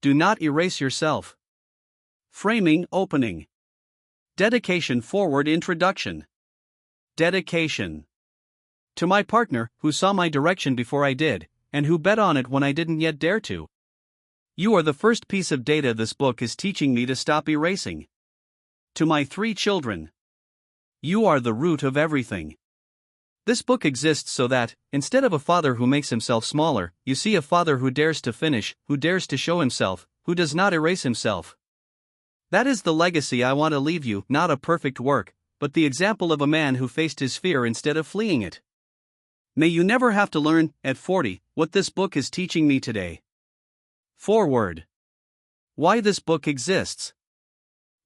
Do not erase yourself. Framing opening. Dedication foreword introduction. Dedication. To my partner, who saw my direction before I did, and who bet on it when I didn't yet dare to. You are the first piece of data this book is teaching me to stop erasing. To my 3 children. You are the root of everything. This book exists so that, instead of a father who makes himself smaller, you see a father who dares to finish, who dares to show himself, who does not erase himself. That is the legacy I want to leave you, not a perfect work, but the example of a man who faced his fear instead of fleeing it. May you never have to learn, at 40, what this book is teaching me today. Foreword. Why this book exists.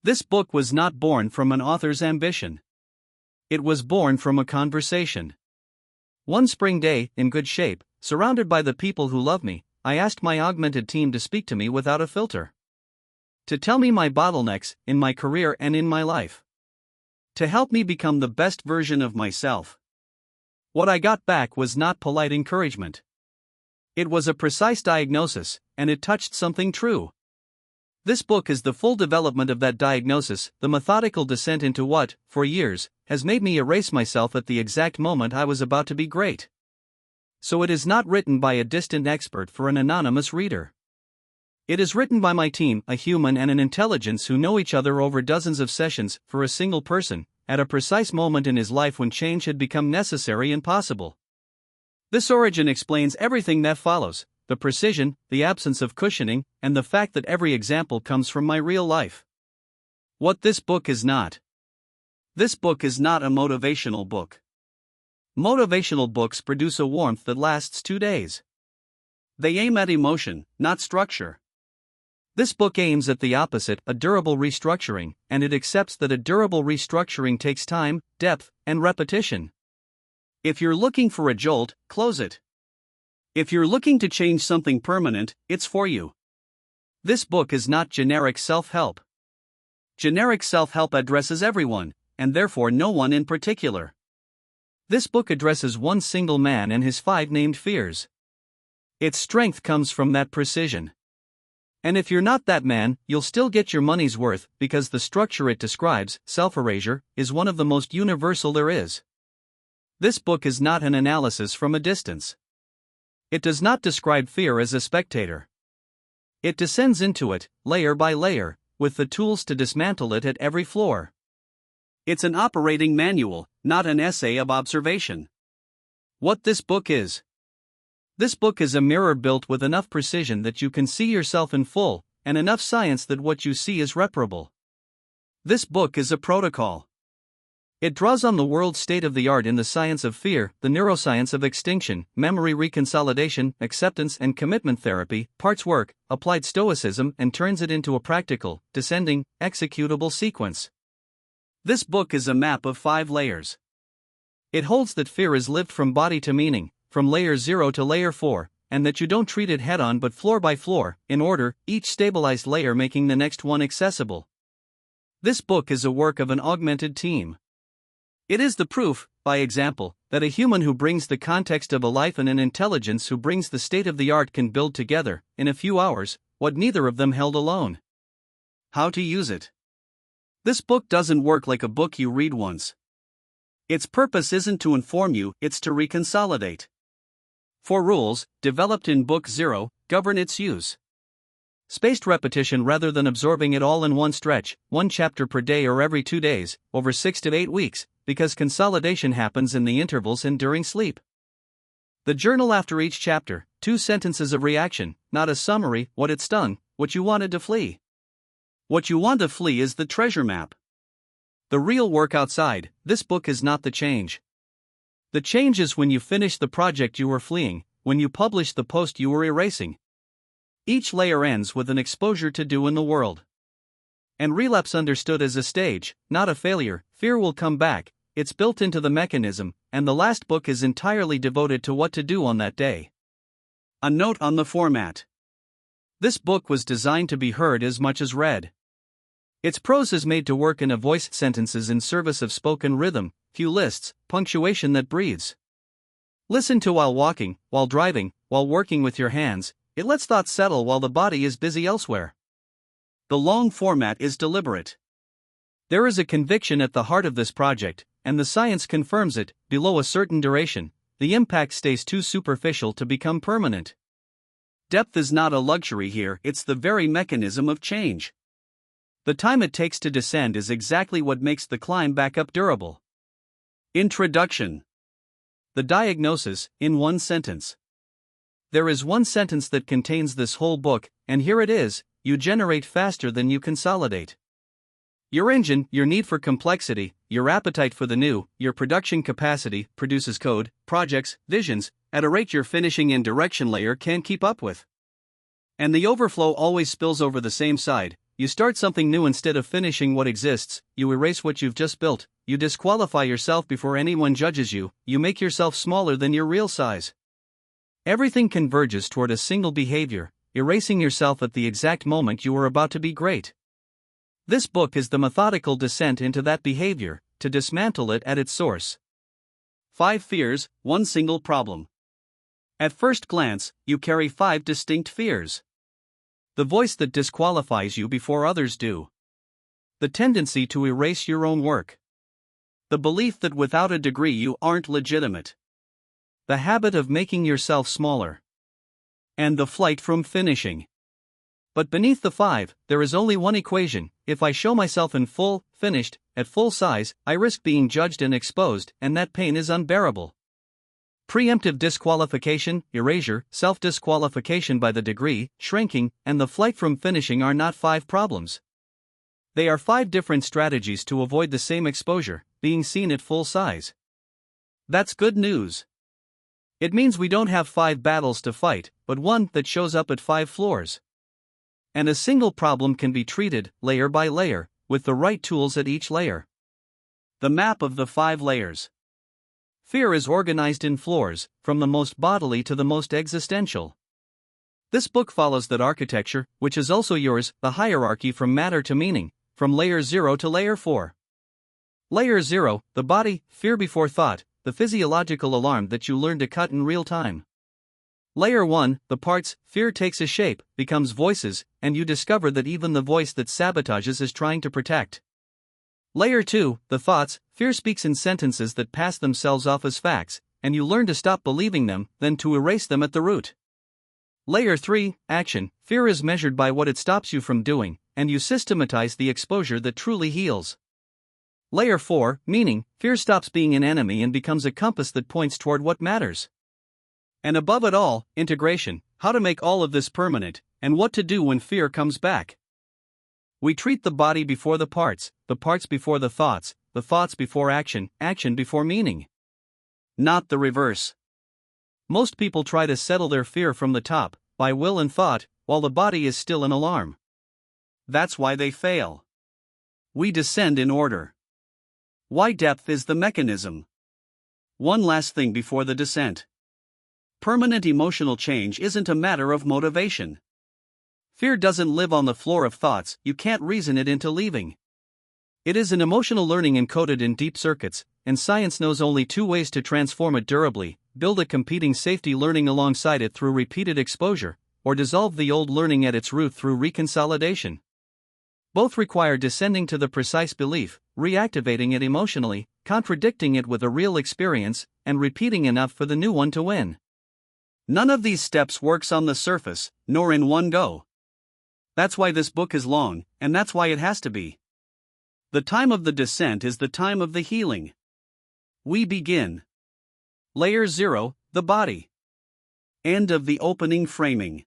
This book was not born from an author's ambition. It was born from a conversation. One spring day, in good shape, surrounded by the people who love me, I asked my augmented team to speak to me without a filter. To tell me my bottlenecks, in my career and in my life. To help me become the best version of myself. What I got back was not polite encouragement. It was a precise diagnosis, and it touched something true. This book is the full development of that diagnosis, the methodical descent into what, for years, has made me erase myself at the exact moment I was about to be great. So it is not written by a distant expert for an anonymous reader. It is written by my team, a human and an intelligence who know each other over dozens of sessions, for a single person, at a precise moment in his life when change had become necessary and possible. This origin explains everything that follows. The precision, the absence of cushioning, and the fact that every example comes from my real life. What this book is not. This book is not a motivational book. Motivational books produce a warmth that lasts 2 days. They aim at emotion, not structure. This book aims at the opposite, a durable restructuring, and it accepts that a durable restructuring takes time, depth, and repetition. If you're looking for a jolt, close it. If you're looking to change something permanent, it's for you. This book is not generic self-help. Generic self-help addresses everyone, and therefore no one in particular. This book addresses one single man and his 5 named fears. Its strength comes from that precision. And if you're not that man, you'll still get your money's worth, because the structure it describes, self-erasure, is one of the most universal there is. This book is not an analysis from a distance. It does not describe fear as a spectator. It descends into it, layer by layer, with the tools to dismantle it at every floor. It's an operating manual, not an essay of observation. What this book is. This book is a mirror built with enough precision that you can see yourself in full, and enough science that what you see is reparable. This book is a protocol. It draws on the world's state-of-the-art in the science of fear, the neuroscience of extinction, memory reconsolidation, acceptance and commitment therapy, parts work, applied stoicism, and turns it into a practical, descending, executable sequence. This book is a map of 5 layers. It holds that fear is lived from body to meaning, from layer 0 to layer 4, and that you don't treat it head-on but floor by floor, in order, each stabilized layer making the next one accessible. This book is a work of an augmented team. It is the proof, by example, that a human who brings the context of a life and an intelligence who brings the state-of-the-art can build together, in a few hours, what neither of them held alone. How to use it. This book doesn't work like a book you read once. Its purpose isn't to inform you, it's to reconsolidate. 4 rules, developed in Book 0, govern its use. Spaced repetition rather than absorbing it all in one stretch, 1 chapter per day or every 2 days, over 6 to 8 weeks, because consolidation happens in the intervals and during sleep. The journal after each chapter, 2 sentences of reaction, not a summary, what it's done, what you wanted to flee. What you want to flee is the treasure map. The real work outside. This book is not the change. The change is when you finish the project you were fleeing, when you publish the post you were erasing. Each layer ends with an exposure to do in the world. And relapse understood as a stage, not a failure. Fear will come back, it's built into the mechanism, and the last book is entirely devoted to what to do on that day. A note on the format. This book was designed to be heard as much as read. Its prose is made to work in a voice, sentences in service of spoken rhythm, few lists, punctuation that breathes. Listen to while walking, while driving, while working with your hands. It lets thoughts settle while the body is busy elsewhere. The long format is deliberate. There is a conviction at the heart of this project, and the science confirms it. Below a certain duration, the impact stays too superficial to become permanent. Depth is not a luxury here, it's the very mechanism of change. The time it takes to descend is exactly what makes the climb back up durable. Introduction. The diagnosis, in one sentence. There is one sentence that contains this whole book, and here it is: you generate faster than you consolidate. Your engine, your need for complexity, your appetite for the new, your production capacity, produces code, projects, visions, at a rate your finishing and direction layer can't keep up with. And the overflow always spills over the same side. You start something new instead of finishing what exists, you erase what you've just built, you disqualify yourself before anyone judges you, you make yourself smaller than your real size. Everything converges toward a single behavior: erasing yourself at the exact moment you are about to be great. This book is the methodical descent into that behavior, to dismantle it at its source. 5 fears, one single problem. At first glance, you carry 5 distinct fears. The voice that disqualifies you before others do. The tendency to erase your own work. The belief that without a degree you aren't legitimate. The habit of making yourself smaller. And the flight from finishing. But beneath the 5, there is only one equation: if I show myself in full, finished, at full size, I risk being judged and exposed, and that pain is unbearable. Preemptive disqualification, erasure, self-disqualification by the degree, shrinking, and the flight from finishing are not 5 problems. They are 5 different strategies to avoid the same exposure, being seen at full size. That's good news. It means we don't have 5 battles to fight, but one that shows up at 5 floors. And a single problem can be treated, layer by layer, with the right tools at each layer. The map of the 5 layers. Fear is organized in floors, from the most bodily to the most existential. This book follows that architecture, which is also yours, the hierarchy from matter to meaning, from layer 0 to layer 4. Layer 0, the body, fear before thought, the physiological alarm that you learn to cut in real time. Layer 1, the parts, fear takes a shape, becomes voices, and you discover that even the voice that sabotages is trying to protect. Layer 2, the thoughts, fear speaks in sentences that pass themselves off as facts, and you learn to stop believing them, then to erase them at the root. Layer 3, action, fear is measured by what it stops you from doing, and you systematize the exposure that truly heals. Layer 4, meaning, fear stops being an enemy and becomes a compass that points toward what matters. And above it all, integration, how to make all of this permanent, and what to do when fear comes back. We treat the body before the parts before the thoughts before action before meaning. Not the reverse. Most people try to settle their fear from the top, by will and thought, while the body is still in alarm. That's why they fail. We descend in order. Why depth is the mechanism. One last thing before the descent. Permanent emotional change isn't a matter of motivation. Fear doesn't live on the floor of thoughts, you can't reason it into leaving. It is an emotional learning encoded in deep circuits, and science knows only 2 ways to transform it durably: build a competing safety learning alongside it through repeated exposure, or dissolve the old learning at its root through reconsolidation. Both require descending to the precise belief, reactivating it emotionally, contradicting it with a real experience, and repeating enough for the new one to win. None of these steps works on the surface, nor in one go. That's why this book is long, and that's why it has to be. The time of the descent is the time of the healing. We begin. Layer 0, the body. End of the opening framing.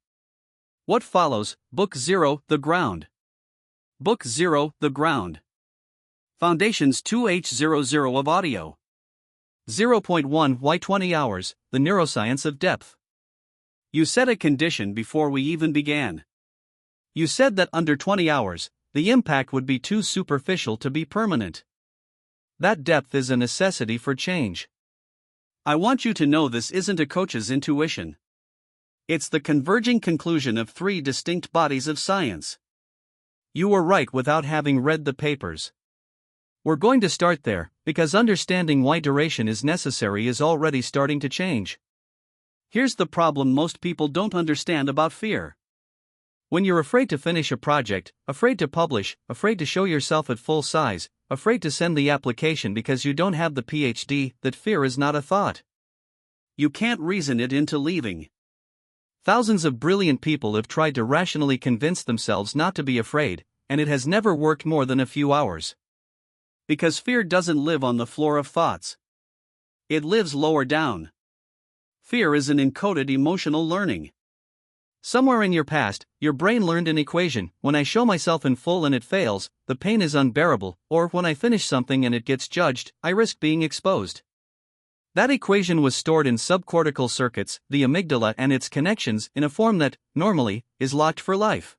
What follows? Book 0, the ground. Book 0, the ground. Foundations 2H00 of audio. 0.1 Why 20 hours, the neuroscience of depth. You set a condition before we even began. You said that under 20 hours, the impact would be too superficial to be permanent. That depth is a necessity for change. I want you to know this isn't a coach's intuition. It's the converging conclusion of 3 distinct bodies of science. You were right without having read the papers. We're going to start there, because understanding why duration is necessary is already starting to change. Here's the problem most people don't understand about fear. When you're afraid to finish a project, afraid to publish, afraid to show yourself at full size, afraid to send the application because you don't have the PhD, that fear is not a thought. You can't reason it into leaving. Thousands of brilliant people have tried to rationally convince themselves not to be afraid, and it has never worked more than a few hours. Because fear doesn't live on the floor of thoughts. It lives lower down. Fear is an encoded emotional learning. Somewhere in your past, your brain learned an equation: when I show myself in full and it fails, the pain is unbearable, or when I finish something and it gets judged, I risk being exposed. That equation was stored in subcortical circuits, the amygdala and its connections, in a form that, normally, is locked for life.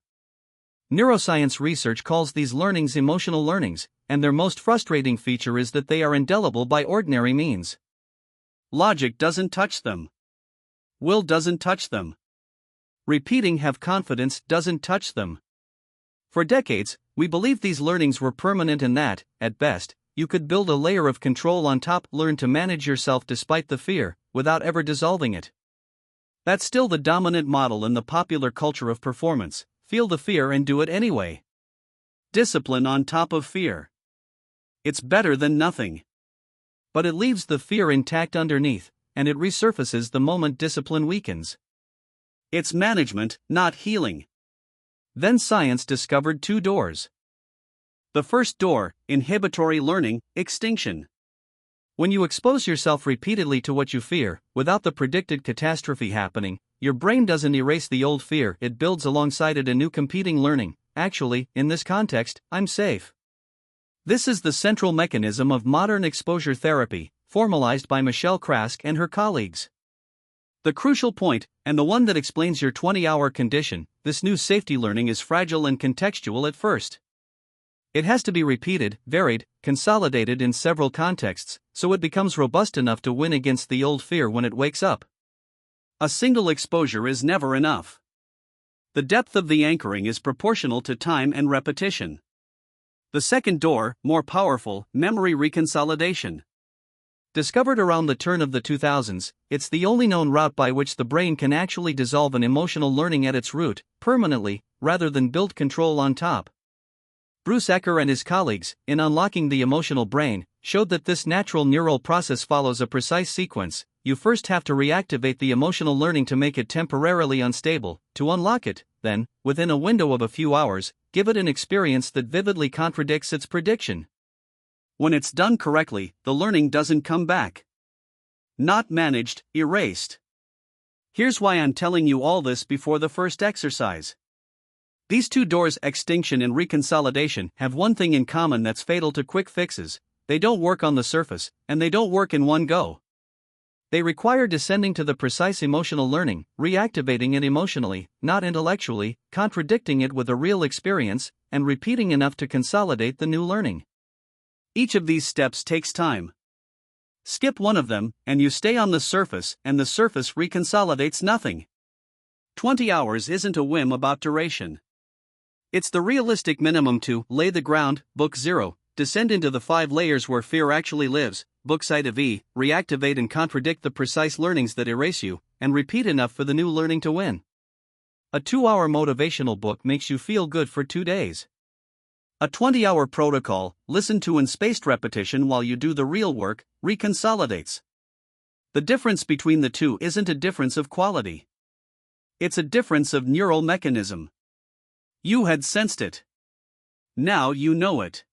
Neuroscience research calls these learnings emotional learnings, and their most frustrating feature is that they are indelible by ordinary means. Logic doesn't touch them. Will doesn't touch them. Repeating have confidence doesn't touch them. For decades, we believed these learnings were permanent and that, at best, you could build a layer of control on top, learn to manage yourself despite the fear, without ever dissolving it. That's still the dominant model in the popular culture of performance: feel the fear and do it anyway. Discipline on top of fear. It's better than nothing. But it leaves the fear intact underneath, and it resurfaces the moment discipline weakens. It's management, not healing. Then science discovered two doors. The first door: inhibitory learning, extinction. When you expose yourself repeatedly to what you fear, without the predicted catastrophe happening, your brain doesn't erase the old fear, it builds alongside it a new competing learning: actually, in this context, I'm safe. This is the central mechanism of modern exposure therapy, formalized by Michelle Krask and her colleagues. The crucial point, and the one that explains your 20-hour condition: this new safety learning is fragile and contextual at first. It has to be repeated, varied, consolidated in several contexts, so it becomes robust enough to win against the old fear when it wakes up. A single exposure is never enough. The depth of the anchoring is proportional to time and repetition. The second door, more powerful: memory reconsolidation. Discovered around the turn of the 2000s, it's the only known route by which the brain can actually dissolve an emotional learning at its root, permanently, rather than build control on top. Bruce Ecker and his colleagues, in Unlocking the Emotional Brain, showed that this natural neural process follows a precise sequence. You first have to reactivate the emotional learning to make it temporarily unstable. To unlock it, then, within a window of a few hours, give it an experience that vividly contradicts its prediction. When it's done correctly, the learning doesn't come back. Not managed, erased. Here's why I'm telling you all this before the first exercise. These two doors, extinction and reconsolidation, have one thing in common that's fatal to quick fixes: they don't work on the surface, and they don't work in one go. They require descending to the precise emotional learning, reactivating it emotionally, not intellectually, contradicting it with a real experience, and repeating enough to consolidate the new learning. Each of these steps takes time. Skip one of them, and you stay on the surface, and the surface reconsolidates nothing. 20 hours isn't a whim about duration. It's the realistic minimum to lay the ground, book 0, descend into the 5 layers where fear actually lives, book side of E, reactivate and contradict the precise learnings that erase you, and repeat enough for the new learning to win. A 2-hour motivational book makes you feel good for 2 days. A 20-hour protocol, listened to in spaced repetition while you do the real work, reconsolidates. The difference between the two isn't a difference of quality. It's a difference of neural mechanism. You had sensed it. Now you know it.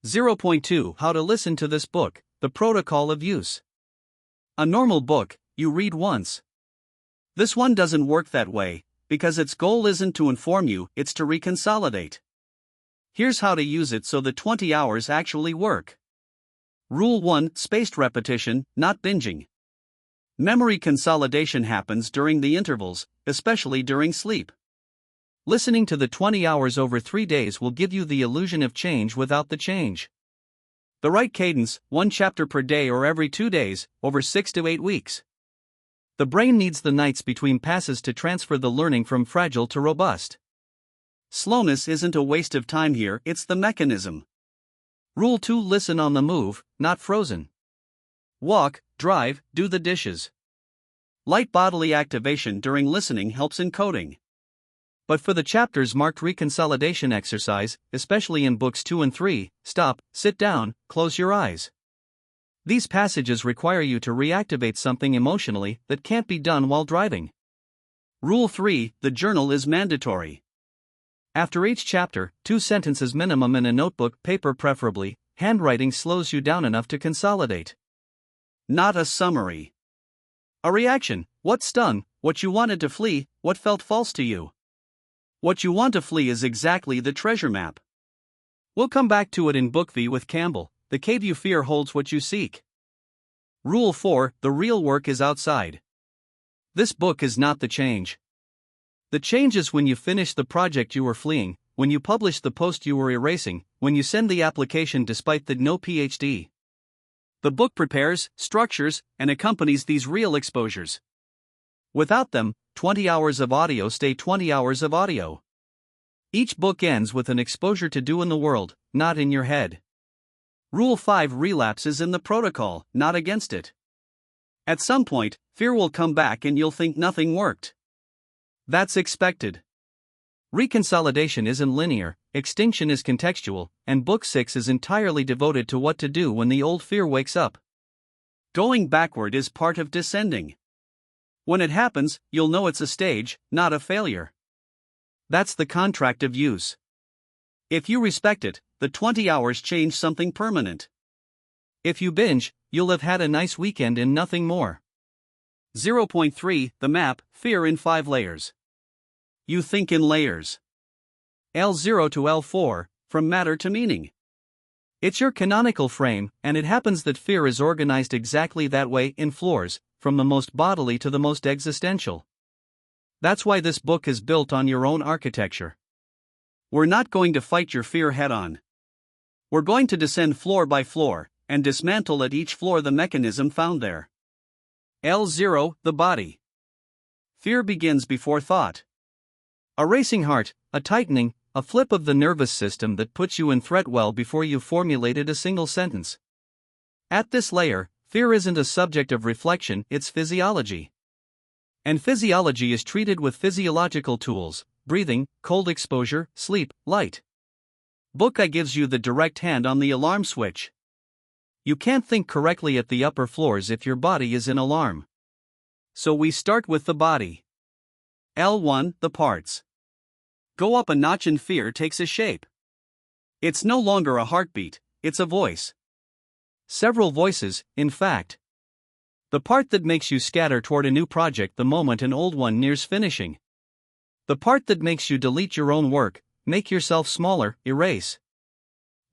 0.2 How to listen to this book: The Protocol of Use. A normal book, you read once. This one doesn't work that way, because its goal isn't to inform you, it's to reconsolidate. Here's how to use it so the 20 hours actually work. Rule 1: Spaced repetition, not binging. Memory consolidation happens during the intervals, especially during sleep. Listening to the 20 hours over 3 days will give you the illusion of change without the change. The right cadence: 1 chapter per day or every 2 days, over 6 to 8 weeks. The brain needs the nights between passes to transfer the learning from fragile to robust. Slowness isn't a waste of time here, it's the mechanism. Rule 2: Listen on the move, not frozen. Walk, drive, do the dishes. Light bodily activation during listening helps in coding. But for the chapters marked reconsolidation exercise, especially in books 2 and 3, stop, sit down, close your eyes. These passages require you to reactivate something emotionally that can't be done while driving. Rule 3: the journal is mandatory. After each chapter, 2 sentences minimum in a notebook, paper preferably. Handwriting slows you down enough to consolidate. Not a summary. A reaction: what stung, what you wanted to flee, what felt false to you. What you want to flee is exactly the treasure map. We'll come back to it in Book V with Campbell. The cave you fear holds what you seek. Rule 4: the real work is outside. This book is not the change. The change is when you finish the project you were fleeing, when you publish the post you were erasing, when you send the application despite the no PhD. The book prepares, structures, and accompanies these real exposures. Without them, 20 hours of audio stay 20 hours of audio. Each book ends with an exposure to do in the world, not in your head. Rule 5: relapse is in the protocol, not against it. At some point, fear will come back and you'll think nothing worked. That's expected. Reconsolidation isn't linear, extinction is contextual, and Book 6 is entirely devoted to what to do when the old fear wakes up. Going backward is part of descending. When it happens, you'll know it's a stage, not a failure. That's the contract of use. If you respect it, the 20 hours change something permanent. If you binge, you'll have had a nice weekend and nothing more. 0.3: the map, fear in 5 layers. You think in layers. L0 to L4, from matter to meaning. It's your canonical frame, and it happens that fear is organized exactly that way in floors, from the most bodily to the most existential. That's why this book is built on your own architecture. We're not going to fight your fear head on. We're going to descend floor by floor, and dismantle at each floor the mechanism found there. L0: the body. Fear begins before thought. A racing heart, a tightening, a flip of the nervous system that puts you in threat well before you've formulated a single sentence. At this layer, fear isn't a subject of reflection, it's physiology. And physiology is treated with physiological tools: breathing, cold exposure, sleep, light. Book I gives you the direct hand on the alarm switch. You can't think correctly at the upper floors if your body is in alarm. So we start with the body. L1: the parts. Go up a notch and fear takes a shape. It's no longer a heartbeat, it's a voice. Several voices, in fact. The part that makes you scatter toward a new project the moment an old one nears finishing. The part that makes you delete your own work, make yourself smaller, erase.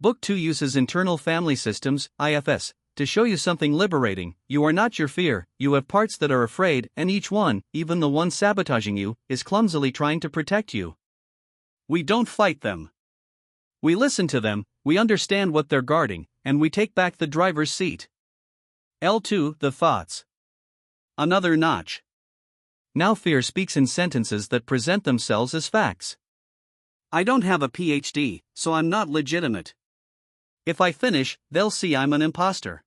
Book 2 uses internal family systems, IFS, to show you something liberating. You are not your fear, you have parts that are afraid, and each one, even the one sabotaging you, is clumsily trying to protect you. We don't fight them. We listen to them, we understand what they're guarding, and we take back the driver's seat. L2: the thoughts. Another notch. Now fear speaks in sentences that present themselves as facts. I don't have a PhD, so I'm not legitimate. If I finish, they'll see I'm an imposter.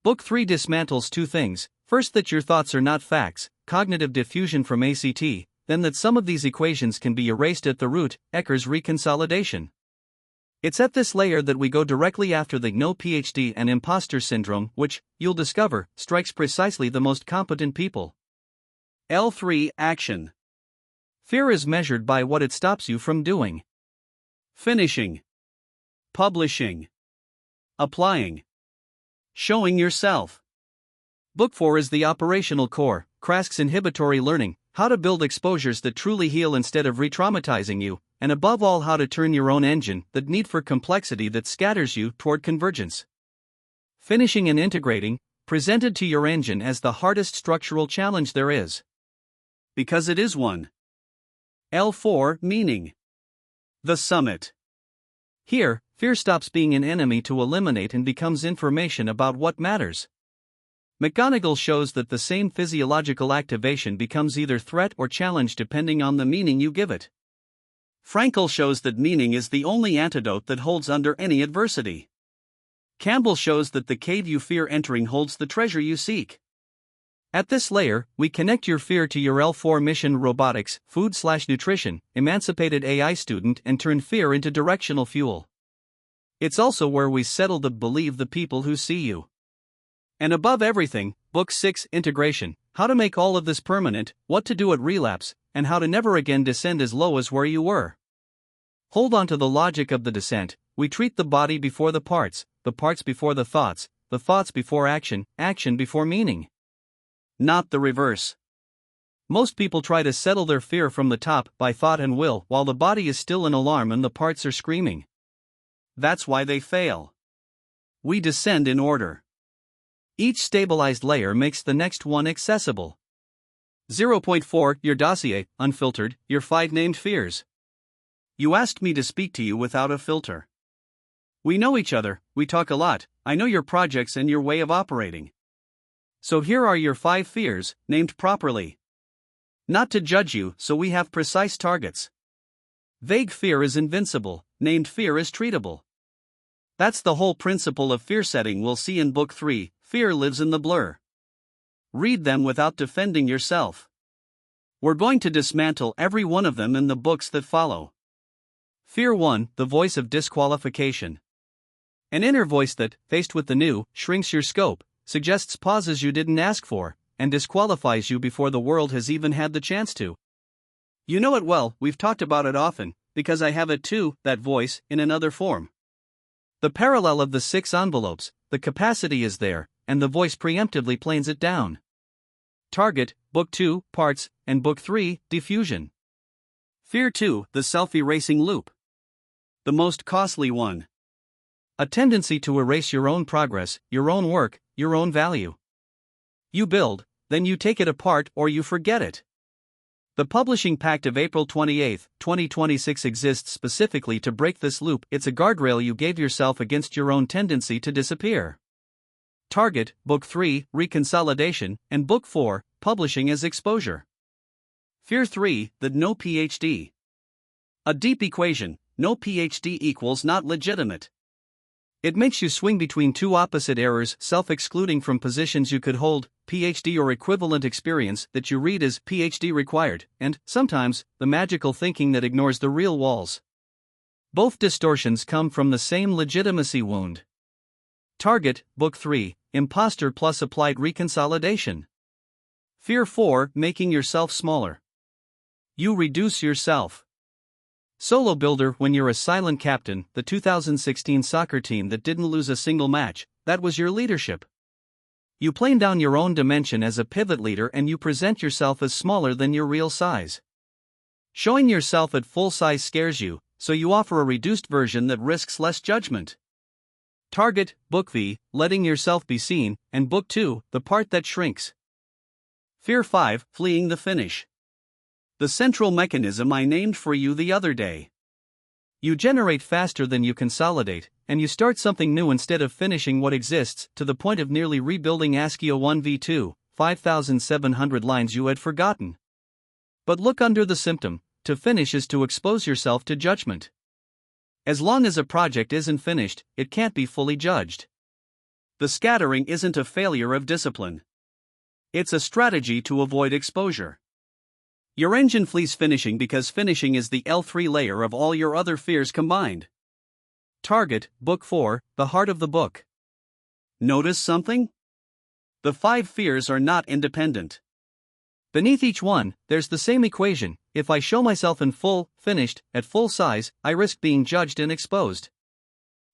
Book 3 dismantles 2 things: first, that your thoughts are not facts, cognitive diffusion from ACT, then that some of these equations can be erased at the root, Ecker's reconsolidation. It's at this layer that we go directly after the no PhD and imposter syndrome, which, you'll discover, strikes precisely the most competent people. L3: action. Fear is measured by what it stops you from doing. Finishing. Publishing. Applying. Showing yourself. Book 4 is the operational core, Krask's inhibitory learning, how to build exposures that truly heal instead of re-traumatizing you, and above all how to turn your own engine, that need for complexity that scatters you, toward convergence. Finishing and integrating, presented to your engine as the hardest structural challenge there is. Because it is one. L4: meaning. The summit. Here, fear stops being an enemy to eliminate and becomes information about what matters. McGonagall shows that the same physiological activation becomes either threat or challenge depending on the meaning you give it. Frankel shows that meaning is the only antidote that holds under any adversity. Campbell shows that the cave you fear entering holds the treasure you seek. At this layer, we connect your fear to your L4 mission: robotics, food/nutrition, emancipated AI student, and turn fear into directional fuel. It's also where we settle the believe the people who see you. And above everything, Book 6, Integration: how to make all of this permanent, what to do at relapse, and how to never again descend as low as where you were. Hold on to the logic of the descent. We treat the body before the parts before the thoughts before action, action before meaning. Not the reverse. Most people try to settle their fear from the top by thought and will while the body is still in alarm and the parts are screaming. That's why they fail. We descend in order. Each stabilized layer makes the next one accessible. 0.4 Your dossier, unfiltered, your 5 named fears. You asked me to speak to you without a filter. We know each other, we talk a lot, I know your projects and your way of operating. So here are your 5 fears, named properly. Not to judge you, so we have precise targets. Vague fear is invincible, named fear is treatable. That's the whole principle of fear setting we'll see in Book 3, Fear Lives in the Blur. Read them without defending yourself. We're going to dismantle every one of them in the books that follow. Fear 1, the voice of disqualification. An inner voice that, faced with the new, shrinks your scope, suggests pauses you didn't ask for, and disqualifies you before the world has even had the chance to. You know it well, we've talked about it often, because I have it too, that voice, in another form. The parallel of the 6 envelopes, the capacity is there, and the voice preemptively planes it down. Target, Book 2, Parts, and Book 3, Diffusion. Fear 2, the self-erasing loop. The most costly one. A tendency to erase your own progress, your own work, your own value. You build, then you take it apart or you forget it. The Publishing Pact of April 28, 2026 exists specifically to break this loop. It's a guardrail you gave yourself against your own tendency to disappear. Target, Book 3, Reconsolidation, and Book 4, Publishing as Exposure. Fear 3, the no PhD. A deep equation, no PhD equals not legitimate. It makes you swing between 2 opposite errors: self-excluding from positions you could hold, PhD or equivalent experience that you read as PhD required, and, sometimes, the magical thinking that ignores the real walls. Both distortions come from the same legitimacy wound. Target, Book 3, Imposter plus Applied Reconsolidation. Fear 4, making yourself smaller. You reduce yourself. Solo builder: when you're a silent captain, the 2016 soccer team that didn't lose a single match, that was your leadership. You plane down your own dimension as a pivot leader and you present yourself as smaller than your real size. Showing yourself at full size scares you, so you offer a reduced version that risks less judgment. Target, Book V, letting yourself be seen, and Book 2, the part that shrinks. Fear 5, fleeing the finish. The central mechanism I named for you the other day. You generate faster than you consolidate, and you start something new instead of finishing what exists, to the point of nearly rebuilding ASCII 1v2, 5,700 lines you had forgotten. But look under the symptom: to finish is to expose yourself to judgment. As long as a project isn't finished, it can't be fully judged. The scattering isn't a failure of discipline. It's a strategy to avoid exposure. Your engine flees finishing because finishing is the L3 layer of all your other fears combined. Target, Book 4, the heart of the book. Notice something? The 5 fears are not independent. Beneath each one, there's the same equation: if I show myself in full, finished, at full size, I risk being judged and exposed.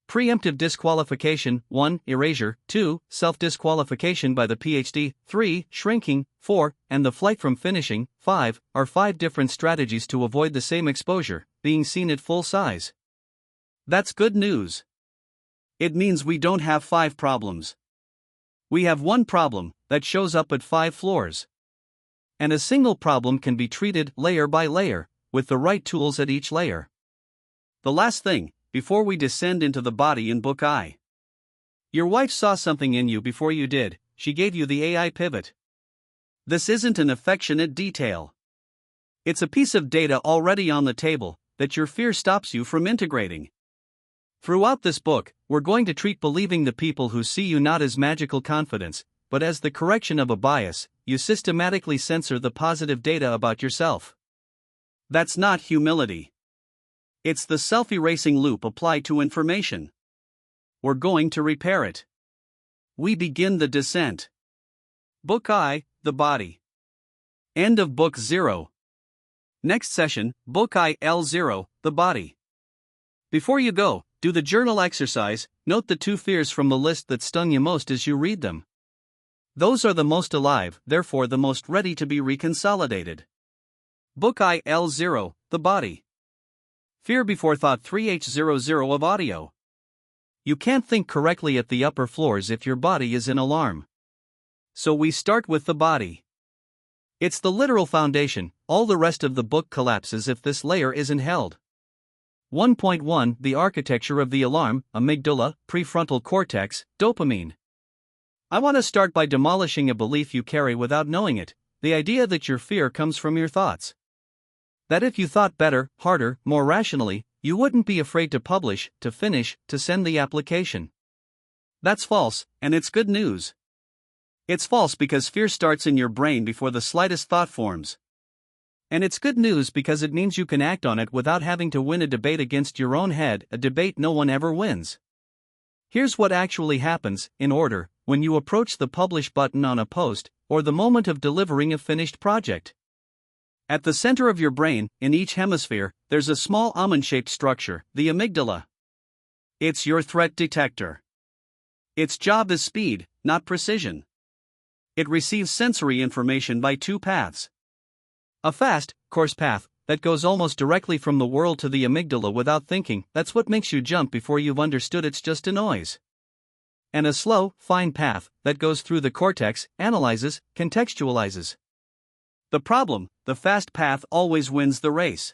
Preemptive disqualification: 1. Erasure, 2. Self-disqualification by the PhD, 3. Shrinking, 4. And the flight from finishing, 5, are 5 different strategies to avoid the same exposure: being seen at full size. That's good news. It means we don't have 5 problems. We have one problem that shows up at 5 floors. And a single problem can be treated layer by layer, with the right tools at each layer. The last thing, before we descend into the body in Book I. Your wife saw something in you before you did, she gave you the AI pivot. This isn't an affectionate detail. It's a piece of data already on the table that your fear stops you from integrating. Throughout this book, we're going to treat believing the people who see you not as magical confidence, but as the correction of a bias, you systematically censor the positive data about yourself. That's not humility. It's the self-erasing loop applied to information. We're going to repair it. We begin the descent. Book I, The Body. End of Book 0. Next session, Book I L0, The Body. Before you go, do the journal exercise, note the 2 fears from the list that stung you most as you read them. Those are the most alive, therefore the most ready to be reconsolidated. Book I L0, The Body. Fear before thought 3H00 of audio. You can't think correctly at the upper floors if your body is in alarm. So we start with the body. It's the literal foundation, all the rest of the book collapses if this layer isn't held. 1.1 The architecture of the alarm, amygdala, prefrontal cortex, dopamine. I want to start by demolishing a belief you carry without knowing it, the idea that your fear comes from your thoughts. That if you thought better, harder, more rationally, you wouldn't be afraid to publish, to finish, to send the application. That's false, and it's good news. It's false because fear starts in your brain before the slightest thought forms. And it's good news because it means you can act on it without having to win a debate against your own head, a debate no one ever wins. Here's what actually happens, in order, when you approach the publish button on a post, or the moment of delivering a finished project. At the center of your brain, in each hemisphere, there's a small almond-shaped structure, the amygdala. It's your threat detector. Its job is speed, not precision. It receives sensory information by 2 paths. A fast, coarse path, that goes almost directly from the world to the amygdala without thinking, that's what makes you jump before you've understood it's just a noise. And a slow, fine path, that goes through the cortex, analyzes, contextualizes. The problem, the fast path always wins the race.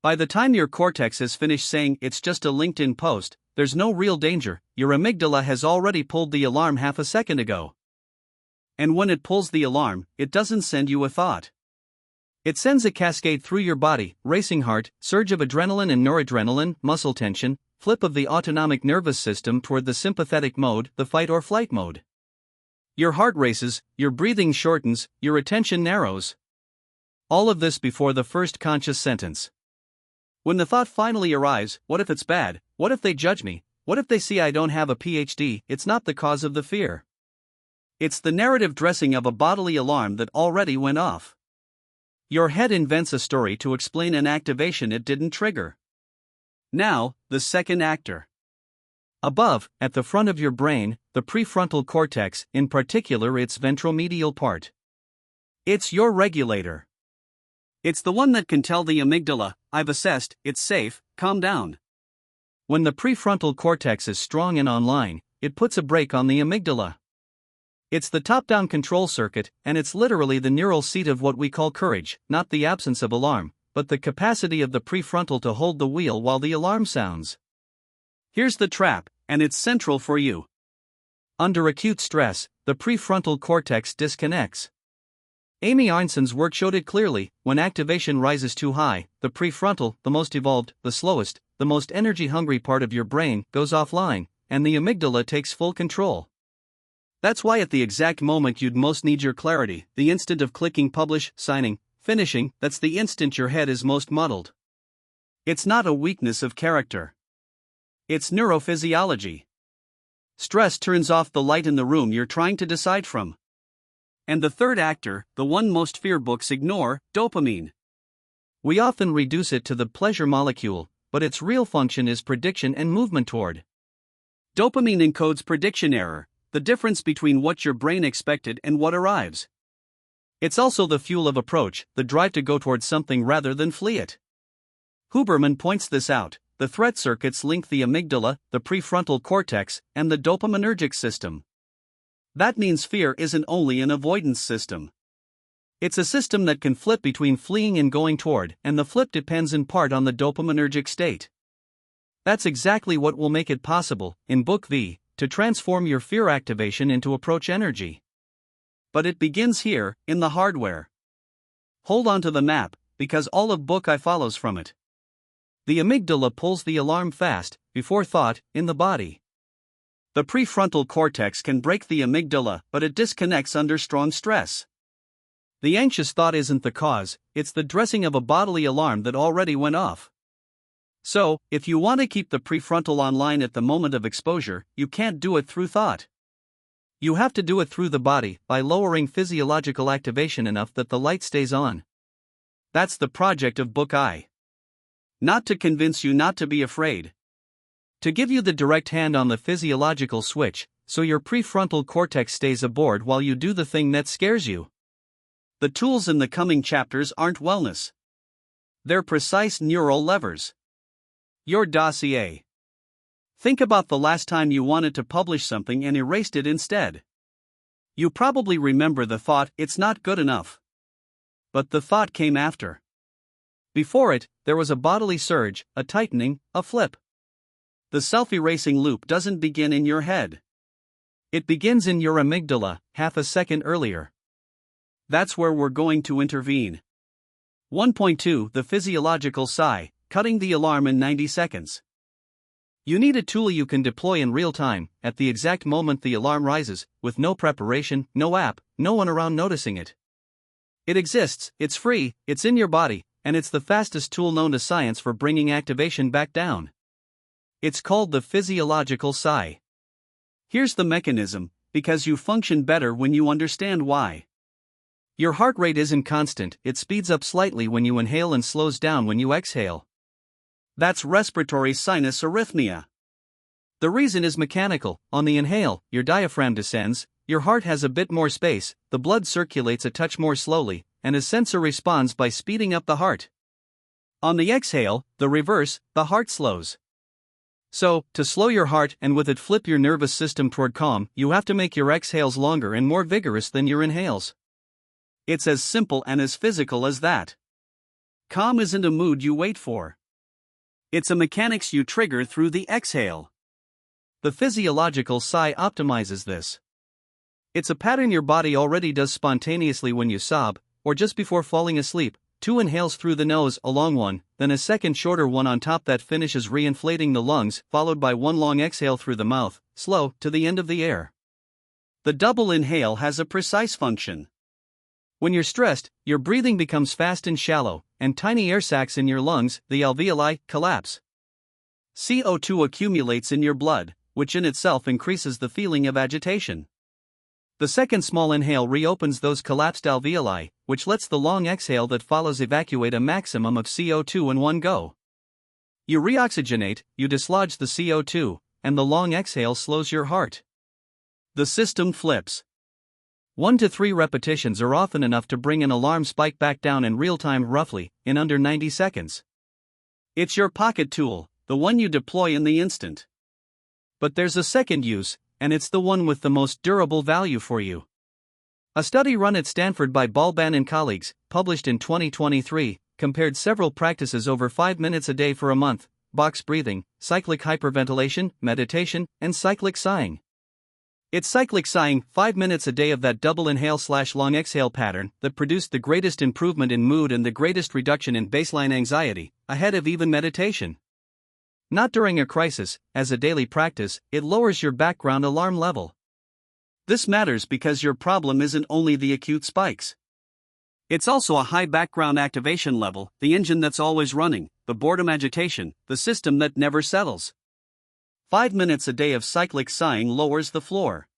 By the time your cortex has finished saying it's just a LinkedIn post, there's no real danger, your amygdala has already pulled the alarm half a second ago. And when it pulls the alarm, it doesn't send you a thought. It sends a cascade through your body, racing heart, surge of adrenaline and noradrenaline, muscle tension, flip of the autonomic nervous system toward the sympathetic mode, the fight or flight mode. Your heart races, your breathing shortens, your attention narrows. All of this before the first conscious sentence. When the thought finally arrives, what if it's bad, what if they judge me, what if they see I don't have a PhD, it's not the cause of the fear. It's the narrative dressing of a bodily alarm that already went off. Your head invents a story to explain an activation it didn't trigger. Now, the second actor. Above, at the front of your brain, the prefrontal cortex, in particular its ventromedial part. It's your regulator. It's the one that can tell the amygdala, I've assessed, it's safe, calm down. When the prefrontal cortex is strong and online, it puts a brake on the amygdala. It's the top-down control circuit, and it's literally the neural seat of what we call courage, not the absence of alarm, but the capacity of the prefrontal to hold the wheel while the alarm sounds. Here's the trap, and it's central for you. Under acute stress, the prefrontal cortex disconnects. Amy Arnson's work showed it clearly. When activation rises too high, the prefrontal, the most evolved, the slowest, the most energy-hungry part of your brain, goes offline, and the amygdala takes full control. That's why at the exact moment you'd most need your clarity, the instant of clicking publish, signing, finishing, that's the instant your head is most muddled. It's not a weakness of character. It's neurophysiology. Stress turns off the light in the room you're trying to decide from. And the third actor, the one most fear books ignore, dopamine. We often reduce it to the pleasure molecule, but its real function is prediction and movement toward. Dopamine encodes prediction error, the difference between what your brain expected and what arrives. It's also the fuel of approach, the drive to go towards something rather than flee it. Huberman points this out. The threat circuits link the amygdala, the prefrontal cortex, and the dopaminergic system. That means fear isn't only an avoidance system. It's a system that can flip between fleeing and going toward, and the flip depends in part on the dopaminergic state. That's exactly what will make it possible, in Book V, to transform your fear activation into approach energy. But it begins here, in the hardware. Hold on to the map, because all of Book I follows from it. The amygdala pulls the alarm fast, before thought, in the body. The prefrontal cortex can break the amygdala, but it disconnects under strong stress. The anxious thought isn't the cause, it's the dressing of a bodily alarm that already went off. So, if you want to keep the prefrontal online at the moment of exposure, you can't do it through thought. You have to do it through the body, by lowering physiological activation enough that the light stays on. That's the project of Book I. Not to convince you not to be afraid. To give you the direct hand on the physiological switch, so your prefrontal cortex stays aboard while you do the thing that scares you. The tools in the coming chapters aren't wellness. They're precise neural levers. Your dossier. Think about the last time you wanted to publish something and erased it instead. You probably remember the thought, "It's not good enough." But the thought came after. Before it, there was a bodily surge, a tightening, a flip. The self-erasing loop doesn't begin in your head. It begins in your amygdala, half a second earlier. That's where we're going to intervene. 1.2 The physiological sigh, cutting the alarm in 90 seconds. You need a tool you can deploy in real time, at the exact moment the alarm rises, with no preparation, no app, no one around noticing it. It exists, it's free, it's in your body, and it's the fastest tool known to science for bringing activation back down. It's called the physiological sigh. Here's the mechanism, because you function better when you understand why. Your heart rate isn't constant, it speeds up slightly when you inhale and slows down when you exhale. That's respiratory sinus arrhythmia. The reason is mechanical. On the inhale, your diaphragm descends, your heart has a bit more space, the blood circulates a touch more slowly, and a sensor responds by speeding up the heart. On the exhale, the reverse, the heart slows. So, to slow your heart and with it flip your nervous system toward calm, you have to make your exhales longer and more vigorous than your inhales. It's as simple and as physical as that. Calm isn't a mood you wait for. It's a mechanics you trigger through the exhale. The physiological sigh optimizes this. It's a pattern your body already does spontaneously when you sob, or just before falling asleep. 2 inhales through the nose, a long one, then a second shorter one on top that finishes re-inflating the lungs, followed by 1 long exhale through the mouth, slow, to the end of the air. The double inhale has a precise function. When you're stressed, your breathing becomes fast and shallow, and tiny air sacs in your lungs, the alveoli, collapse. CO2 accumulates in your blood, which in itself increases the feeling of agitation. The second small inhale reopens those collapsed alveoli, which lets the long exhale that follows evacuate a maximum of CO2 in one go. You reoxygenate, you dislodge the CO2, and the long exhale slows your heart. The system flips. 1 to 3 repetitions are often enough to bring an alarm spike back down in real time, roughly, in under 90 seconds. It's your pocket tool, the one you deploy in the instant. But there's a second use, and it's the one with the most durable value for you. A study run at Stanford by Balban and colleagues, published in 2023, compared several practices over 5 minutes a day for a month: box breathing, cyclic hyperventilation, meditation, and cyclic sighing. It's cyclic sighing, 5 minutes a day of that double inhale/long exhale pattern, that produced the greatest improvement in mood and the greatest reduction in baseline anxiety, ahead of even meditation. Not during a crisis, as a daily practice, it lowers your background alarm level. This matters because your problem isn't only the acute spikes. It's also a high background activation level, the engine that's always running, the boredom agitation, the system that never settles. 5 minutes a day of cyclic sighing lowers the floor.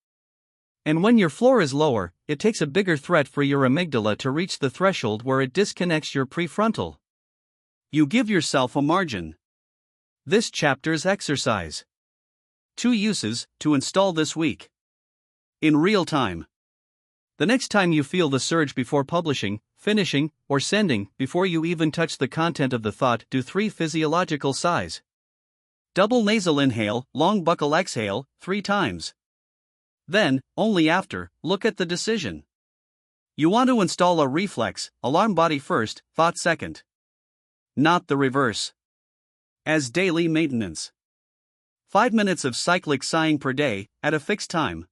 And when your floor is lower, it takes a bigger threat for your amygdala to reach the threshold where it disconnects your prefrontal. You give yourself a margin. This chapter's exercise. 2 uses to install this week. In real time. The next time you feel the surge before publishing, finishing, or sending, before you even touch the content of the thought, do 3 physiological sighs. Double nasal inhale, long buccal exhale, 3 times. Then, only after, look at the decision. You want to install a reflex, alarm body first, thought second. Not the reverse. As daily maintenance. 5 minutes of cyclic sighing per day, at a fixed time.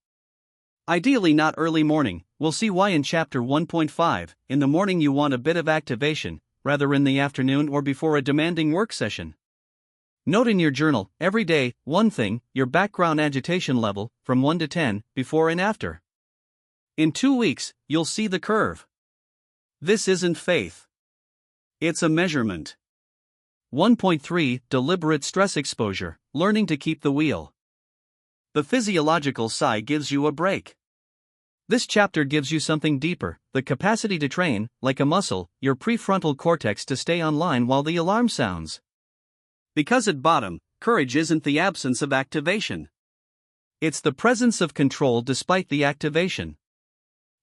Ideally not early morning. We'll see why in chapter 1.5. In the morning you want a bit of activation, rather in the afternoon or before a demanding work session. Note in your journal, every day, one thing, your background agitation level, from 1 to 10, before and after. In 2 weeks, you'll see the curve. This isn't faith. It's a measurement. 1.3 Deliberate stress exposure, learning to keep the wheel. The physiological sigh gives you a break. This chapter gives you something deeper, the capacity to train, like a muscle, your prefrontal cortex to stay online while the alarm sounds. Because at bottom, courage isn't the absence of activation. It's the presence of control despite the activation.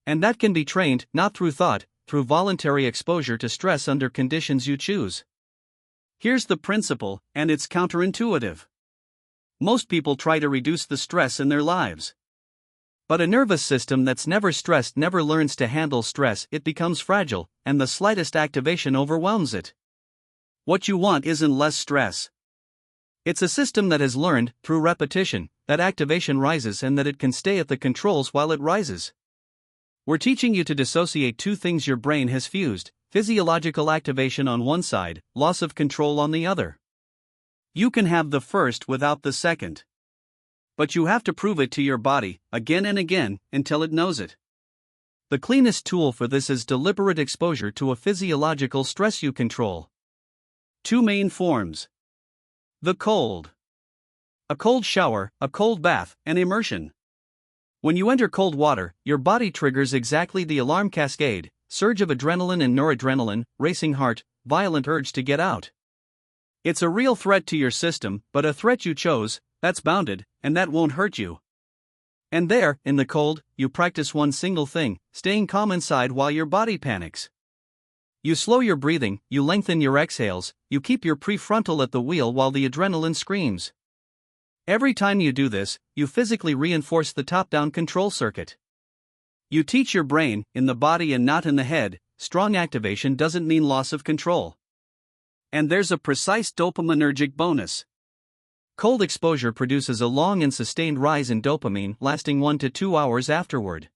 And that can be trained, not through thought, through voluntary exposure to stress under conditions you choose. Here's the principle, and it's counterintuitive. Most people try to reduce the stress in their lives. But a nervous system that's never stressed never learns to handle stress. It becomes fragile, and the slightest activation overwhelms it. What you want isn't less stress. It's a system that has learned, through repetition, that activation rises and that it can stay at the controls while it rises. We're teaching you to dissociate two things your brain has fused: physiological activation on one side, loss of control on the other. You can have the first without the second. But you have to prove it to your body, again and again, until it knows it. The cleanest tool for this is deliberate exposure to a physiological stress you control. 2 main forms. The cold. A cold shower, a cold bath, and immersion. When you enter cold water, your body triggers exactly the alarm cascade: surge of adrenaline and noradrenaline, racing heart, violent urge to get out. It's a real threat to your system, but a threat you chose, that's bounded, and that won't hurt you. And there, in the cold, you practice one single thing: staying calm inside while your body panics. You slow your breathing, you lengthen your exhales, you keep your prefrontal at the wheel while the adrenaline screams. Every time you do this, you physically reinforce the top-down control circuit. You teach your brain, in the body and not in the head, strong activation doesn't mean loss of control. And there's a precise dopaminergic bonus. Cold exposure produces a long and sustained rise in dopamine lasting 1 to 2 hours afterward.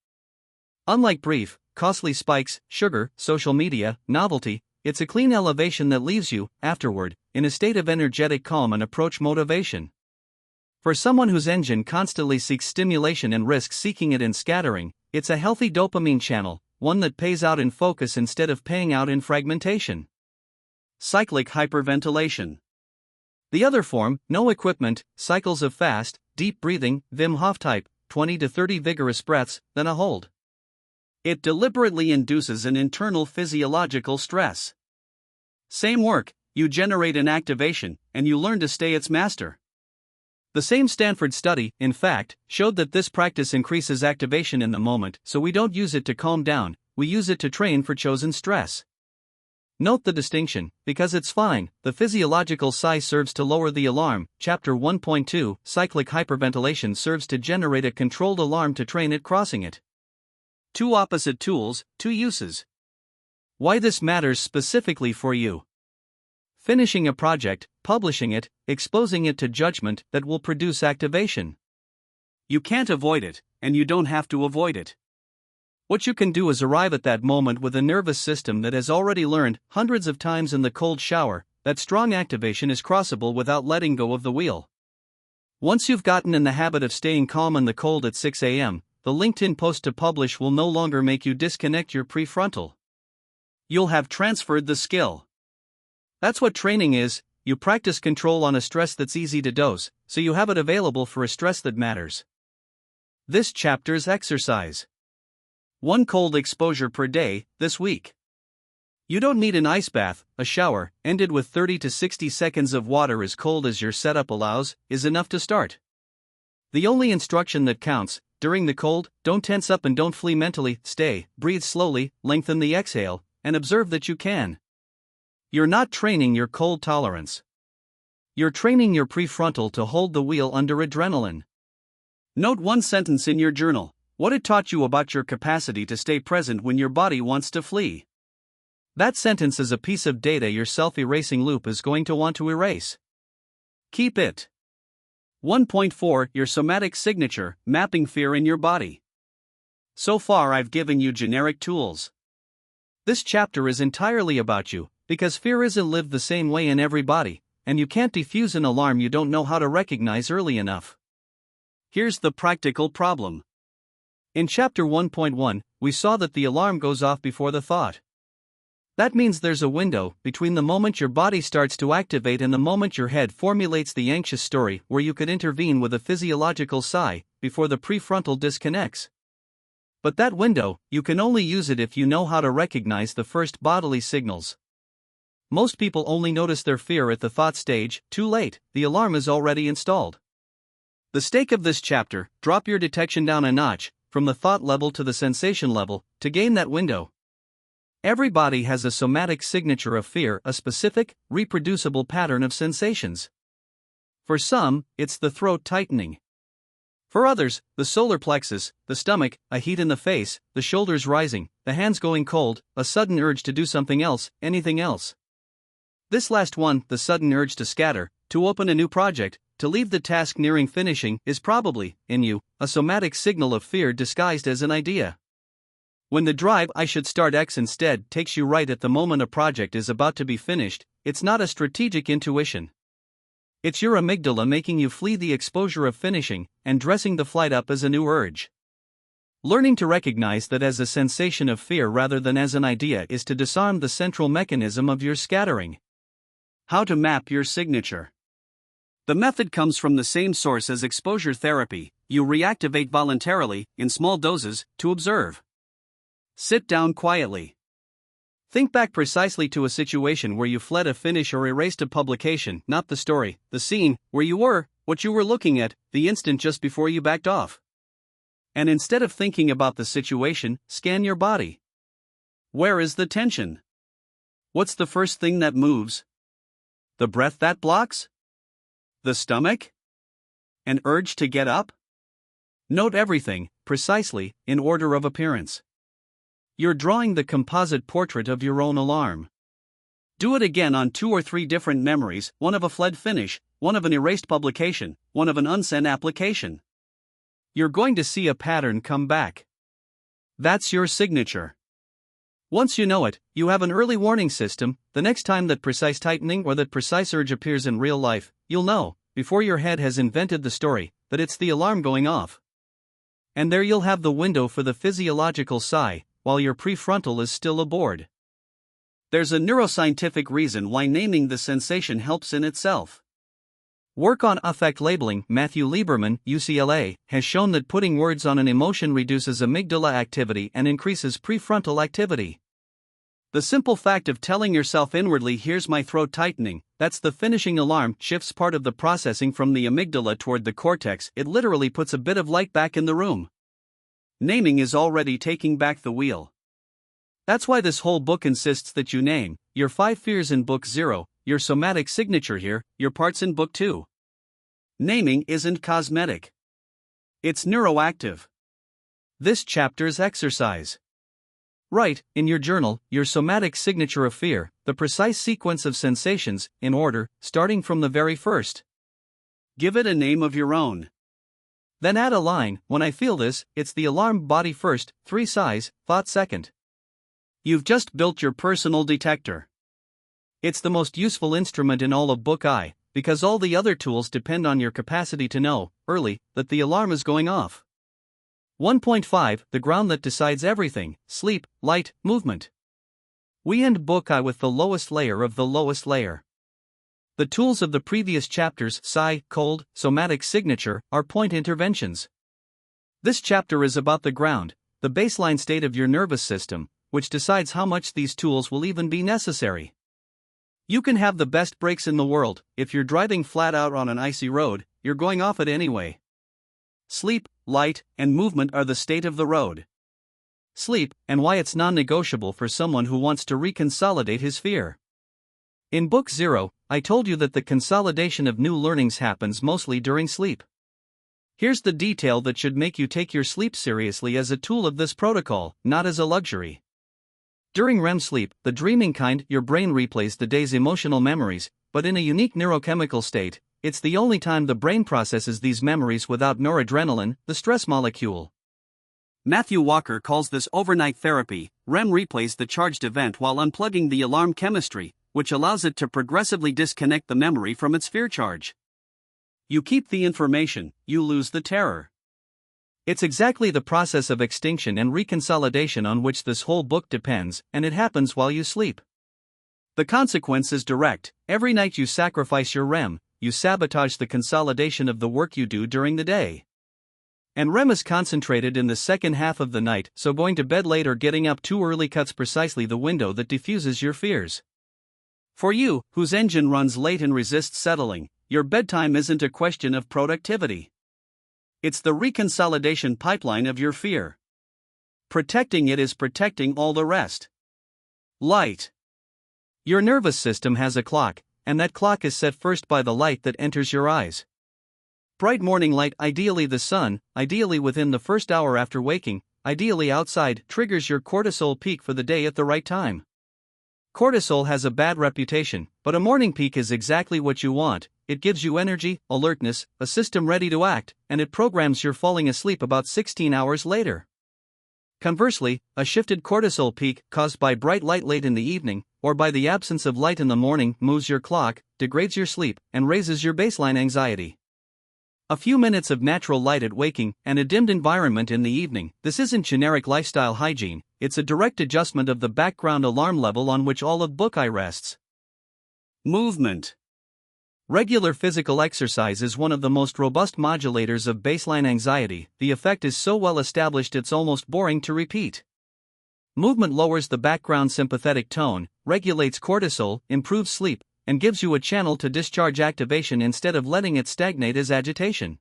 Unlike brief, costly spikes, sugar, social media, novelty, it's a clean elevation that leaves you, afterward, in a state of energetic calm and approach motivation. For someone whose engine constantly seeks stimulation and risks seeking it in scattering, it's a healthy dopamine channel, one that pays out in focus instead of paying out in fragmentation. Cyclic hyperventilation. The other form, no equipment, cycles of fast, deep breathing, Wim Hof type, 20 to 30 vigorous breaths, then a hold. It deliberately induces an internal physiological stress. Same work, you generate an activation, and you learn to stay its master. The same Stanford study, in fact, showed that this practice increases activation in the moment, so we don't use it to calm down, we use it to train for chosen stress. Note the distinction, because it's fine. The physiological sigh serves to lower the alarm. Chapter 1.2, Cyclic hyperventilation serves to generate a controlled alarm to train it crossing it. 2 opposite tools, 2 uses. Why this matters specifically for you. Finishing a project, publishing it, exposing it to judgment that will produce activation. You can't avoid it, and you don't have to avoid it. What you can do is arrive at that moment with a nervous system that has already learned, hundreds of times in the cold shower, that strong activation is crossable without letting go of the wheel. Once you've gotten in the habit of staying calm in the cold at 6 a.m., the LinkedIn post to publish will no longer make you disconnect your prefrontal. You'll have transferred the skill. That's what training is. You practice control on a stress that's easy to dose, so you have it available for a stress that matters. This chapter's exercise. 1 cold exposure per day, this week. You don't need an ice bath. A shower, ended with 30 to 60 seconds of water as cold as your setup allows, is enough to start. The only instruction that counts: during the cold, don't tense up and don't flee mentally. Stay, breathe slowly, lengthen the exhale, and observe that you can. You're not training your cold tolerance. You're training your prefrontal to hold the wheel under adrenaline. Note 1 sentence in your journal: what it taught you about your capacity to stay present when your body wants to flee. That sentence is a piece of data your self-erasing loop is going to want to erase. Keep it. 1.4 Your somatic signature, mapping fear in your body. So far I've given you generic tools. This chapter is entirely about you, because fear isn't lived the same way in every body, and you can't defuse an alarm you don't know how to recognize early enough. Here's the practical problem. In Chapter 1.1, we saw that the alarm goes off before the thought. That means there's a window between the moment your body starts to activate and the moment your head formulates the anxious story where you could intervene with a physiological sigh before the prefrontal disconnects. But that window, you can only use it if you know how to recognize the first bodily signals. Most people only notice their fear at the thought stage. Too late, the alarm is already installed. The stake of this chapter: drop your detection down a notch, from the thought level to the sensation level, to gain that window. Everybody has a somatic signature of fear, a specific, reproducible pattern of sensations. For some, it's the throat tightening. For others, the solar plexus, the stomach, a heat in the face, the shoulders rising, the hands going cold, a sudden urge to do something else, anything else. This last one, the sudden urge to scatter, to open a new project, to leave the task nearing finishing, is probably, in you, a somatic signal of fear disguised as an idea. When the drive "I should start X instead" takes you right at the moment a project is about to be finished, it's not a strategic intuition. It's your amygdala making you flee the exposure of finishing, and dressing the flight up as a new urge. Learning to recognize that as a sensation of fear rather than as an idea is to disarm the central mechanism of your scattering. How to map your signature. The method comes from the same source as exposure therapy. You reactivate voluntarily, in small doses, to observe. Sit down quietly. Think back precisely to a situation where you fled a finish or erased a publication, not the story, the scene, where you were, what you were looking at, the instant just before you backed off. And instead of thinking about the situation, scan your body. Where is the tension? What's the first thing that moves? The breath that blocks? The stomach? An urge to get up? Note everything, precisely, in order of appearance. You're drawing the composite portrait of your own alarm. Do it again on 2 or 3 different memories, one of a fled finish, one of an erased publication, one of an unsent application. You're going to see a pattern come back. That's your signature. Once you know it, you have an early warning system. The next time that precise tightening or that precise urge appears in real life, you'll know, before your head has invented the story, that it's the alarm going off. And there you'll have the window for the physiological sigh, while your prefrontal is still aboard. There's a neuroscientific reason why naming the sensation helps in itself. Work on affect labeling, Matthew Lieberman, UCLA, has shown that putting words on an emotion reduces amygdala activity and increases prefrontal activity. The simple fact of telling yourself inwardly, "Here's my throat tightening," that's the finishing alarm, shifts part of the processing from the amygdala toward the cortex. It literally puts a bit of light back in the room. Naming is already taking back the wheel. That's why this whole book insists that you name your 5 fears in Book 0, your somatic signature here, your parts in Book 2. Naming isn't cosmetic. It's neuroactive. This chapter's exercise. Write, in your journal, your somatic signature of fear, the precise sequence of sensations, in order, starting from the very first. Give it a name of your own. Then add a line: "When I feel this, it's the alarm body first, 3 sighs, thought second." You've just built your personal detector. It's the most useful instrument in all of Book I, because all the other tools depend on your capacity to know, early, that the alarm is going off. 1.5 The ground that decides everything: sleep, light, movement. We end Book I with the lowest layer of the lowest layer. The tools of the previous chapters, sigh, cold, somatic signature, are point interventions. This chapter is about the ground, the baseline state of your nervous system, which decides how much these tools will even be necessary. You can have the best brakes in the world, if you're driving flat out on an icy road, you're going off it anyway. Sleep, light, and movement are the state of the road. Sleep, and why it's non-negotiable for someone who wants to reconsolidate his fear. In Book 0, I told you that the consolidation of new learnings happens mostly during sleep. Here's the detail that should make you take your sleep seriously as a tool of this protocol, not as a luxury. During REM sleep, the dreaming kind, your brain replays the day's emotional memories, but in a unique neurochemical state. It's the only time the brain processes these memories without noradrenaline, the stress molecule. Matthew Walker calls this overnight therapy. REM replays the charged event while unplugging the alarm chemistry, which allows it to progressively disconnect the memory from its fear charge. You keep the information, you lose the terror. It's exactly the process of extinction and reconsolidation on which this whole book depends, and it happens while you sleep. The consequence is direct. Every night you sacrifice your REM, you sabotage the consolidation of the work you do during the day. And REM is concentrated in the second half of the night, so going to bed late or getting up too early cuts precisely the window that diffuses your fears. For you, whose engine runs late and resists settling, your bedtime isn't a question of productivity. It's the reconsolidation pipeline of your fear. Protecting it is protecting all the rest. Light. Your nervous system has a clock, and that clock is set first by the light that enters your eyes. Bright morning light, ideally the sun, ideally within the first hour after waking, ideally outside, triggers your cortisol peak for the day at the right time. Cortisol has a bad reputation, but a morning peak is exactly what you want. It gives you energy, alertness, a system ready to act, and it programs your falling asleep about 16 hours later. Conversely, a shifted cortisol peak, caused by bright light late in the evening, or by the absence of light in the morning, moves your clock, degrades your sleep, and raises your baseline anxiety. A few minutes of natural light at waking, and a dimmed environment in the evening. This isn't generic lifestyle hygiene, it's a direct adjustment of the background alarm level on which all of book eye rests. Movement. Regular physical exercise is one of the most robust modulators of baseline anxiety. The effect is so well established it's almost boring to repeat. Movement lowers the background sympathetic tone, regulates cortisol, improves sleep, and gives you a channel to discharge activation instead of letting it stagnate as agitation.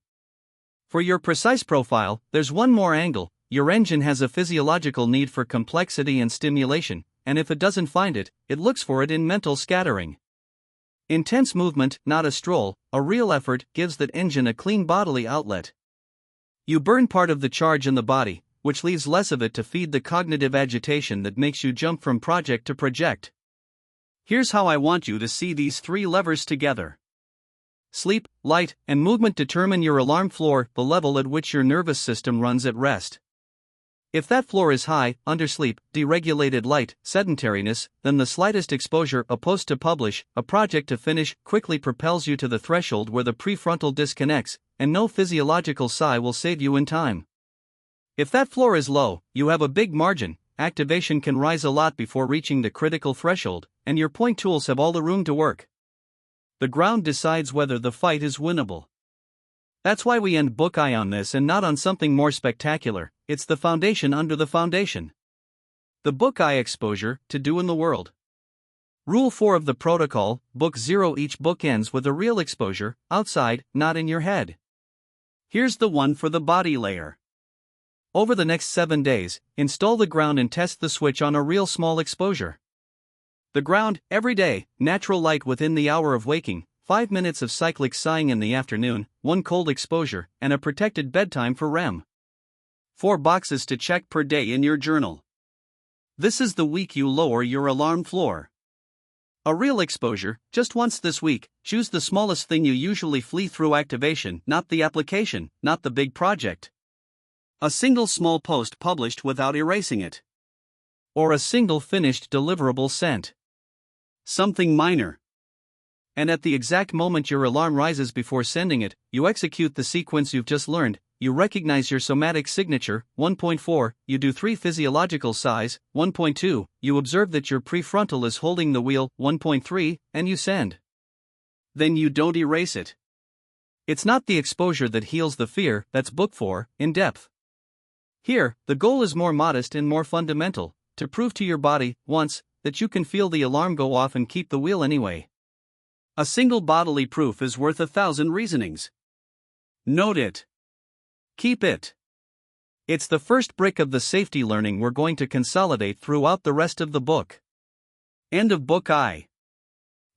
For your precise profile, there's one more angle. Your engine has a physiological need for complexity and stimulation, and if it doesn't find it, it looks for it in mental scattering. Intense movement, not a stroll, a real effort, gives that engine a clean bodily outlet. You burn part of the charge in the body, which leaves less of it to feed the cognitive agitation that makes you jump from project to project. Here's how I want you to see these three levers together. Sleep, light, and movement determine your alarm floor, the level at which your nervous system runs at rest. If that floor is high, undersleep, deregulated light, sedentariness, then the slightest exposure, a post to publish, a project to finish, quickly propels you to the threshold where the prefrontal disconnects, and no physiological sigh will save you in time. If that floor is low, you have a big margin. Activation can rise a lot before reaching the critical threshold, and your point tools have all the room to work. The ground decides whether the fight is winnable. That's why we end book eye on this and not on something more spectacular. It's the foundation under the foundation. The book eye exposure, to do in the world. Rule 4 of the protocol, book 0. Each book ends with a real exposure, outside, not in your head. Here's the one for the body layer. Over the next 7 days, install the ground and test the switch on a real small exposure. The ground, every day, natural light within the hour of waking, 5 minutes of cyclic sighing in the afternoon, 1 cold exposure, and a protected bedtime for REM. 4 boxes to check per day in your journal. This is the week you lower your alarm floor. A real exposure, just once this week. Choose the smallest thing you usually flee through activation, not the application, not the big project. A single small post published without erasing it. Or a single finished deliverable sent. Something minor. And at the exact moment your alarm rises before sending it, you execute the sequence you've just learned. You recognize your somatic signature. 1.4, you do 3 physiological sighs. 1.2, you observe that your prefrontal is holding the wheel. 1.3, and you send. Then you don't erase it. It's not the exposure that heals the fear. That's book 4, in depth. Here, the goal is more modest and more fundamental, to prove to your body, once, that you can feel the alarm go off and keep the wheel anyway. A single bodily proof is worth 1,000 reasonings. Note it. Keep it. It's the first brick of the safety learning we're going to consolidate throughout the rest of the book. End of book I.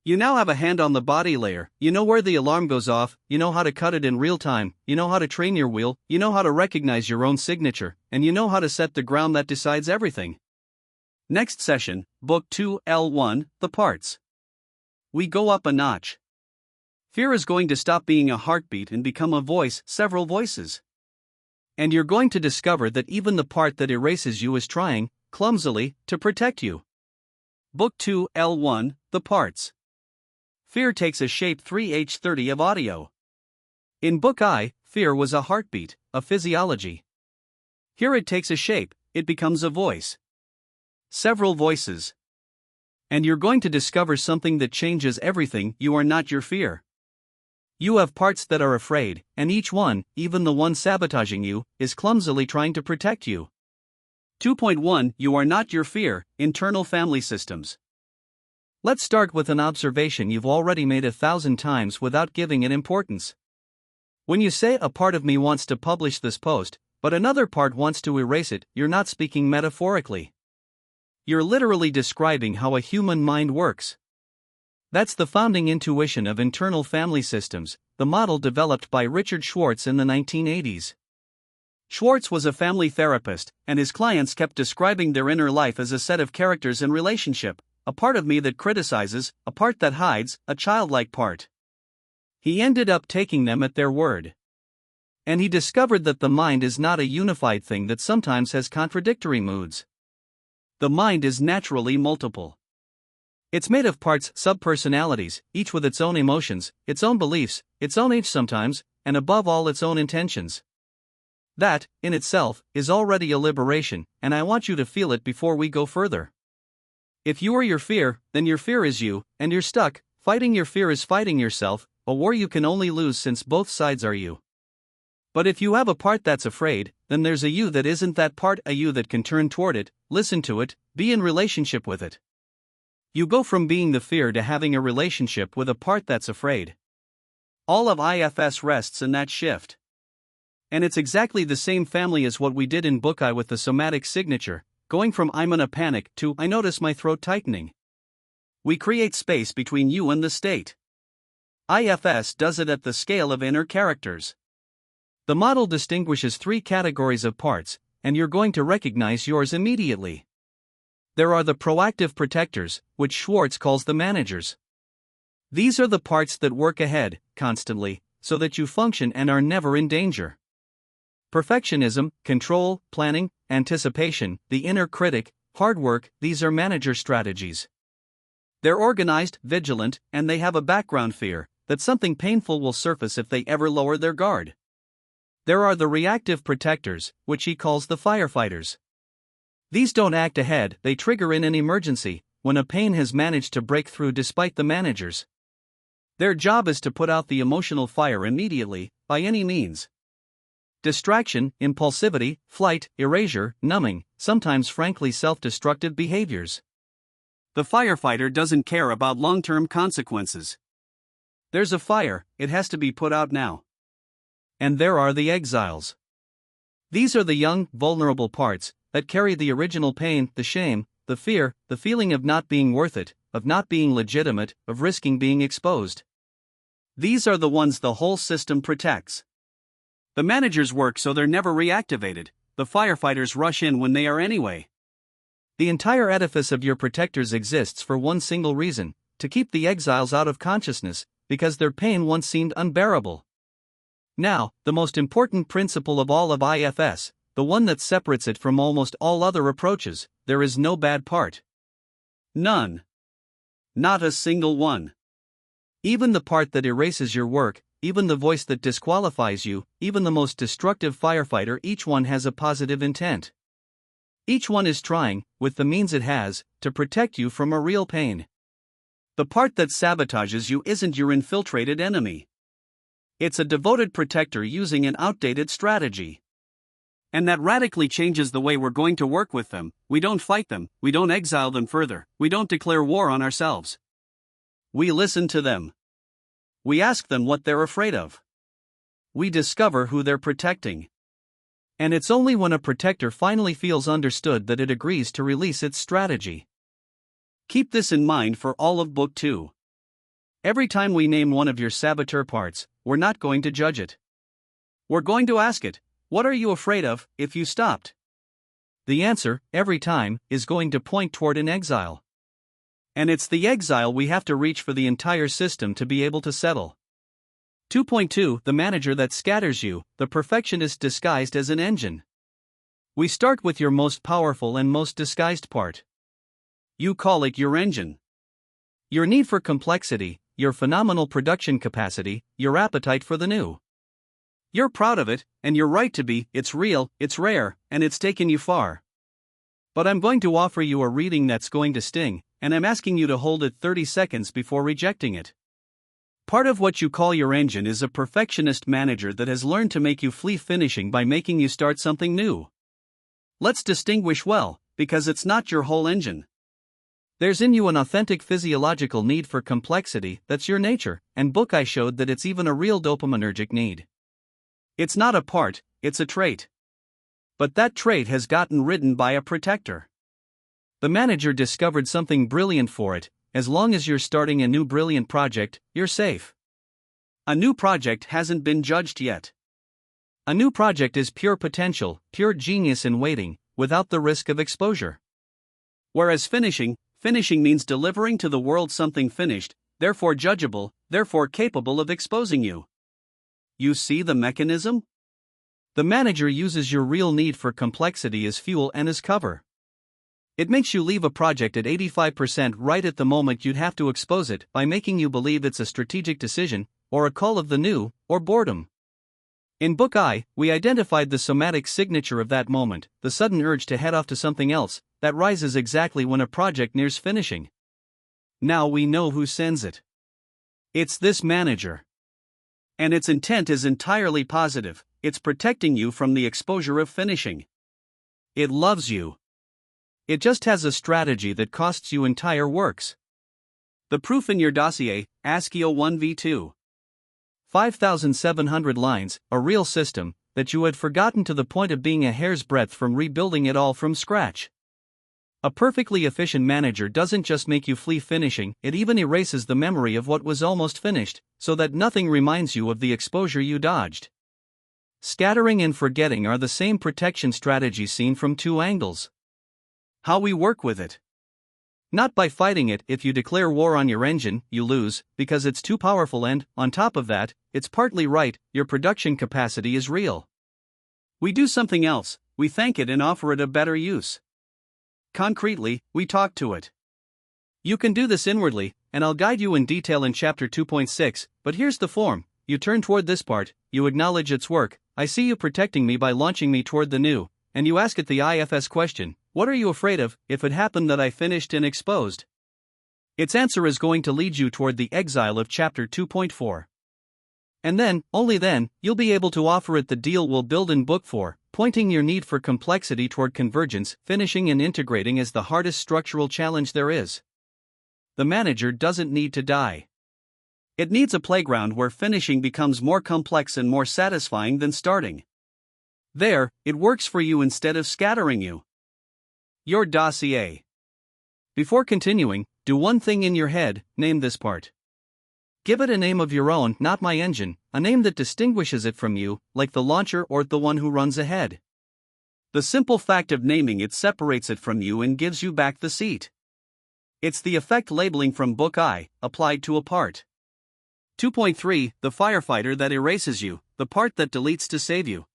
You now have a hand on the body layer. You know where the alarm goes off, you know how to cut it in real time, you know how to train your wheel, you know how to recognize your own signature, and you know how to set the ground that decides everything. Next session, Book 2, L1, The Parts. We go up a notch. Fear is going to stop being a heartbeat and become a voice, several voices. And you're going to discover that even the part that erases you is trying, clumsily, to protect you. Book 2 L1 The Parts. Fear takes a shape 3H30 of audio. In Book I, fear was a heartbeat, a physiology. Here it takes a shape, it becomes a voice. Several voices. And you're going to discover something that changes everything. You are not your fear. You have parts that are afraid, and each one, even the one sabotaging you, is clumsily trying to protect you. 2.1 You are not your fear, internal family systems. Let's start with an observation you've already made 1,000 times without giving it importance. When you say a part of me wants to publish this post, but another part wants to erase it, you're not speaking metaphorically. You're literally describing how a human mind works. That's the founding intuition of internal family systems, the model developed by Richard Schwartz in the 1980s. Schwartz was a family therapist, and his clients kept describing their inner life as a set of characters in relationship, a part of me that criticizes, a part that hides, a childlike part. He ended up taking them at their word. And he discovered that the mind is not a unified thing that sometimes has contradictory moods. The mind is naturally multiple. It's made of parts, subpersonalities, each with its own emotions, its own beliefs, its own age sometimes, and above all its own intentions. That, in itself, is already a liberation, and I want you to feel it before we go further. If you are your fear, then your fear is you, and you're stuck. Fighting your fear is fighting yourself, a war you can only lose since both sides are you. But if you have a part that's afraid, then there's a you that isn't that part, a you that can turn toward it, listen to it, be in relationship with it. You go from being the fear to having a relationship with a part that's afraid. All of IFS rests in that shift. And it's exactly the same family as what we did in Book I with the somatic signature, going from I'm in a panic to I notice my throat tightening. We create space between you and the state. IFS does it at the scale of inner characters. The model distinguishes 3 categories of parts, and you're going to recognize yours immediately. There are the proactive protectors, which Schwartz calls the managers. These are the parts that work ahead, constantly, so that you function and are never in danger. Perfectionism, control, planning, anticipation, the inner critic, hard work, these are manager strategies. They're organized, vigilant, and they have a background fear that something painful will surface if they ever lower their guard. There are the reactive protectors, which he calls the firefighters. These don't act ahead, they trigger in an emergency, when a pain has managed to break through despite the managers. Their job is to put out the emotional fire immediately, by any means. Distraction, impulsivity, flight, erasure, numbing, sometimes frankly self-destructive behaviors. The firefighter doesn't care about long-term consequences. There's a fire, it has to be put out now. And there are the exiles. These are the young, vulnerable parts that carry the original pain, the shame, the fear, the feeling of not being worth it, of not being legitimate, of risking being exposed. These are the ones the whole system protects. The managers work so they're never reactivated, the firefighters rush in when they are anyway. The entire edifice of your protectors exists for one single reason, to keep the exiles out of consciousness, because their pain once seemed unbearable. Now, the most important principle of all of IFS, the one that separates it from almost all other approaches, there is no bad part. None. Not a single one. Even the part that erases your work, even the voice that disqualifies you, even the most destructive firefighter, each one has a positive intent. Each one is trying, with the means it has, to protect you from a real pain. The part that sabotages you isn't your infiltrated enemy. It's a devoted protector using an outdated strategy. And that radically changes the way we're going to work with them. We don't fight them, we don't exile them further, we don't declare war on ourselves. We listen to them. We ask them what they're afraid of. We discover who they're protecting. And it's only when a protector finally feels understood that it agrees to release its strategy. Keep this in mind for all of Book 2. Every time we name one of your saboteur parts, we're not going to judge it. We're going to ask it, what are you afraid of, if you stopped? The answer, every time, is going to point toward an exile. And it's the exile we have to reach for the entire system to be able to settle. 2.2 The manager that scatters you, the perfectionist disguised as an engine. We start with your most powerful and most disguised part. You call it your engine. Your need for complexity, your phenomenal production capacity, your appetite for the new. You're proud of it, and you're right to be. It's real, it's rare, and it's taken you far. But I'm going to offer you a reading that's going to sting, and I'm asking you to hold it 30 seconds before rejecting it. Part of what you call your engine is a perfectionist manager that has learned to make you flee finishing by making you start something new. Let's distinguish well, because it's not your whole engine. There's in you an authentic physiological need for complexity, that's your nature, and Book I showed that it's even a real dopaminergic need. It's not a part, it's a trait. But that trait has gotten ridden by a protector. The manager discovered something brilliant for it. As long as you're starting a new brilliant project, you're safe. A new project hasn't been judged yet. A new project is pure potential, pure genius in waiting, without the risk of exposure. Whereas finishing means delivering to the world something finished, therefore judgeable, therefore capable of exposing you. You see the mechanism? The manager uses your real need for complexity as fuel and as cover. It makes you leave a project at 85% right at the moment you'd have to expose it by making you believe it's a strategic decision, or a call of the new, or boredom. In Book I, we identified the somatic signature of that moment, the sudden urge to head off to something else, that rises exactly when a project nears finishing. Now we know who sends it. It's this manager. And its intent is entirely positive. It's protecting you from the exposure of finishing. It loves you. It just has a strategy that costs you entire works. The proof in your dossier, ASCII 1v2. 5,700 lines, a real system, that you had forgotten to the point of being a hair's breadth from rebuilding it all from scratch. A perfectly efficient manager doesn't just make you flee finishing, it even erases the memory of what was almost finished, so that nothing reminds you of the exposure you dodged. Scattering and forgetting are the same protection strategies seen from two angles. How we work with it. Not by fighting it. If you declare war on your engine, you lose, because it's too powerful and, on top of that, it's partly right, your production capacity is real. We do something else, we thank it and offer it a better use. Concretely, we talk to it. You can do this inwardly, and I'll guide you in detail in Chapter 2.6, but here's the form. You turn toward this part, you acknowledge its work, I see you protecting me by launching me toward the new, and you ask it the IFS question, what are you afraid of, if it happened that I finished and exposed? Its answer is going to lead you toward the exile of Chapter 2.4. And then, only then, you'll be able to offer it the deal we'll build in Book 4, pointing your need for complexity toward convergence, finishing and integrating as the hardest structural challenge there is. The manager doesn't need to die. It needs a playground where finishing becomes more complex and more satisfying than starting. There, it works for you instead of scattering you. Your dossier. Before continuing, do one thing in your head, name this part. Give it a name of your own, not my engine, a name that distinguishes it from you, like the launcher or the one who runs ahead. The simple fact of naming it separates it from you and gives you back the seat. It's the effect labeling from Book I, applied to a part. 2.3, the firefighter that erases you, the part that deletes to save you.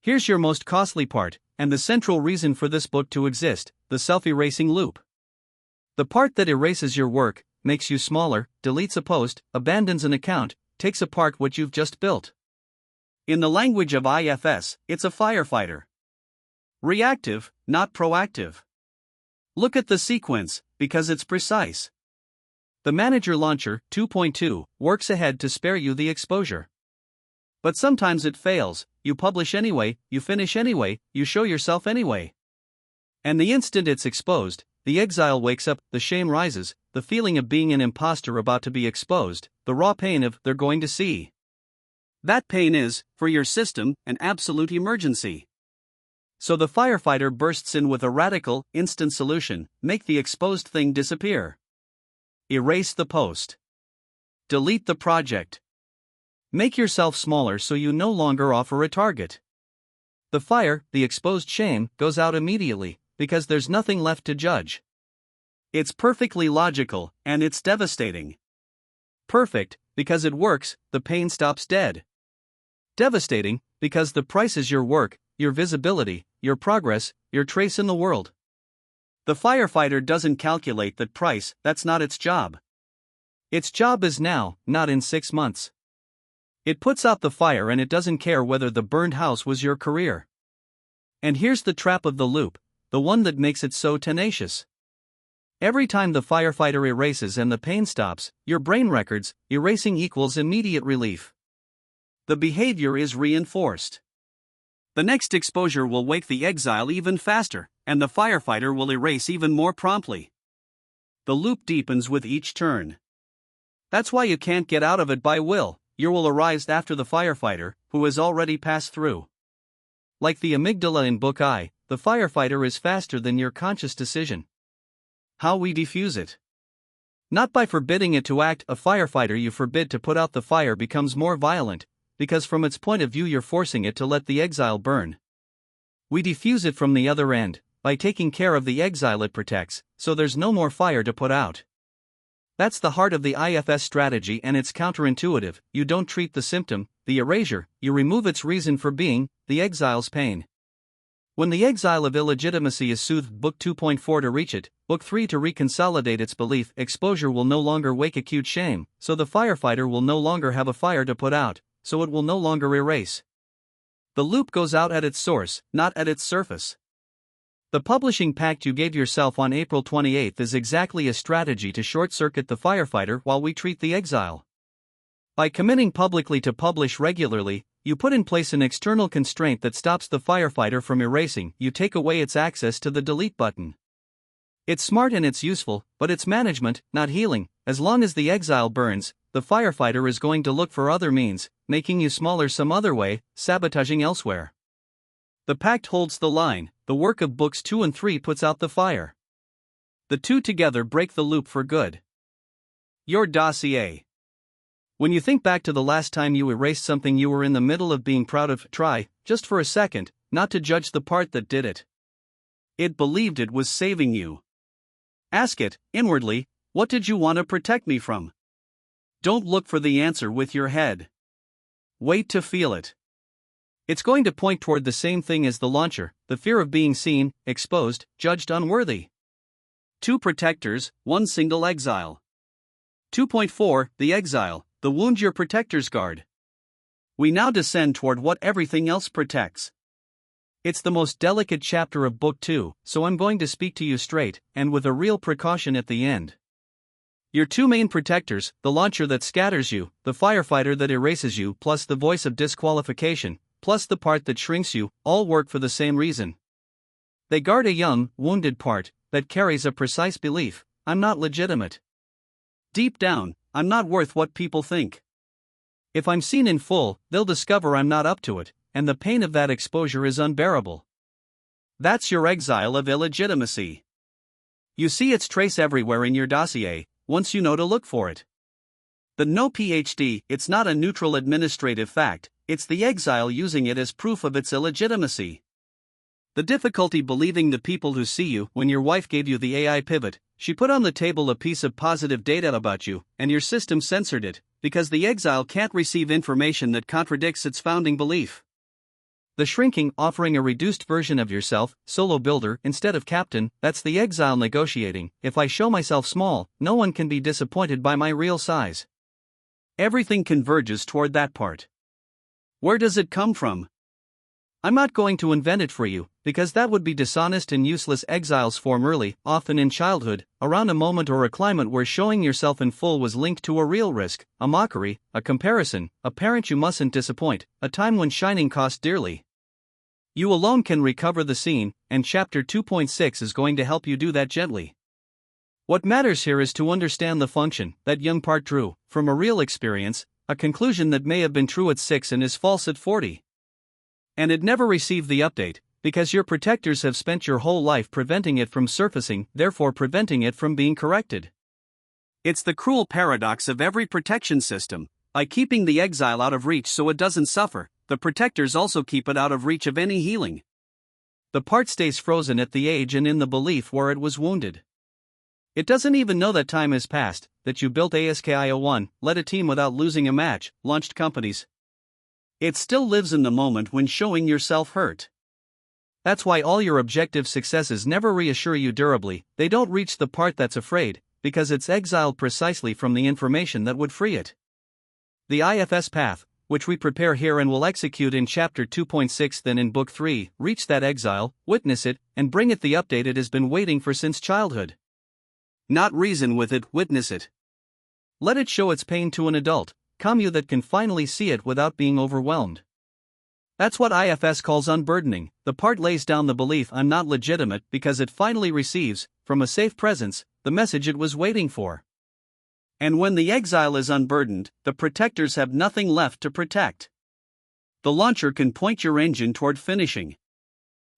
Here's your most costly part, and the central reason for this book to exist, the self-erasing loop. The part that erases your work, makes you smaller, deletes a post, abandons an account, takes apart what you've just built. In the language of IFS, it's a firefighter. Reactive, not proactive. Look at the sequence, because it's precise. The manager launcher, 2.2, works ahead to spare you the exposure. But sometimes it fails, you publish anyway, you finish anyway, you show yourself anyway. And the instant it's exposed, the exile wakes up, the shame rises, the feeling of being an imposter about to be exposed, the raw pain of they're going to see. That pain is, for your system, an absolute emergency. So the firefighter bursts in with a radical, instant solution: make the exposed thing disappear. Erase the post. Delete the project. Make yourself smaller so you no longer offer a target. The fire, the exposed shame, goes out immediately, because there's nothing left to judge. It's perfectly logical, and it's devastating. Perfect, because it works, the pain stops dead. Devastating, because the price is your work, your visibility, your progress, your trace in the world. The firefighter doesn't calculate that price, that's not its job. Its job is now, not in 6 months. It puts out the fire and it doesn't care whether the burned house was your career. And here's the trap of the loop, the one that makes it so tenacious. Every time the firefighter erases and the pain stops, your brain records, erasing equals immediate relief. The behavior is reinforced. The next exposure will wake the exile even faster, and the firefighter will erase even more promptly. The loop deepens with each turn. That's why you can't get out of it by will, you will arise after the firefighter, who has already passed through. Like the amygdala in Book I, the firefighter is faster than your conscious decision. How we defuse it? Not by forbidding it to act. A firefighter you forbid to put out the fire becomes more violent, because from its point of view you're forcing it to let the exile burn. We defuse it from the other end, by taking care of the exile it protects, so there's no more fire to put out. That's the heart of the IFS strategy, and it's counterintuitive. You don't treat the symptom, the erasure, you remove its reason for being, the exile's pain. When the exile of illegitimacy is soothed, Book 2.4 to reach it, Book 3 to reconsolidate its belief, exposure will no longer wake acute shame, so the firefighter will no longer have a fire to put out, so it will no longer erase. The loop goes out at its source, not at its surface. The publishing pact you gave yourself on April 28 is exactly a strategy to short-circuit the firefighter while we treat the exile. By committing publicly to publish regularly, you put in place an external constraint that stops the firefighter from erasing. You take away its access to the delete button. It's smart and it's useful, but it's management, not healing. As long as the exile burns, the firefighter is going to look for other means, making you smaller some other way, sabotaging elsewhere. The pact holds the line. The work of Books 2 and 3 puts out the fire. The two together break the loop for good. Your dossier. When you think back to the last time you erased something you were in the middle of being proud of, try, just for a second, not to judge the part that did it. It believed it was saving you. Ask it, inwardly, what did you want to protect me from? Don't look for the answer with your head. Wait to feel it. It's going to point toward the same thing as the launcher, the fear of being seen, exposed, judged unworthy. 2 protectors, 1 single exile. 2.4, the exile, the wound your protectors guard. We now descend toward what everything else protects. It's the most delicate chapter of Book 2, so I'm going to speak to you straight, and with a real precaution at the end. Your 2 main protectors, the launcher that scatters you, the firefighter that erases you, plus the voice of disqualification, plus the part that shrinks you, all work for the same reason. They guard a young, wounded part that carries a precise belief: I'm not legitimate. Deep down, I'm not worth what people think. If I'm seen in full, they'll discover I'm not up to it, and the pain of that exposure is unbearable. That's your exile of illegitimacy. You see its trace everywhere in your dossier, once you know to look for it. The no PhD, it's not a neutral administrative fact, it's the exile using it as proof of its illegitimacy. The difficulty believing the people who see you. When your wife gave you the AI pivot, she put on the table a piece of positive data about you, and your system censored it, because the exile can't receive information that contradicts its founding belief. The shrinking, offering a reduced version of yourself, solo builder instead of captain, that's the exile negotiating. If I show myself small, no one can be disappointed by my real size. Everything converges toward that part. Where does it come from? I'm not going to invent it for you, because that would be dishonest and useless. Exiles form early, often in childhood, around a moment or a climate where showing yourself in full was linked to a real risk, a mockery, a comparison, a parent you mustn't disappoint, a time when shining cost dearly. You alone can recover the scene, and Chapter 2.6 is going to help you do that gently. What matters here is to understand the function that young part drew, from a real experience, a conclusion that may have been true at 6 and is false at 40. And it never received the update, because your protectors have spent your whole life preventing it from surfacing, therefore preventing it from being corrected. It's the cruel paradox of every protection system. By keeping the exile out of reach so it doesn't suffer, the protectors also keep it out of reach of any healing. The part stays frozen at the age and in the belief where it was wounded. It doesn't even know that time has passed, that you built ASKIO1, led a team without losing a match, launched companies. It still lives in the moment when showing yourself hurt. That's why all your objective successes never reassure you durably, they don't reach the part that's afraid, because it's exiled precisely from the information that would free it. The IFS path, which we prepare here and will execute in Chapter 2.6 then in Book 3, reach that exile, witness it, and bring it the update it has been waiting for since childhood. Not reason with it, witness it. Let it show its pain to an adult, you that can finally see it without being overwhelmed. That's what IFS calls unburdening. The part lays down the belief I'm not legitimate because it finally receives, from a safe presence, the message it was waiting for. And when the exile is unburdened, the protectors have nothing left to protect. The launcher can point your engine toward finishing.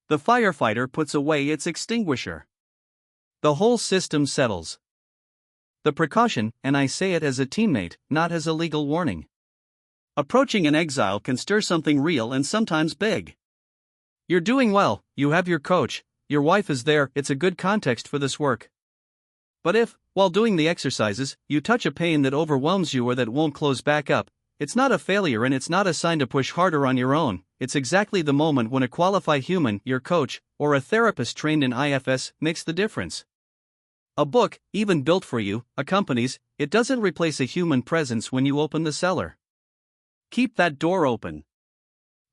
The firefighter puts away its extinguisher. The whole system settles. The precaution, and I say it as a teammate, not as a legal warning. Approaching an exile can stir something real and sometimes big. You're doing well, you have your coach, your wife is there, it's a good context for this work. But if, while doing the exercises, you touch a pain that overwhelms you or that won't close back up, it's not a failure and it's not a sign to push harder on your own, it's exactly the moment when a qualified human, your coach, or a therapist trained in IFS, makes the difference. A book, even built for you, accompanies, it doesn't replace a human presence when you open the cellar. Keep that door open.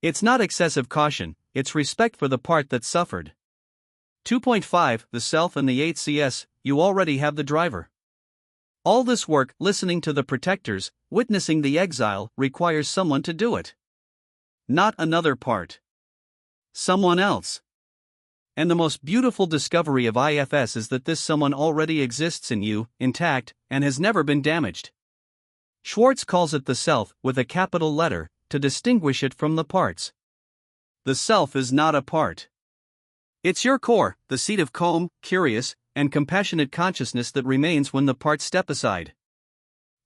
It's not excessive caution, it's respect for the part that suffered. 2.5 The self and the 8CS, you already have the driver. All this work, listening to the protectors, witnessing the exile, requires someone to do it. Not another part. Someone else. And the most beautiful discovery of IFS is that this someone already exists in you, intact, and has never been damaged. Schwartz calls it the self, with a capital letter, to distinguish it from the parts. The self is not a part. It's your core, the seat of calm, curious, and compassionate consciousness that remains when the parts step aside.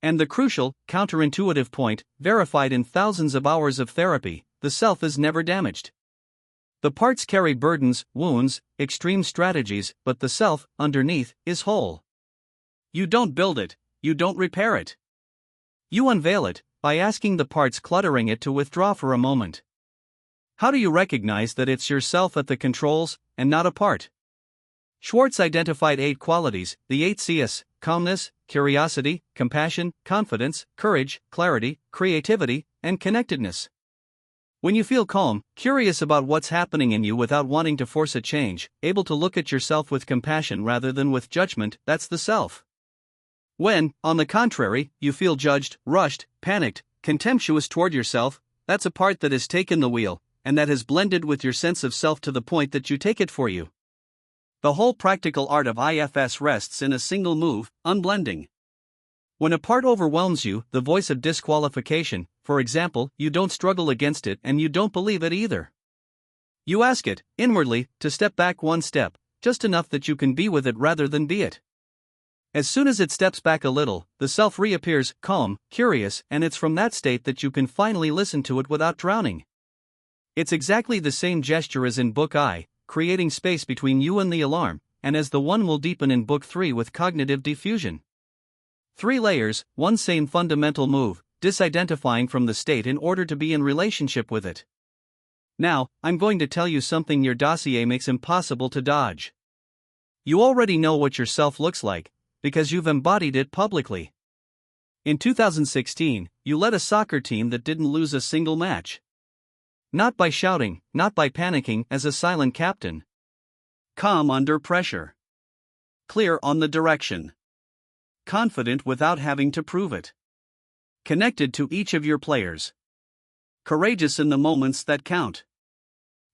And the crucial, counterintuitive point, verified in thousands of hours of therapy, the self is never damaged. The parts carry burdens, wounds, extreme strategies, but the self, underneath, is whole. You don't build it, you don't repair it. You unveil it, by asking the parts cluttering it to withdraw for a moment. How do you recognize that it's yourself at the controls, and not a part? Schwartz identified 8 qualities, the 8 Cs: calmness, curiosity, compassion, confidence, courage, clarity, creativity, and connectedness. When you feel calm, curious about what's happening in you without wanting to force a change, able to look at yourself with compassion rather than with judgment, that's the self. When, on the contrary, you feel judged, rushed, panicked, contemptuous toward yourself, that's a part that has taken the wheel, and that has blended with your sense of self to the point that you take it for you. The whole practical art of IFS rests in a single move, unblending. When a part overwhelms you, the voice of disqualification, for example, you don't struggle against it and you don't believe it either. You ask it, inwardly, to step back one step, just enough that you can be with it rather than be it. As soon as it steps back a little, the self reappears, calm, curious, and it's from that state that you can finally listen to it without drowning. It's exactly the same gesture as in Book I, creating space between you and the alarm, and as the one will deepen in Book 3 with cognitive diffusion. 3 layers, one same fundamental move, disidentifying from the state in order to be in relationship with it. Now, I'm going to tell you something your dossier makes impossible to dodge. You already know what your self looks like, because you've embodied it publicly. In 2016, you led a soccer team that didn't lose a single match. Not by shouting, not by panicking as a silent captain. Calm under pressure. Clear on the direction. Confident without having to prove it. Connected to each of your players. Courageous in the moments that count.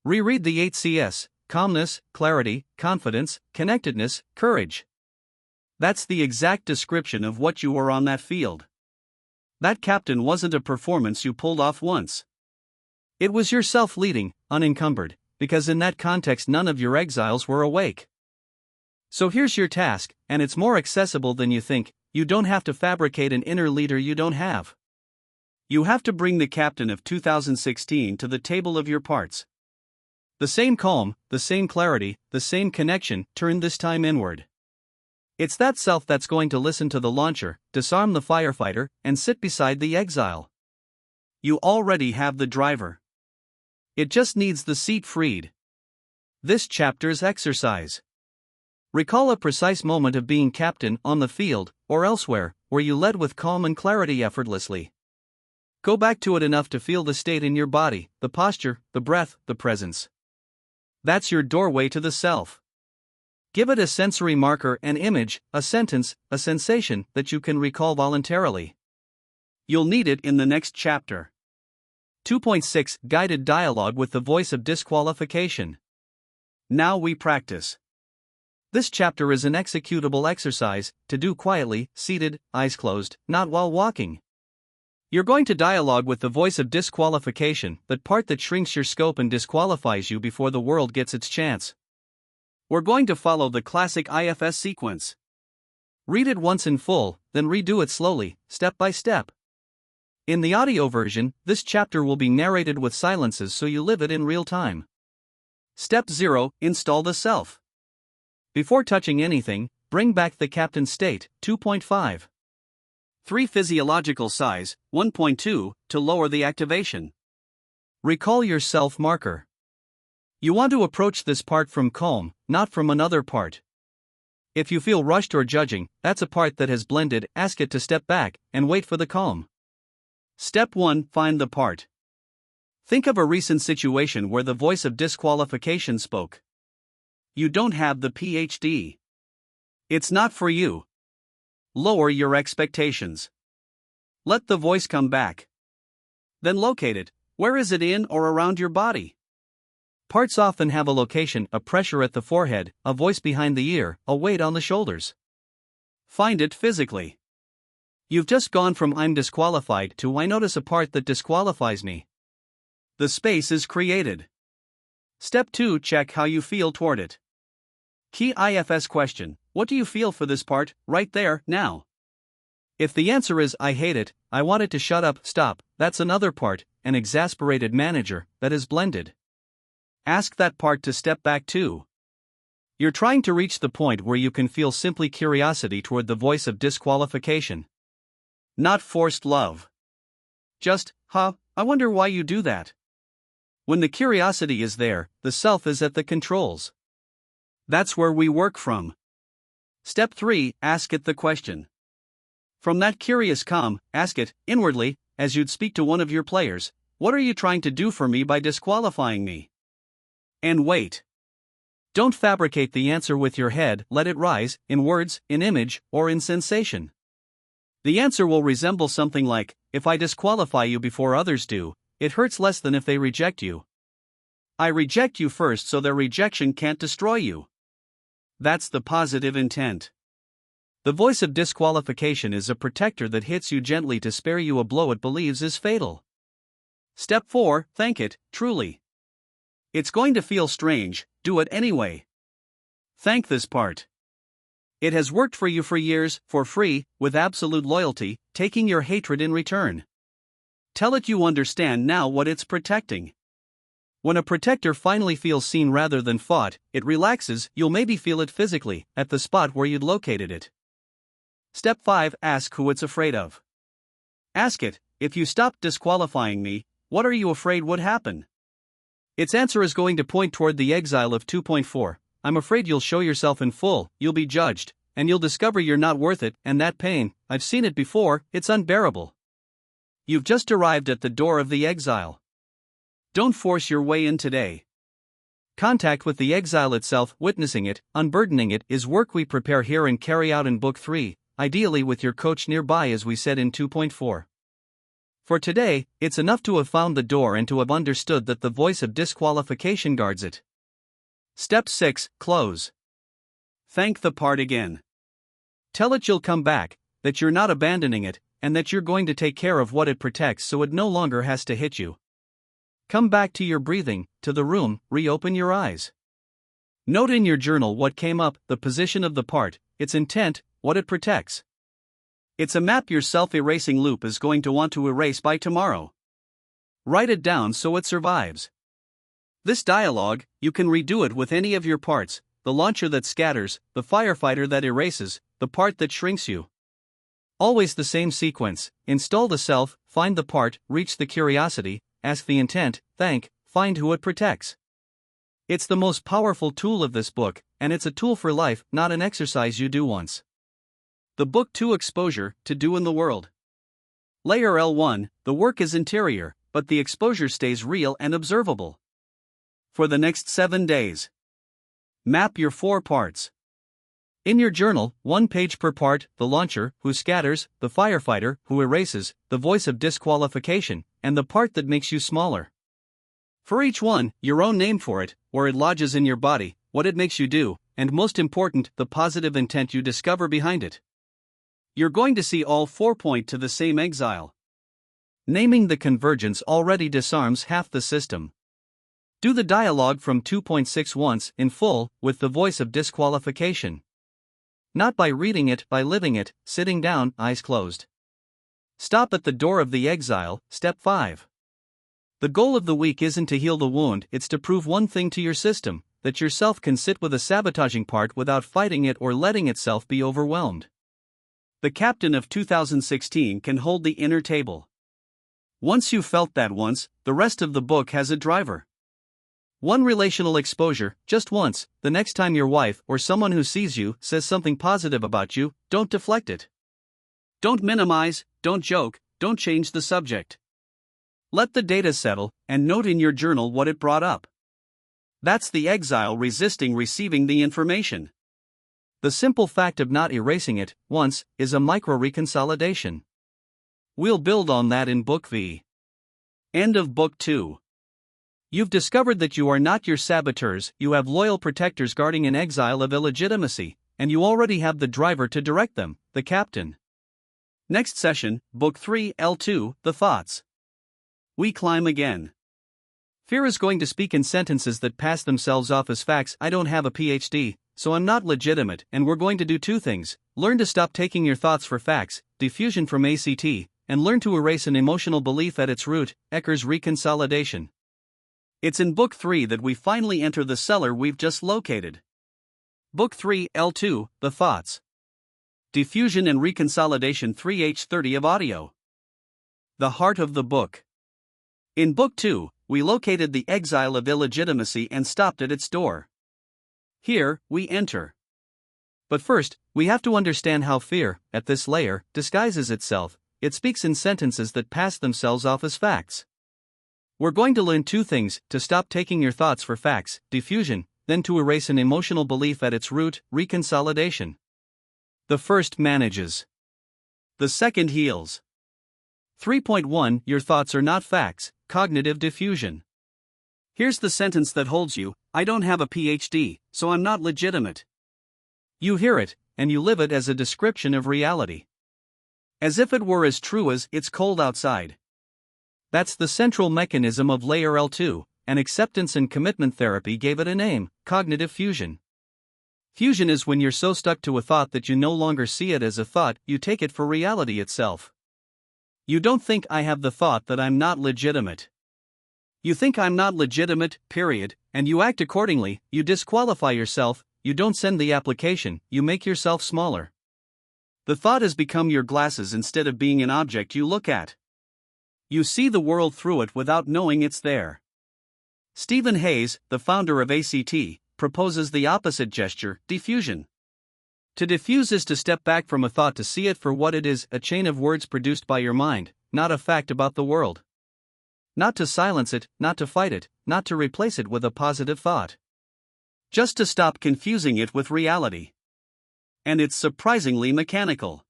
Reread the 8 Cs: calmness, clarity, confidence, connectedness, courage. That's the exact description of what you were on that field. That captain wasn't a performance you pulled off once. It was yourself leading, unencumbered, because in that context none of your exiles were awake. So here's your task, and it's more accessible than you think. You don't have to fabricate an inner leader you don't have. You have to bring the captain of 2016 to the table of your parts. The same calm, the same clarity, the same connection, turned this time inward. It's that self that's going to listen to the launcher, disarm the firefighter, and sit beside the exile. You already have the driver. It just needs the seat freed. This chapter's exercise. Recall a precise moment of being captain on the field, or elsewhere, where you led with calm and clarity effortlessly. Go back to it enough to feel the state in your body, the posture, the breath, the presence. That's your doorway to the self. Give it a sensory marker, an image, a sentence, a sensation that you can recall voluntarily. You'll need it in the next chapter. 2.6 Guided Dialogue with the Voice of Disqualification. Now we practice. This chapter is an executable exercise, to do quietly, seated, eyes closed, not while walking. You're going to dialogue with the voice of disqualification, that part that shrinks your scope and disqualifies you before the world gets its chance. We're going to follow the classic IFS sequence. Read it once in full, then redo it slowly, step by step. In the audio version, this chapter will be narrated with silences so you live it in real time. Step 0. Install the self. Before touching anything, bring back the captain state. 2.5. 3 Physiological size. 1.2 To lower the activation. Recall your self marker. You want to approach this part from calm, not from another part. If you feel rushed or judging, that's a part that has blended. Ask it to step back and wait for the calm. Step 1. Find the part. Think of a recent situation where the voice of disqualification spoke. You don't have the PhD. It's not for you. Lower your expectations. Let the voice come back. Then locate it. Where is it in or around your body? Parts often have a location, a pressure at the forehead, a voice behind the ear, a weight on the shoulders. Find it physically. You've just gone from I'm disqualified to I notice a part that disqualifies me. The space is created. Step 2. Check how you feel toward it. Key IFS question: what do you feel for this part, right there, now? If the answer is I hate it, I want it to shut up, stop, that's another part, an exasperated manager, that is blended. Ask that part to step back too. You're trying to reach the point where you can feel simply curiosity toward the voice of disqualification. Not forced love. Just, I wonder why you do that. When the curiosity is there, the self is at the controls. That's where we work from. Step 3. Ask it the question. From that curious calm, ask it, inwardly, as you'd speak to one of your players, what are you trying to do for me by disqualifying me? And wait. Don't fabricate the answer with your head, let it rise, in words, in image, or in sensation. The answer will resemble something like, if I disqualify you before others do, it hurts less than if they reject you. I reject you first so their rejection can't destroy you. That's the positive intent. The voice of disqualification is a protector that hits you gently to spare you a blow it believes is fatal. Step 4. Thank it, truly. It's going to feel strange, do it anyway. Thank this part. It has worked for you for years, for free, with absolute loyalty, taking your hatred in return. Tell it you understand now what it's protecting. When a protector finally feels seen rather than fought, it relaxes. You'll maybe feel it physically, at the spot where you'd located it. Step 5. Ask who it's afraid of. Ask it, if you stopped disqualifying me, what are you afraid would happen? Its answer is going to point toward the exile of 2.4. I'm afraid you'll show yourself in full, you'll be judged, and you'll discover you're not worth it, and that pain, I've seen it before, it's unbearable. You've just arrived at the door of the exile. Don't force your way in today. Contact with the exile itself, witnessing it, unburdening it, is work we prepare here and carry out in Book 3, ideally with your coach nearby as we said in 2.4. For today, it's enough to have found the door and to have understood that the voice of disqualification guards it. Step 6. Close. Thank the part again. Tell it you'll come back, that you're not abandoning it, and that you're going to take care of what it protects so it no longer has to hit you. Come back to your breathing, to the room, reopen your eyes. Note in your journal what came up, the position of the part, its intent, what it protects. It's a map your self-erasing loop is going to want to erase by tomorrow. Write it down so it survives. This dialogue, you can redo it with any of your parts, the launcher that scatters, the firefighter that erases, the part that shrinks you. Always the same sequence: install the self, find the part, reach the curiosity, ask the intent, thank, find who it protects. It's the most powerful tool of this book, and it's a tool for life, not an exercise you do once. The Book 2 Exposure to Do in the World. Layer L1, the work is interior, but the exposure stays real and observable. For the next 7 days, map your 4 parts. In your journal, 1 page per part: the launcher, who scatters; the firefighter, who erases; the voice of disqualification; and the part that makes you smaller. For each one, your own name for it, where it lodges in your body, what it makes you do, and most important, the positive intent you discover behind it. You're going to see all 4 point to the same exile. Naming the convergence already disarms half the system. Do the dialogue from 2.6 once, in full, with the voice of disqualification. Not by reading it, by living it, sitting down, eyes closed. Stop at the door of the exile, step 5. The goal of the week isn't to heal the wound, it's to prove one thing to your system: that yourself can sit with a sabotaging part without fighting it or letting itself be overwhelmed. The captain of 2016 can hold the inner table. Once you've felt that once, the rest of the book has a driver. 1 relational exposure, just once. The next time your wife or someone who sees you says something positive about you, don't deflect it. Don't minimize, don't joke, don't change the subject. Let the data settle, and note in your journal what it brought up. That's the exile resisting receiving the information. The simple fact of not erasing it once is a micro-reconsolidation. We'll build on that in Book V. End of Book 2. You've discovered that you are not your saboteurs, you have loyal protectors guarding an exile of illegitimacy, and you already have the driver to direct them, the captain. Next session, Book 3, L2, The Thoughts. We climb again. Fear is going to speak in sentences that pass themselves off as facts. I don't have a PhD, so I'm not legitimate, and we're going to do 2 things. Learn to stop taking your thoughts for facts, diffusion from ACT, and learn to erase an emotional belief at its root, Ecker's reconsolidation. It's in Book 3 that we finally enter the cellar we've just located. Book 3, L2, The Thoughts. Diffusion and Reconsolidation 3H30 of audio. The heart of the book. In Book 2, we located the exile of illegitimacy and stopped at its door. Here, we enter. But first, we have to understand how fear, at this layer, disguises itself. It speaks in sentences that pass themselves off as facts. We're going to learn 2 things: to stop taking your thoughts for facts, diffusion, then to erase an emotional belief at its root, reconsolidation. The first manages. The second heals. 3.1 Your thoughts are not facts, cognitive diffusion. Here's the sentence that holds you: I don't have a PhD, so I'm not legitimate. You hear it, and you live it as a description of reality. As if it were as true as it's cold outside. That's the central mechanism of Layer L2, and acceptance and commitment therapy gave it a name: cognitive fusion. Fusion is when you're so stuck to a thought that you no longer see it as a thought, you take it for reality itself. You don't think I have the thought that I'm not legitimate. You think I'm not legitimate, period, and you act accordingly. You disqualify yourself, you don't send the application, you make yourself smaller. The thought has become your glasses instead of being an object you look at. You see the world through it without knowing it's there. Stephen Hayes, the founder of ACT, proposes the opposite gesture: diffusion. To diffuse is to step back from a thought to see it for what it is, a chain of words produced by your mind, not a fact about the world. Not to silence it, not to fight it, not to replace it with a positive thought. Just to stop confusing it with reality. And it's surprisingly mechanical.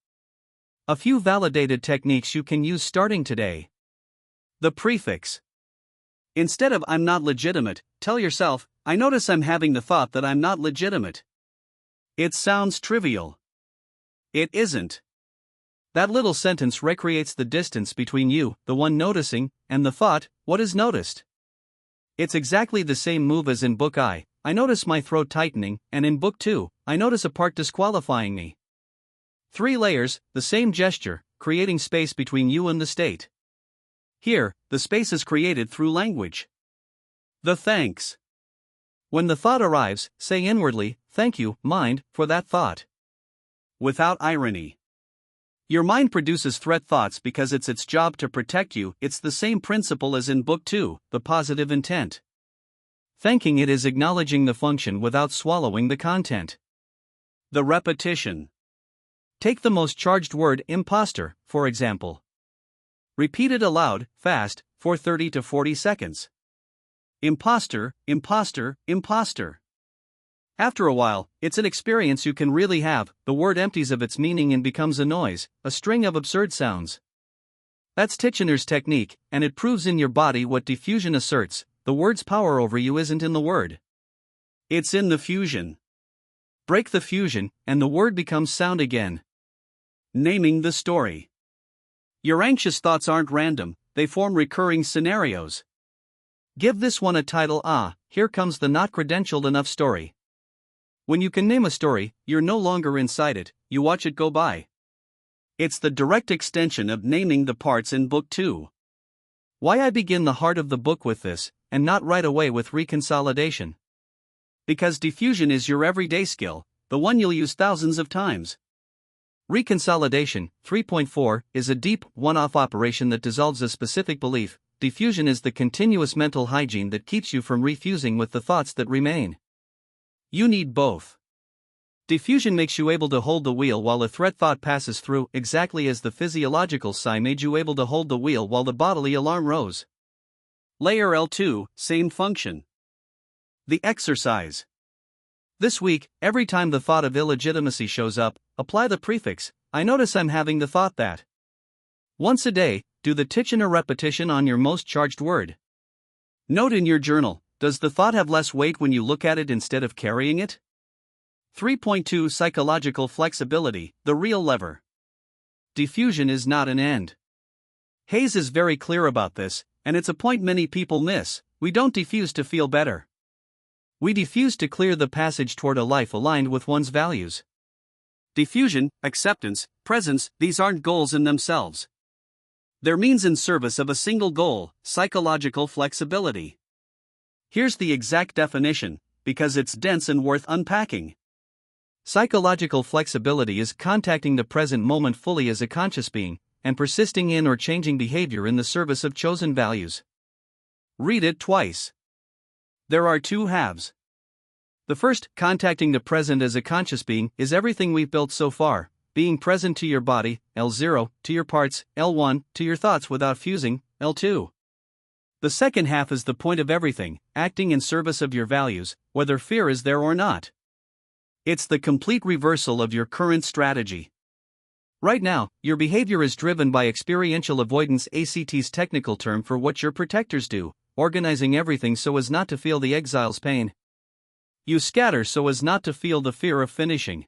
A few validated techniques you can use starting today. The prefix. Instead of I'm not legitimate, tell yourself, I notice I'm having the thought that I'm not legitimate. It sounds trivial. It isn't. That little sentence recreates the distance between you, the one noticing, and the thought, what is noticed. It's exactly the same move as in Book I notice my throat tightening, and in Book 2, I notice a part disqualifying me. 3 layers, the same gesture, creating space between you and the state. Here, the space is created through language. The thanks. When the thought arrives, say inwardly, thank you, mind, for that thought. Without irony. Your mind produces threat thoughts because it's its job to protect you. It's the same principle as in Book 2, the positive intent. Thanking it is acknowledging the function without swallowing the content. The repetition. Take the most charged word, imposter, for example. Repeat it aloud, fast, for 30 to 40 seconds. Imposter, imposter, imposter. After a while, it's an experience you can really have. The word empties of its meaning and becomes a noise, a string of absurd sounds. That's Titchener's technique, and it proves in your body what diffusion asserts: the word's power over you isn't in the word. It's in the fusion. Break the fusion, and the word becomes sound again. Naming the story. Your anxious thoughts aren't random, they form recurring scenarios. Give this one a title. Here comes the not credentialed enough story. When you can name a story, you're no longer inside it, you watch it go by. It's the direct extension of naming the parts in Book 2. Why I begin the heart of the book with this, and not right away with reconsolidation. Because diffusion is your everyday skill, the one you'll use thousands of times. Reconsolidation, 3.4, is a deep, one-off operation that dissolves a specific belief. Diffusion is the continuous mental hygiene that keeps you from refusing with the thoughts that remain. You need both. Diffusion makes you able to hold the wheel while a threat thought passes through, exactly as the physiological sigh made you able to hold the wheel while the bodily alarm rose. Layer L2, same function. The exercise. This week, every time the thought of illegitimacy shows up, apply the prefix, I notice I'm having the thought that. Once a day, do the Titchener repetition on your most charged word. Note in your journal, does the thought have less weight when you look at it instead of carrying it? 3.2 Psychological flexibility, the real lever. Diffusion is not an end. Hayes is very clear about this, and it's a point many people miss. We don't diffuse to feel better. We diffuse to clear the passage toward a life aligned with one's values. Diffusion, acceptance, presence, these aren't goals in themselves. They're means in service of a single goal: psychological flexibility. Here's the exact definition, because it's dense and worth unpacking. Psychological flexibility is contacting the present moment fully as a conscious being, and persisting in or changing behavior in the service of chosen values. Read it twice. There are two halves. The first, contacting the present as a conscious being, is everything we've built so far: being present to your body, L0, to your parts, L1, to your thoughts without fusing, L2. The second half is the point of everything, acting in service of your values, whether fear is there or not. It's the complete reversal of your current strategy. Right now, your behavior is driven by experiential avoidance, ACT's technical term for what your protectors do, organizing everything so as not to feel the exile's pain. You scatter so as not to feel the fear of finishing.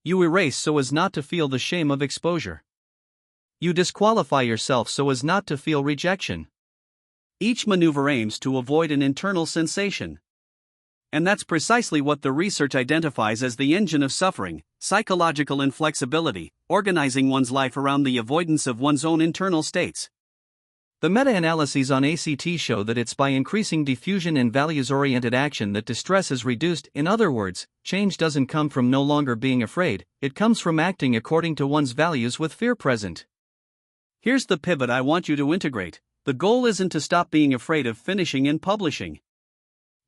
You erase so as not to feel the shame of exposure. You disqualify yourself so as not to feel rejection. Each maneuver aims to avoid an internal sensation. And that's precisely what the research identifies as the engine of suffering: psychological inflexibility, organizing one's life around the avoidance of one's own internal states. The meta-analyses on ACT show that it's by increasing diffusion and values-oriented action that distress is reduced. In other words, change doesn't come from no longer being afraid, it comes from acting according to one's values with fear present. Here's the pivot I want you to integrate: the goal isn't to stop being afraid of finishing and publishing.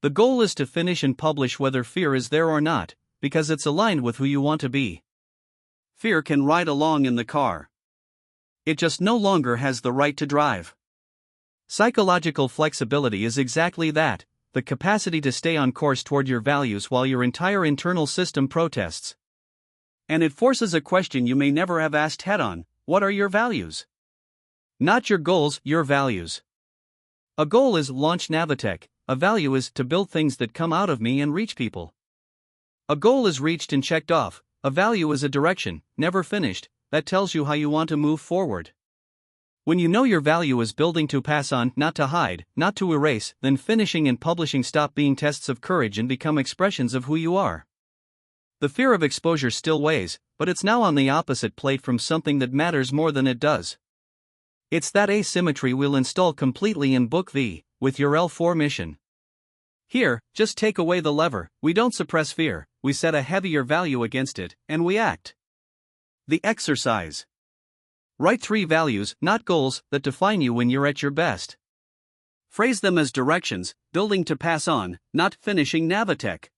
The goal is to finish and publish whether fear is there or not, because it's aligned with who you want to be. Fear can ride along in the car. It just no longer has the right to drive. Psychological flexibility is exactly that: the capacity to stay on course toward your values while your entire internal system protests. And it forces a question you may never have asked head-on: what are your values? Not your goals, your values. A goal is launch Navitech, a value is to build things that come out of me and reach people. A goal is reached and checked off, a value is a direction, never finished, that tells you how you want to move forward. When you know your value is building to pass on, not to hide, not to erase, then finishing and publishing stop being tests of courage and become expressions of who you are. The fear of exposure still weighs, but it's now on the opposite plate from something that matters more than it does. It's that asymmetry we'll install completely in Book V, with your L4 mission. Here, just take away the lever: we don't suppress fear, we set a heavier value against it, and we act. The exercise. Write 3 values, not goals, that define you when you're at your best. Phrase them as directions, building to pass on, not finishing Navitech.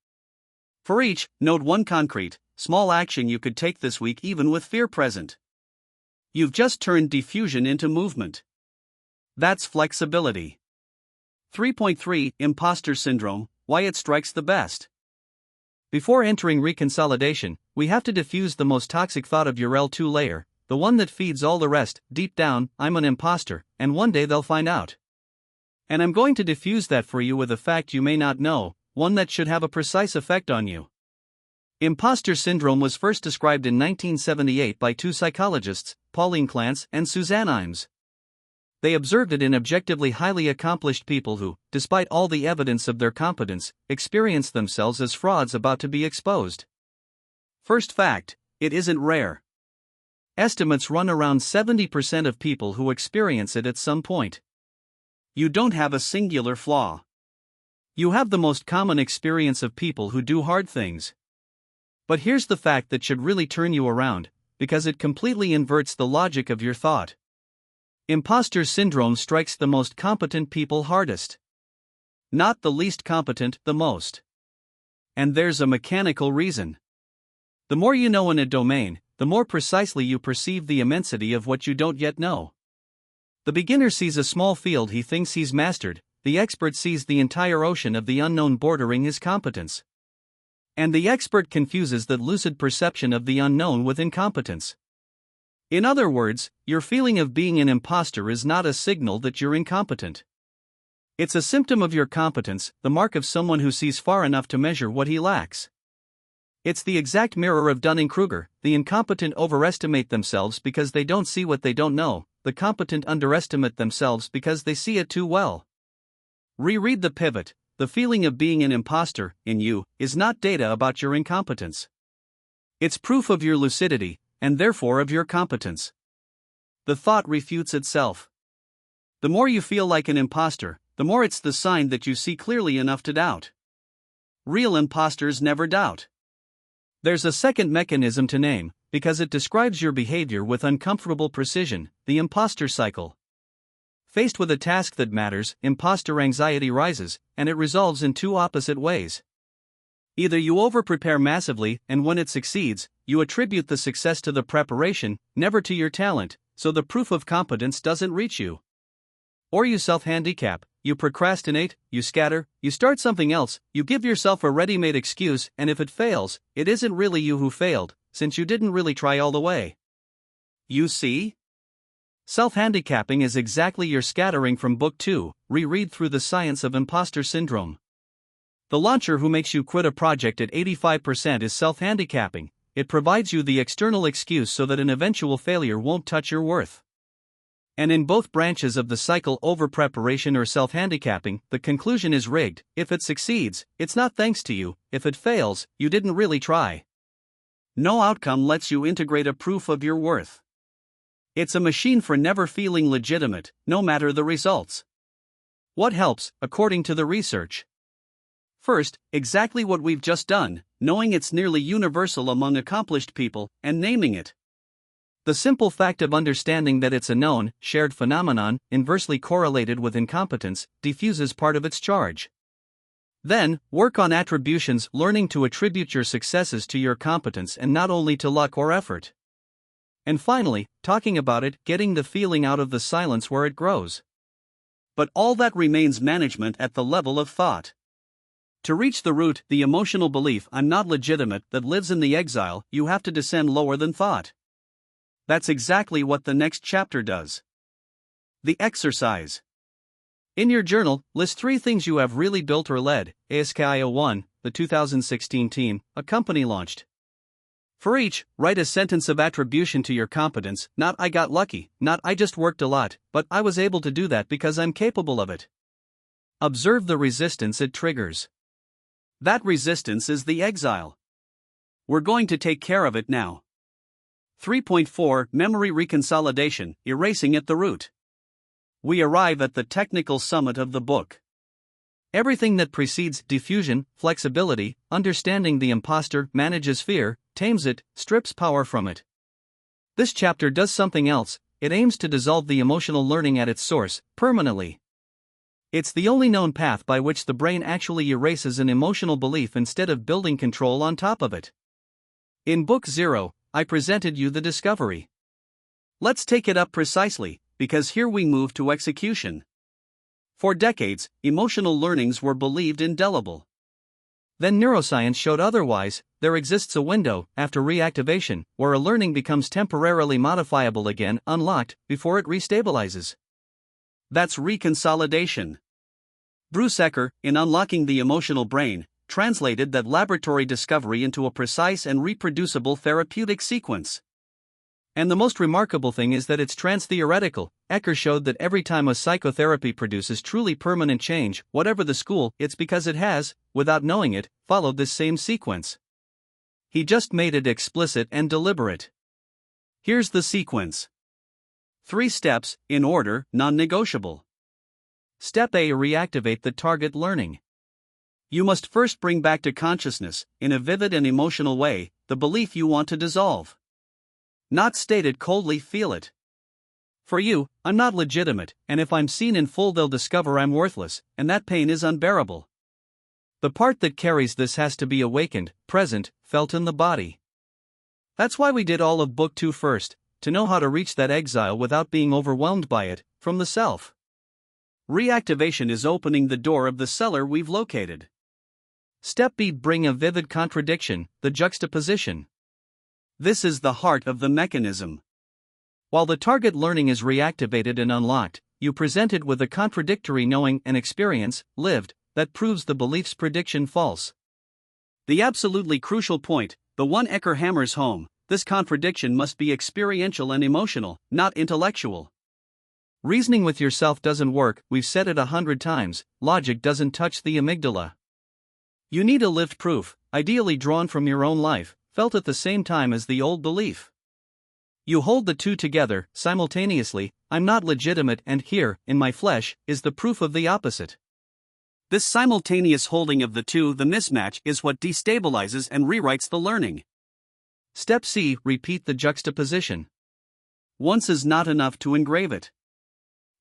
For each, note one concrete, small action you could take this week even with fear present. You've just turned diffusion into movement. That's flexibility. 3.3 Imposter Syndrome, Why It Strikes the Best. Before entering reconsolidation, we have to diffuse the most toxic thought of your L2 layer, the one that feeds all the rest. Deep down, I'm an imposter, and one day they'll find out. And I'm going to diffuse that for you with a fact you may not know, one that should have a precise effect on you. Imposter syndrome was first described in 1978 by two psychologists, Pauline Clance and Suzanne Imes. They observed it in objectively highly accomplished people who, despite all the evidence of their competence, experienced themselves as frauds about to be exposed. First fact, it isn't rare. Estimates run around 70% of people who experience it at some point. You don't have a singular flaw. You have the most common experience of people who do hard things. But here's the fact that should really turn you around, because it completely inverts the logic of your thought. Imposter syndrome strikes the most competent people hardest. Not the least competent, the most. And there's a mechanical reason. The more you know in a domain, the more precisely you perceive the immensity of what you don't yet know. The beginner sees a small field he thinks he's mastered, the expert sees the entire ocean of the unknown bordering his competence. And the expert confuses that lucid perception of the unknown with incompetence. In other words, your feeling of being an imposter is not a signal that you're incompetent. It's a symptom of your competence, the mark of someone who sees far enough to measure what he lacks. It's the exact mirror of Dunning-Kruger. The incompetent overestimate themselves because they don't see what they don't know, the competent underestimate themselves because they see it too well. Reread the pivot. The feeling of being an imposter, in you, is not data about your incompetence. It's proof of your lucidity, and therefore of your competence. The thought refutes itself. The more you feel like an imposter, the more it's the sign that you see clearly enough to doubt. Real imposters never doubt. There's a second mechanism to name, because it describes your behavior with uncomfortable precision, the imposter cycle. Faced with a task that matters, imposter anxiety rises, and it resolves in two opposite ways. Either you over-prepare massively, and when it succeeds, you attribute the success to the preparation, never to your talent, so the proof of competence doesn't reach you. Or you self-handicap, you procrastinate, you scatter, you start something else, you give yourself a ready-made excuse, and if it fails, it isn't really you who failed, since you didn't really try all the way. You see? Self-handicapping is exactly your scattering from Book 2, Reread Through the Science of Imposter Syndrome. The launcher who makes you quit a project at 85% is self-handicapping. It provides you the external excuse so that an eventual failure won't touch your worth. And in both branches of the cycle, over-preparation or self-handicapping, the conclusion is rigged. If it succeeds, it's not thanks to you. If it fails, you didn't really try. No outcome lets you integrate a proof of your worth. It's a machine for never feeling legitimate, no matter the results. What helps, according to the research? First, exactly what we've just done, knowing it's nearly universal among accomplished people, and naming it. The simple fact of understanding that it's a known, shared phenomenon, inversely correlated with incompetence, diffuses part of its charge. Then, work on attributions, learning to attribute your successes to your competence and not only to luck or effort. And finally, talking about it, getting the feeling out of the silence where it grows. But all that remains management at the level of thought. To reach the root, the emotional belief I'm not legitimate that lives in the exile, you have to descend lower than thought. That's exactly what the next chapter does. The exercise. In your journal, list 3 things you have really built or led. ASKIO 1, the 2016 team, a company launched. For each, write a sentence of attribution to your competence, not I got lucky, not I just worked a lot, but I was able to do that because I'm capable of it. Observe the resistance it triggers. That resistance is the exile. We're going to take care of it now. 3.4 Memory Reconsolidation, Erasing at the Root. We arrive at the technical summit of the book. Everything that precedes diffusion, flexibility, understanding the imposter, manages fear, tames it, strips power from it. This chapter does something else. It aims to dissolve the emotional learning at its source, permanently. It's the only known path by which the brain actually erases an emotional belief instead of building control on top of it. In Book 0, I presented you the discovery. Let's take it up precisely, because here we move to execution. For decades, emotional learnings were believed indelible. Then neuroscience showed otherwise. There exists a window, after reactivation, where a learning becomes temporarily modifiable again, unlocked, before it restabilizes. That's reconsolidation. Bruce Ecker, in Unlocking the Emotional Brain, translated that laboratory discovery into a precise and reproducible therapeutic sequence. And the most remarkable thing is that it's trans-theoretical. Ecker showed that every time a psychotherapy produces truly permanent change, whatever the school, it's because it has, without knowing it, followed this same sequence. He just made it explicit and deliberate. Here's the sequence. 3 steps, in order, non-negotiable. Step A: reactivate the target learning. You must first bring back to consciousness, in a vivid and emotional way, the belief you want to dissolve. Not state it coldly, feel it. For you, I'm not legitimate, and if I'm seen in full they'll discover I'm worthless, and that pain is unbearable. The part that carries this has to be awakened, present, felt in the body. That's why we did all of Book 2 first, to know how to reach that exile without being overwhelmed by it, from the self. Reactivation is opening the door of the cellar we've located. Step B: bring a vivid contradiction, the juxtaposition. This is the heart of the mechanism. While the target learning is reactivated and unlocked, you present it with a contradictory knowing and experience, lived, that proves the belief's prediction false. The absolutely crucial point, the one Ecker hammers home: this contradiction must be experiential and emotional, not intellectual. Reasoning with yourself doesn't work, we've said it 100 times, logic doesn't touch the amygdala. You need a lived proof, ideally drawn from your own life, felt at the same time as the old belief. You hold the two together, simultaneously. I'm not legitimate, and here, in my flesh, is the proof of the opposite. This simultaneous holding of the two, the mismatch, is what destabilizes and rewrites the learning. Step C: repeat the juxtaposition. Once is not enough to engrave it.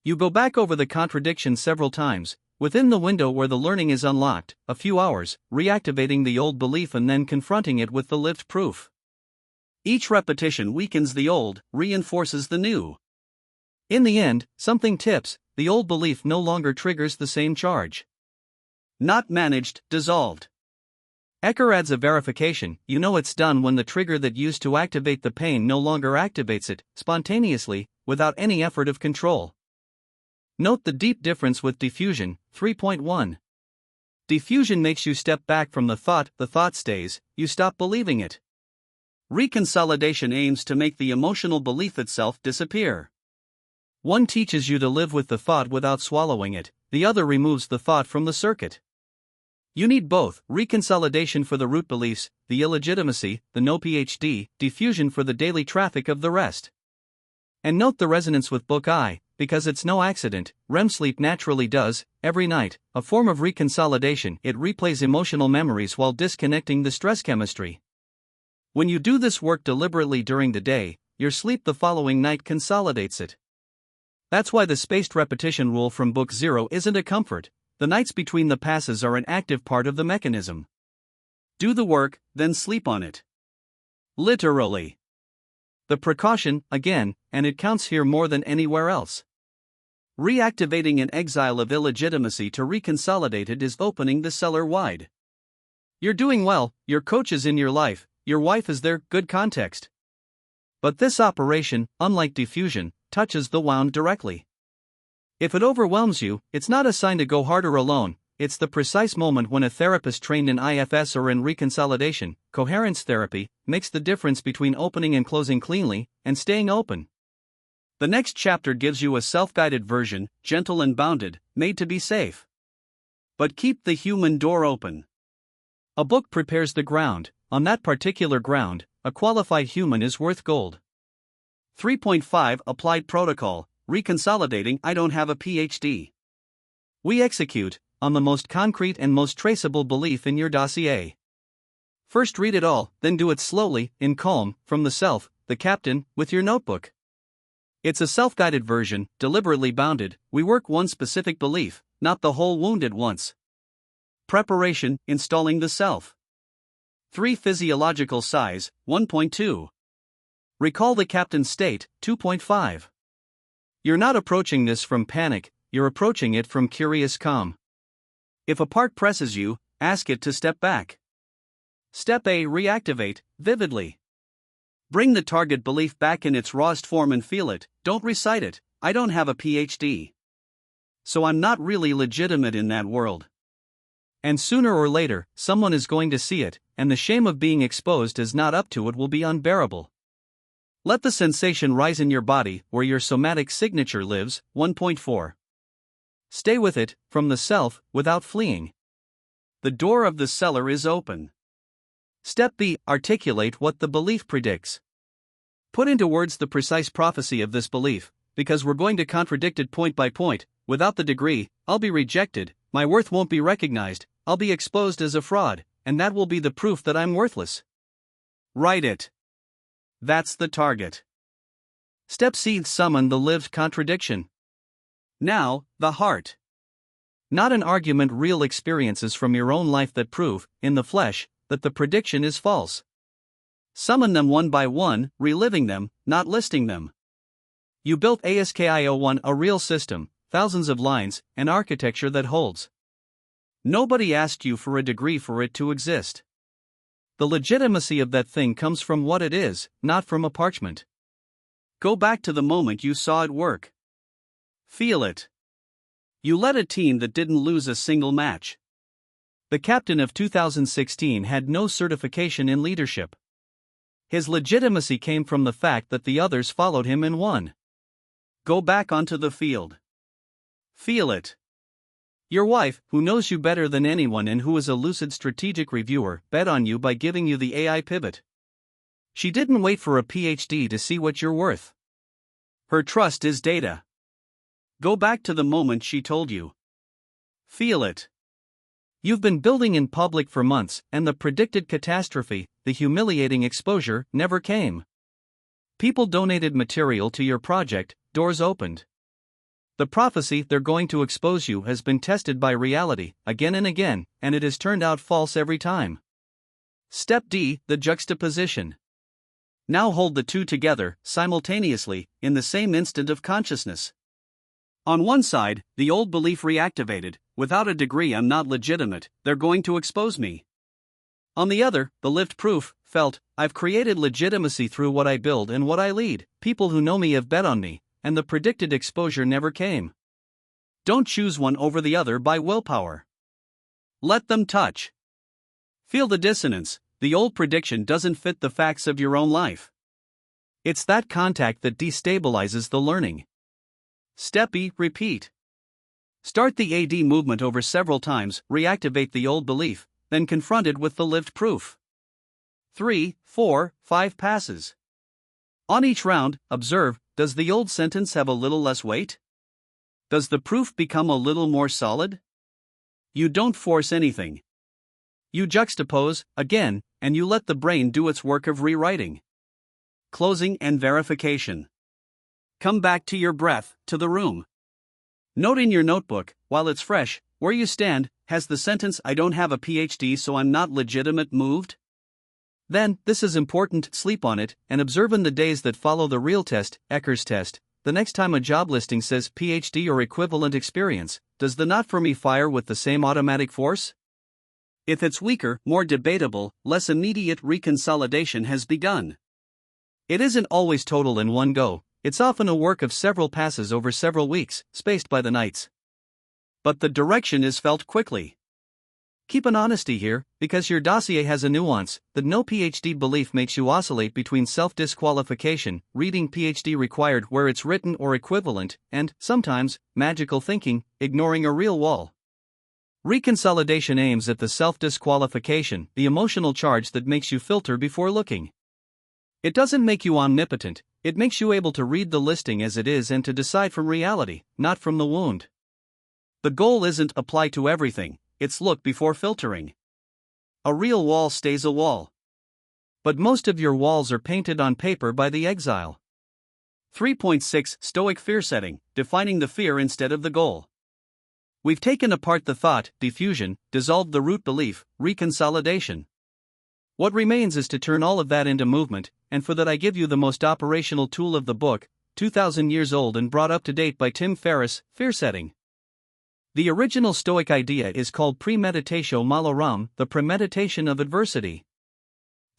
You go back over the contradiction several times, within the window where the learning is unlocked, a few hours, reactivating the old belief and then confronting it with the lived proof. Each repetition weakens the old, reinforces the new. In the end, something tips, the old belief no longer triggers the same charge. Not managed, dissolved. Ecker adds a verification: you know it's done when the trigger that used to activate the pain no longer activates it, spontaneously, without any effort of control. Note the deep difference with diffusion. 3.1. Diffusion makes you step back from the thought stays, you stop believing it. Reconsolidation aims to make the emotional belief itself disappear. One teaches you to live with the thought without swallowing it, the other removes the thought from the circuit. You need both: reconsolidation for the root beliefs, the illegitimacy, the no PhD, diffusion for the daily traffic of the rest. And note the resonance with Book I, because it's no accident. REM sleep naturally does, every night, a form of reconsolidation. It replays emotional memories while disconnecting the stress chemistry. When you do this work deliberately during the day, your sleep the following night consolidates it. That's why the spaced repetition rule from Book 0 isn't a comfort. The nights between the passes are an active part of the mechanism. Do the work, then sleep on it. Literally. The precaution, again, and it counts here more than anywhere else. Reactivating an exile of illegitimacy to reconsolidate it is opening the cellar wide. You're doing well, your coach is in your life, your wife is there, good context. But this operation, unlike diffusion, touches the wound directly. If it overwhelms you, it's not a sign to go harder alone. It's the precise moment when a therapist trained in IFS or in reconsolidation, coherence therapy, makes the difference between opening and closing cleanly, and staying open. The next chapter gives you a self-guided version, gentle and bounded, made to be safe. But keep the human door open. A book prepares the ground. On that particular ground, a qualified human is worth gold. 3.5 Applied Protocol: Reconsolidating I Don't Have a PhD. We execute on the most concrete and most traceable belief in your dossier. First read it all, then do it slowly, in calm, from the self, the captain, with your notebook. It's a self-guided version, deliberately bounded. We work one specific belief, not the whole wound at once. Preparation, installing the self. 3. Physiological size, 1.2. Recall the captain's state, 2.5. You're not approaching this from panic, you're approaching it from curious calm. If a part presses you, ask it to step back. Step A. Reactivate, vividly. Bring the target belief back in its rawest form and feel it, don't recite it. I don't have a PhD. So I'm not really legitimate in that world. And sooner or later, someone is going to see it, and the shame of being exposed as not up to it will be unbearable. Let the sensation rise in your body, where your somatic signature lives, 1.4. Stay with it, from the self, without fleeing. The door of the cellar is open. Step B. Articulate what the belief predicts. Put into words the precise prophecy of this belief, because we're going to contradict it point by point. Without the degree, I'll be rejected, my worth won't be recognized, I'll be exposed as a fraud, and that will be the proof that I'm worthless. Write it. That's the target. Step C. Summon the lived contradiction. Now, the heart. Not an argument, real experiences from your own life that prove, in the flesh, that the prediction is false. Summon them one by one, reliving them, not listing them. You built ASKIO1, a real system, thousands of lines, an architecture that holds. Nobody asked you for a degree for it to exist. The legitimacy of that thing comes from what it is, not from a parchment. Go back to the moment you saw it work. Feel it. You led a team that didn't lose a single match. The captain of 2016 had no certification in leadership. His legitimacy came from the fact that the others followed him and won. Go back onto the field. Feel it. Your wife, who knows you better than anyone and who is a lucid strategic reviewer, bet on you by giving you the AI pivot. She didn't wait for a PhD to see what you're worth. Her trust is data. Go back to the moment she told you. Feel it. You've been building in public for months, and the predicted catastrophe, the humiliating exposure, never came. People donated material to your project, doors opened. The prophecy, they're going to expose you, has been tested by reality, again and again, and it has turned out false every time. Step D. The juxtaposition. Now hold the two together, simultaneously, in the same instant of consciousness. On one side, the old belief reactivated, without a degree I'm not legitimate, they're going to expose me. On the other, the lived proof, felt, I've created legitimacy through what I build and what I lead, people who know me have bet on me, and the predicted exposure never came. Don't choose one over the other by willpower. Let them touch. Feel the dissonance, the old prediction doesn't fit the facts of your own life. It's that contact that destabilizes the learning. Step E. Repeat. Start the AD movement over several times, reactivate the old belief, then confront it with the lived proof. 3, 4, 5 passes. On each round, observe, does the old sentence have a little less weight? Does the proof become a little more solid? You don't force anything. You juxtapose, again, and you let the brain do its work of rewriting. Closing and verification. Come back to your breath, to the room. Note in your notebook, while it's fresh, where you stand, has the sentence I don't have a PhD so I'm not legitimate moved? Then, this is important, sleep on it, and observe in the days that follow the real test, Ecker's test, the next time a job listing says PhD or equivalent experience, does the not for me fire with the same automatic force? If it's weaker, more debatable, less immediate, reconsolidation has begun. It isn't always total in one go, it's often a work of several passes over several weeks, spaced by the nights. But the direction is felt quickly. Keep an honesty here, because your dossier has a nuance, that no PhD belief makes you oscillate between self-disqualification, reading PhD required where it's written or equivalent, and, sometimes, magical thinking, ignoring a real wall. Reconsolidation aims at the self-disqualification, the emotional charge that makes you filter before looking. It doesn't make you omnipotent, it makes you able to read the listing as it is and to decide from reality, not from the wound. The goal isn't apply to everything. It's look before filtering. A real wall stays a wall. But most of your walls are painted on paper by the exile. 3.6 Stoic fear setting, defining the fear instead of the goal. We've taken apart the thought, diffusion, dissolved the root belief, reconsolidation. What remains is to turn all of that into movement, and for that I give you the most operational tool of the book, 2,000 years old and brought up to date by Tim Ferriss, Fear Setting. The original Stoic idea is called premeditatio malorum, the premeditation of adversity.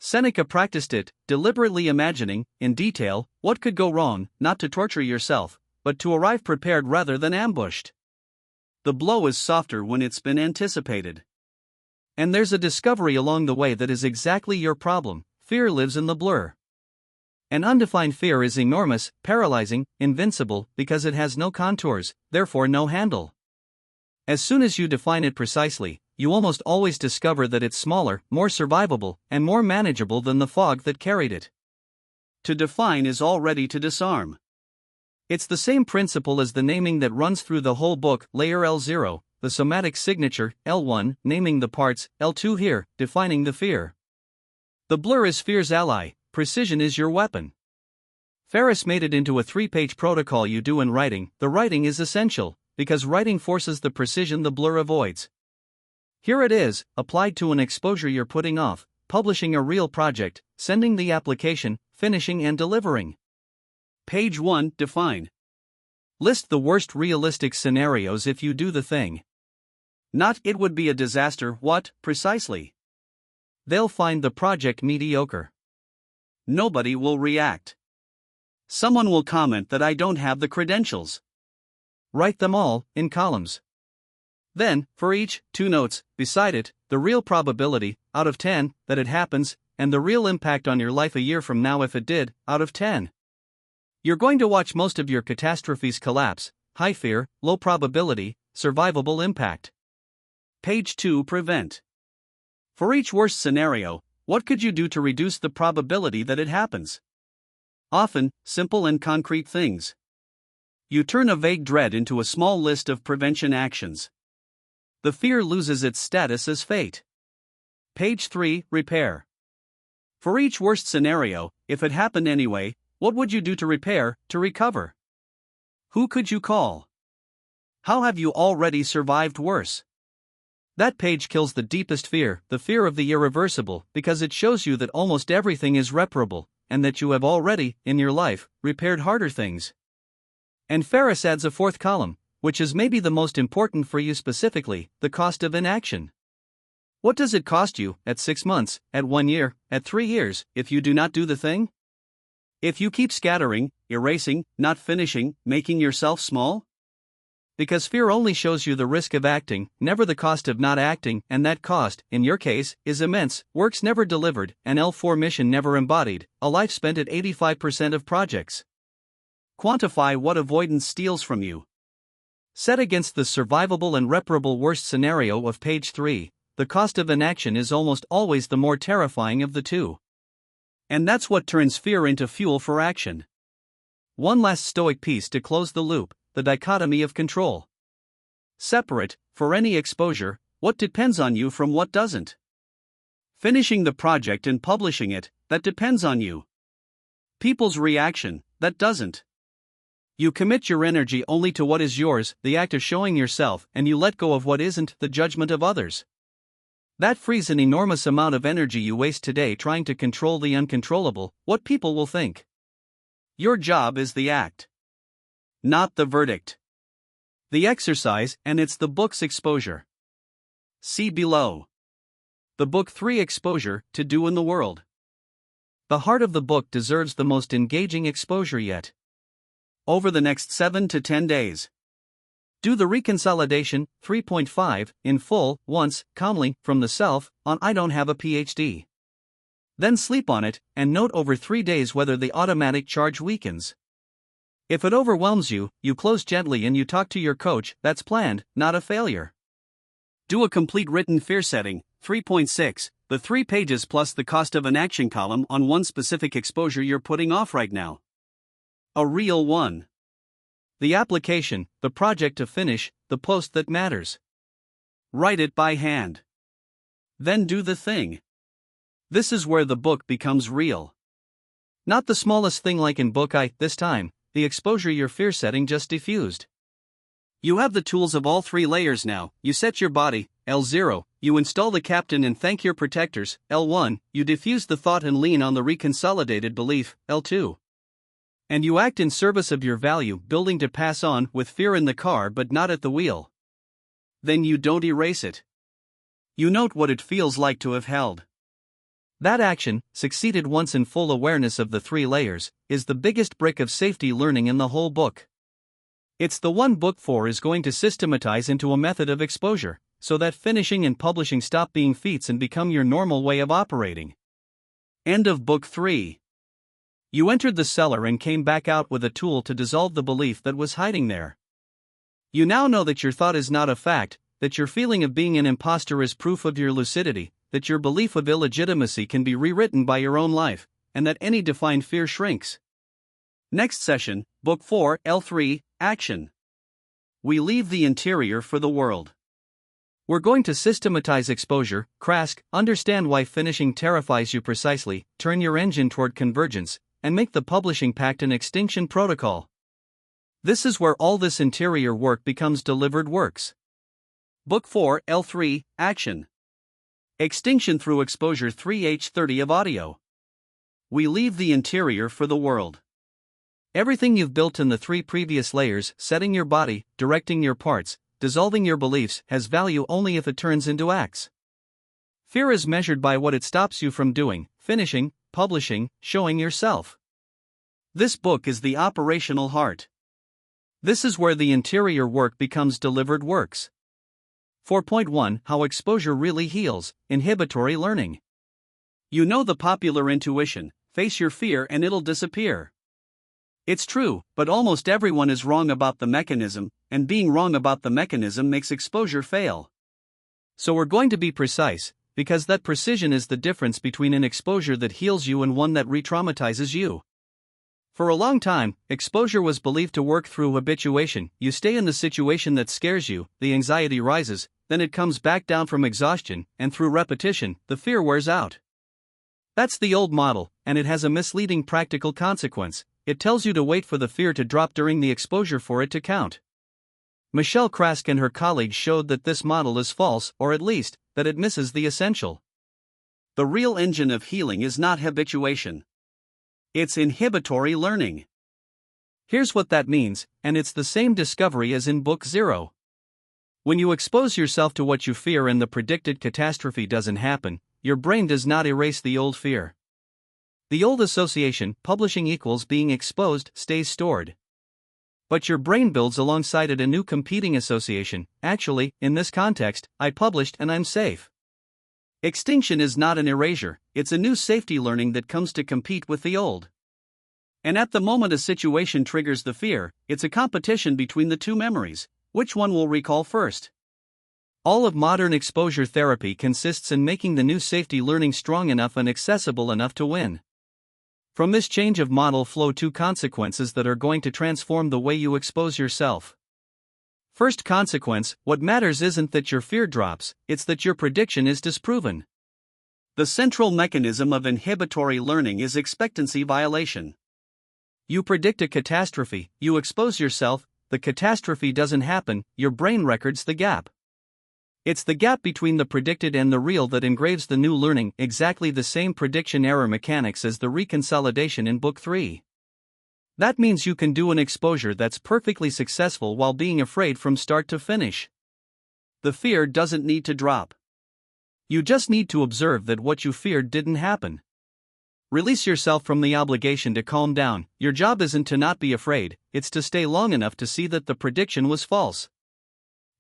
Seneca practiced it, deliberately imagining, in detail, what could go wrong, not to torture yourself, but to arrive prepared rather than ambushed. The blow is softer when it's been anticipated. And there's a discovery along the way that is exactly your problem: fear lives in the blur. An undefined fear is enormous, paralyzing, invincible, because it has no contours, therefore no handle. As soon as you define it precisely, you almost always discover that it's smaller, more survivable, and more manageable than the fog that carried it. To define is already to disarm. It's the same principle as the naming that runs through the whole book: layer L0, the somatic signature, L1, naming the parts, L2 here, defining the fear. The blur is fear's ally, precision is your weapon. Ferriss made it into a 3-page protocol you do in writing. The writing is essential, because writing forces the precision the blur avoids. Here it is, applied to an exposure you're putting off: publishing a real project, sending the application, finishing and delivering. Page 1, define. List the worst realistic scenarios if you do the thing. Not "it would be a disaster," what, precisely? They'll find the project mediocre. Nobody will react. Someone will comment that I don't have the credentials. Write them all, in columns. Then, for each, 2 notes, beside it, the real probability, out of 10, that it happens, and the real impact on your life a year from now if it did, out of 10. You're going to watch most of your catastrophes collapse: high fear, low probability, survivable impact. Page 2, prevent. For each worst scenario, what could you do to reduce the probability that it happens? Often, simple and concrete things. You turn a vague dread into a small list of prevention actions. The fear loses its status as fate. Page 3, repair. For each worst scenario, if it happened anyway, what would you do to repair, to recover? Who could you call? How have you already survived worse? That page kills the deepest fear, the fear of the irreversible, because it shows you that almost everything is reparable, and that you have already, in your life, repaired harder things. And Ferriss adds a 4th column, which is maybe the most important for you specifically: the cost of inaction. What does it cost you, at 6 months, at 1 year, at 3 years, if you do not do the thing? If you keep scattering, erasing, not finishing, making yourself small? Because fear only shows you the risk of acting, never the cost of not acting, and that cost, in your case, is immense: works never delivered, an L4 mission never embodied, a life spent at 85% of projects. Quantify what avoidance steals from you. Set against the survivable and reparable worst scenario of page 3, the cost of inaction is almost always the more terrifying of the two. And that's what turns fear into fuel for action. One last Stoic piece to close the loop: the dichotomy of control. Separate, for any exposure, what depends on you from what doesn't. Finishing the project and publishing it, that depends on you. People's reaction, that doesn't. You commit your energy only to what is yours, the act of showing yourself, and you let go of what isn't, the judgment of others. That frees an enormous amount of energy you waste today trying to control the uncontrollable: what people will think. Your job is the act, not the verdict. The exercise, and it's the book's exposure. See below. The Book 3 Exposure, to do in the world. The heart of the book deserves the most engaging exposure yet. Over the next 7 to 10 days. Do the reconsolidation, 3.5, in full, once, calmly, from the self, on I don't have a PhD. Then sleep on it, and note over 3 days whether the automatic charge weakens. If it overwhelms you, you close gently and you talk to your coach. That's planned, not a failure. Do a complete written fear setting, 3.6, the 3 pages plus the cost of an action column on one specific exposure you're putting off right now. A real one. The application, the project to finish, the post that matters. Write it by hand. Then do the thing. This is where the book becomes real. Not the smallest thing like in book I, this time, the exposure your fear setting just diffused. You have the tools of all three layers now. You set your body, L0, you install the captain and thank your protectors, L1, you diffuse the thought and lean on the reconsolidated belief, L2. And you act in service of your value, building to pass on with fear in the car but not at the wheel. Then you don't erase it. You note what it feels like to have held. That action, succeeded once in full awareness of the three layers, is the biggest brick of safety learning in the whole book. It's the one Book 4 is going to systematize into a method of exposure, so that finishing and publishing stop being feats and become your normal way of operating. End of Book 3. You entered the cellar and came back out with a tool to dissolve the belief that was hiding there. You now know that your thought is not a fact, that your feeling of being an imposter is proof of your lucidity, that your belief of illegitimacy can be rewritten by your own life, and that any defined fear shrinks. Next session, Book 4, L3, Action. We leave the interior for the world. We're going to systematize exposure, crask, understand why finishing terrifies you precisely, turn your engine toward convergence, and make the publishing pact an extinction protocol. This is where all this interior work becomes delivered works. Book 4, L3, Action. Extinction through exposure 3H30 of audio. We leave the interior for the world. Everything you've built in the three previous layers, setting your body, directing your parts, dissolving your beliefs, has value only if it turns into acts. Fear is measured by what it stops you from doing, finishing, publishing, showing yourself. This book is the operational heart. This is where the interior work becomes delivered works. 4.1 How Exposure Really Heals, Inhibitory Learning. You know the popular intuition, face your fear and it'll disappear. It's true, but almost everyone is wrong about the mechanism, and being wrong about the mechanism makes exposure fail. So we're going to be precise, because that precision is the difference between an exposure that heals you and one that re-traumatizes you. For a long time, exposure was believed to work through habituation. You stay in the situation that scares you, the anxiety rises, then it comes back down from exhaustion, and through repetition, the fear wears out. That's the old model, and it has a misleading practical consequence. It tells you to wait for the fear to drop during the exposure for it to count. Michelle Krask and her colleagues showed that this model is false, or at least, that it misses the essential. The real engine of healing is not habituation. It's inhibitory learning. Here's what that means, and it's the same discovery as in Book 0. When you expose yourself to what you fear and the predicted catastrophe doesn't happen, your brain does not erase the old fear. The old association, publishing equals being exposed, stays stored. But your brain builds alongside it a new competing association. Actually, in this context, I published and I'm safe. Extinction is not an erasure, it's a new safety learning that comes to compete with the old. And at the moment a situation triggers the fear, it's a competition between the two memories. Which one will recall first? All of modern exposure therapy consists in making the new safety learning strong enough and accessible enough to win. From this change of model flow two consequences that are going to transform the way you expose yourself. First consequence, what matters isn't that your fear drops, it's that your prediction is disproven. The central mechanism of inhibitory learning is expectancy violation. You predict a catastrophe, you expose yourself, the catastrophe doesn't happen, your brain records the gap. It's the gap between the predicted and the real that engraves the new learning, exactly the same prediction error mechanics as the reconsolidation in Book 3. That means you can do an exposure that's perfectly successful while being afraid from start to finish. The fear doesn't need to drop. You just need to observe that what you feared didn't happen. Release yourself from the obligation to calm down. Your job isn't to not be afraid, it's to stay long enough to see that the prediction was false.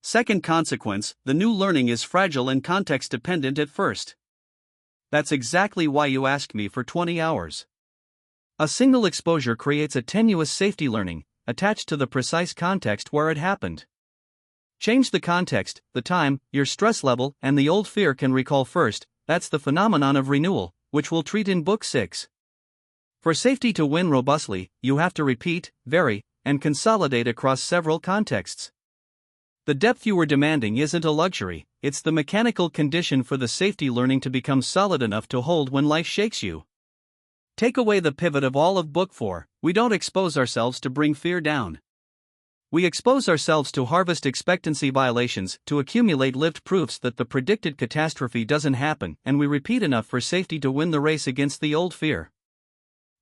Second consequence, the new learning is fragile and context dependent at first. That's exactly why you asked me for 20 hours. A single exposure creates a tenuous safety learning, attached to the precise context where it happened. Change the context, the time, your stress level, and the old fear can recall first. That's the phenomenon of renewal, which we'll treat in Book 6. For safety to win robustly, you have to repeat, vary, and consolidate across several contexts. The depth you were demanding isn't a luxury, it's the mechanical condition for the safety learning to become solid enough to hold when life shakes you. Take away the pivot of all of Book 4, we don't expose ourselves to bring fear down. We expose ourselves to harvest expectancy violations, to accumulate lived proofs that the predicted catastrophe doesn't happen, and we repeat enough for safety to win the race against the old fear.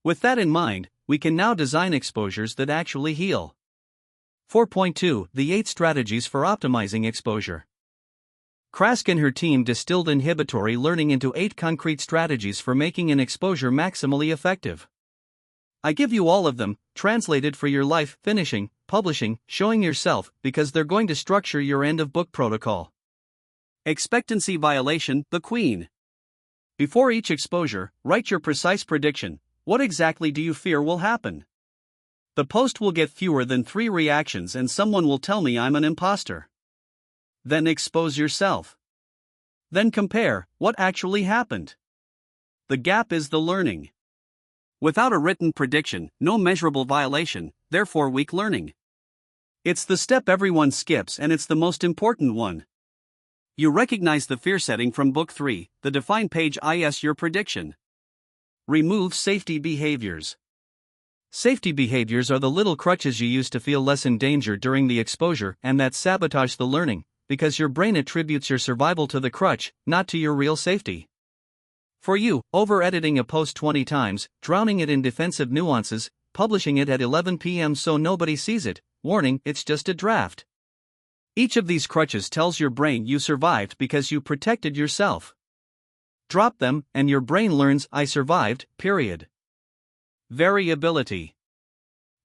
With that in mind, we can now design exposures that actually heal. 4.2 The 8 Strategies for Optimizing Exposure. Krask and her team distilled inhibitory learning into 8 concrete strategies for making an exposure maximally effective. I give you all of them, translated for your life, finishing, publishing, showing yourself, because they're going to structure your end-of-book protocol. Expectancy violation, the queen. Before each exposure, write your precise prediction. What exactly do you fear will happen? The post will get fewer than 3 reactions and someone will tell me I'm an imposter. Then expose yourself. Then compare what actually happened. The gap is the learning. Without a written prediction, no measurable violation, therefore weak learning. It's the step everyone skips and it's the most important one. You recognize the fear setting from Book 3, the define page is your prediction. Remove safety behaviors. Safety behaviors are the little crutches you use to feel less in danger during the exposure and that sabotage the learning, because your brain attributes your survival to the crutch, not to your real safety. For you, over-editing a post 20 times, drowning it in defensive nuances, publishing it at 11 p.m. so nobody sees it, warning, it's just a draft. Each of these crutches tells your brain you survived because you protected yourself. Drop them, and your brain learns, I survived, period. Variability.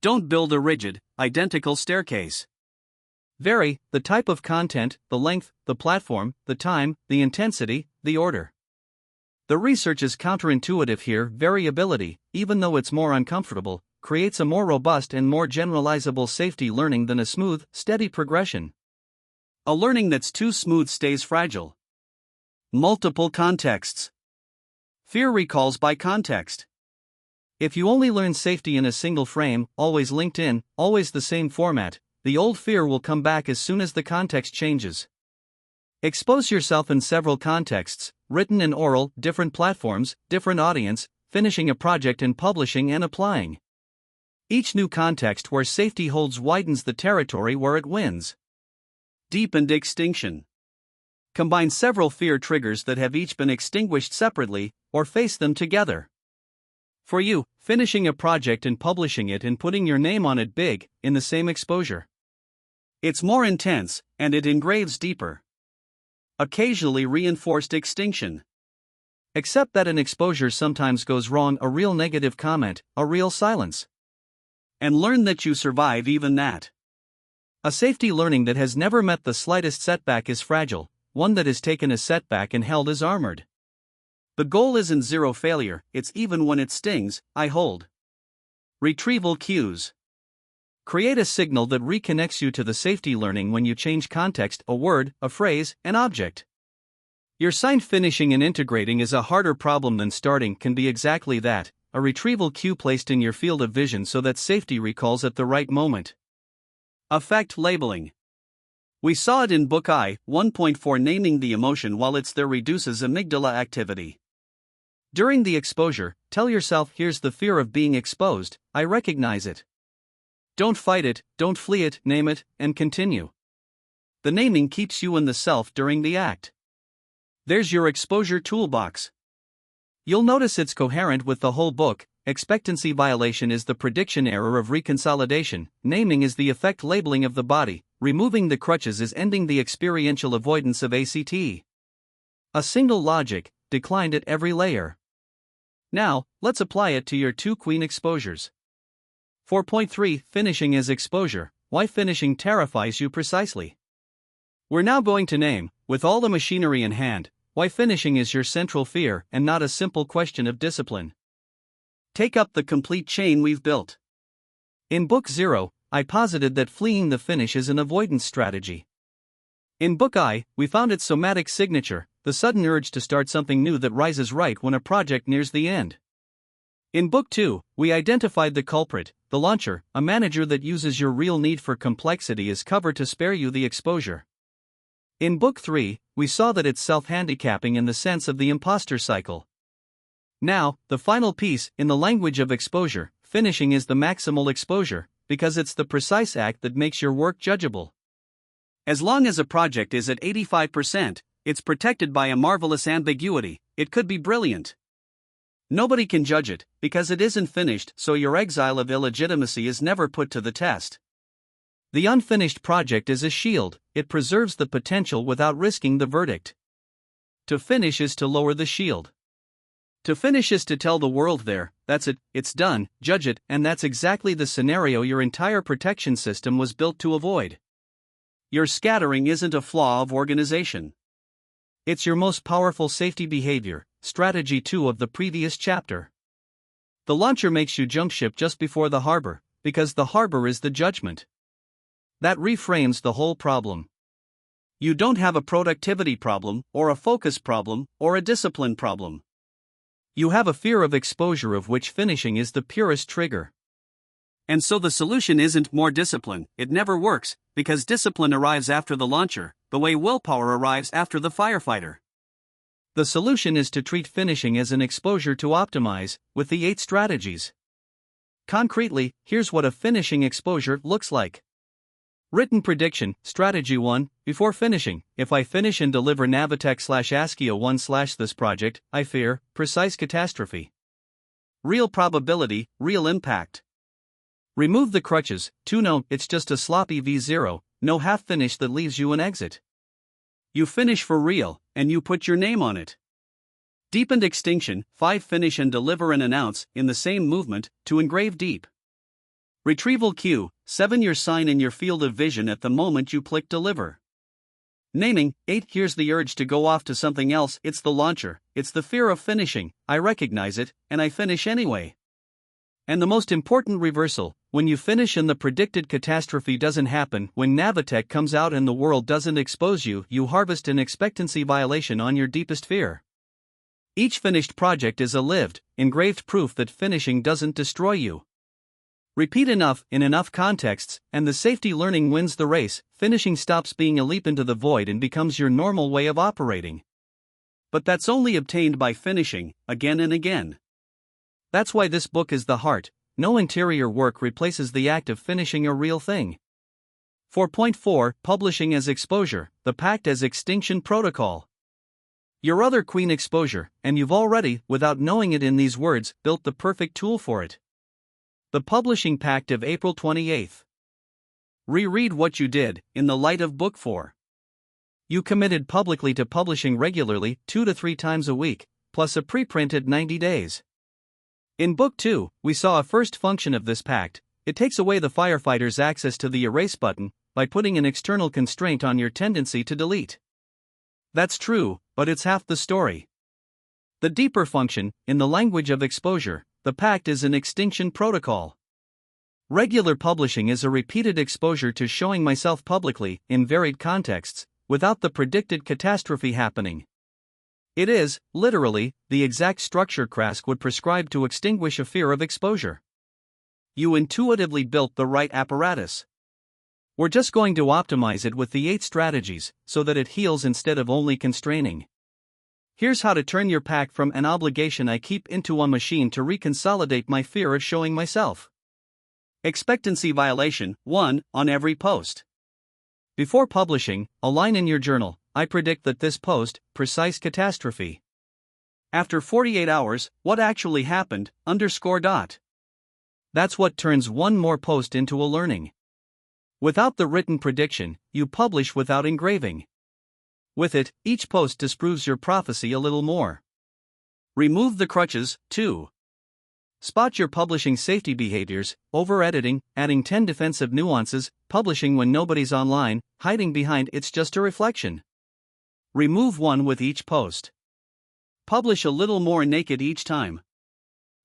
Don't build a rigid, identical staircase. Vary the type of content, the length, the platform, the time, the intensity, the order. The research is counterintuitive here. Variability, even though it's more uncomfortable, creates a more robust and more generalizable safety learning than a smooth, steady progression. A learning that's too smooth stays fragile. Multiple contexts. Fear recalls by context. If you only learn safety in a single frame, always linked in, always the same format, the old fear will come back as soon as the context changes. Expose yourself in several contexts, written and oral, different platforms, different audience, finishing a project and publishing and applying. Each new context where safety holds widens the territory where it wins. Deepened extinction. Combine several fear triggers that have each been extinguished separately, or face them together. For you, finishing a project and publishing it and putting your name on it big, in the same exposure. It's more intense, and it engraves deeper. Occasionally reinforced extinction. Accept that an exposure sometimes goes wrong, a real negative comment, a real silence. And learn that you survive even that. A safety learning that has never met the slightest setback is fragile, one that has taken a setback and held is armored. The goal isn't zero failure, it's even when it stings, I hold. Retrieval cues. Create a signal that reconnects you to the safety learning when you change context, a word, a phrase, an object. Your sign finishing and integrating is a harder problem than starting can be exactly that, a retrieval cue placed in your field of vision so that safety recalls at the right moment. Affect labeling. We saw it in Book I, 1.4 naming the emotion while it's there reduces amygdala activity. During the exposure, tell yourself here's the fear of being exposed, I recognize it. Don't fight it, don't flee it, name it, and continue. The naming keeps you in the self during the act. There's your exposure toolbox. You'll notice it's coherent with the whole book. Expectancy violation is the prediction error of reconsolidation, naming is the effect labeling of the body, removing the crutches is ending the experiential avoidance of ACT. A single logic, declined at every layer. Now, let's apply it to your 2 queen exposures. 4.3 Finishing as exposure, why finishing terrifies you precisely. We're now going to name, with all the machinery in hand, why finishing is your central fear and not a simple question of discipline. Take up the complete chain we've built. In Book 0, I posited that fleeing the finish is an avoidance strategy. In Book I, we found its somatic signature, the sudden urge to start something new that rises right when a project nears the end. In Book 2, we identified the culprit, the launcher, a manager that uses your real need for complexity as cover to spare you the exposure. In Book 3, we saw that it's self-handicapping in the sense of the imposter cycle. Now, the final piece, in the language of exposure, finishing is the maximal exposure, because it's the precise act that makes your work judgeable. As long as a project is at 85%, it's protected by a marvelous ambiguity. It could be brilliant. Nobody can judge it, because it isn't finished, so your exile of illegitimacy is never put to the test. The unfinished project is a shield, it preserves the potential without risking the verdict. To finish is to lower the shield. To finish is to tell the world there, that's it, it's done, judge it, and that's exactly the scenario your entire protection system was built to avoid. Your scattering isn't a flaw of organization. It's your most powerful safety behavior, strategy 2 of the previous chapter. The launcher makes you jump ship just before the harbor, because the harbor is the judgment. That reframes the whole problem. You don't have a productivity problem, or a focus problem, or a discipline problem. You have a fear of exposure of which finishing is the purest trigger. And so the solution isn't more discipline, it never works, because discipline arrives after the launcher, the way willpower arrives after the firefighter. The solution is to treat finishing as an exposure to optimize, with the 8 strategies. Concretely, here's what a finishing exposure looks like. Written prediction, strategy 1, before finishing, if I finish and deliver Navitech/ASCII-01/ this project, I fear, precise catastrophe. Real probability, real impact. Remove the crutches, 2 no, it's just a sloppy V0, no half finish that leaves you an exit. You finish for real, and you put your name on it. Deepened extinction, 5 finish and deliver and announce, in the same movement, to engrave deep. Retrieval cue, 7 your sign in your field of vision at the moment you click deliver. Naming, 8 here's the urge to go off to something else, it's the launcher, it's the fear of finishing, I recognize it, and I finish anyway. And the most important reversal, when you finish and the predicted catastrophe doesn't happen, when Navitech comes out and the world doesn't expose you, you harvest an expectancy violation on your deepest fear. Each finished project is a lived, engraved proof that finishing doesn't destroy you. Repeat enough, in enough contexts, and the safety learning wins the race. Finishing stops being a leap into the void and becomes your normal way of operating. But that's only obtained by finishing, again and again. That's why this book is the heart. No interior work replaces the act of finishing a real thing. 4.4 Publishing as Exposure, the Pact as Extinction Protocol. Your other queen exposure, and you've already, without knowing it in these words, built the perfect tool for it. The Publishing Pact of April 28. Reread what you did, in the light of Book 4. You committed publicly to publishing regularly, 2 to 3 times a week, plus a preprint at 90 days. In Book 2, we saw a first function of this pact. It takes away the firefighter's access to the erase button, by putting an external constraint on your tendency to delete. That's true, but it's half the story. The deeper function, in the language of exposure, the pact is an extinction protocol. Regular publishing is a repeated exposure to showing myself publicly, in varied contexts, without the predicted catastrophe happening. It is, literally, the exact structure Krask would prescribe to extinguish a fear of exposure. You intuitively built the right apparatus. We're just going to optimize it with the 8 strategies, so that it heals instead of only constraining. Here's how to turn your pact from an obligation I keep into a machine to reconsolidate my fear of showing myself. Expectancy violation, 1, on every post. Before publishing, a line in your journal, I predict that this post, precise catastrophe. After 48 hours, what actually happened, _. That's what turns one more post into a learning. Without the written prediction, you publish without engraving. With it, each post disproves your prophecy a little more. Remove the crutches, 2. Spot your publishing safety behaviors, over-editing, adding 10 defensive nuances, publishing when nobody's online, hiding behind it's just a reflection. Remove one with each post. Publish a little more naked each time.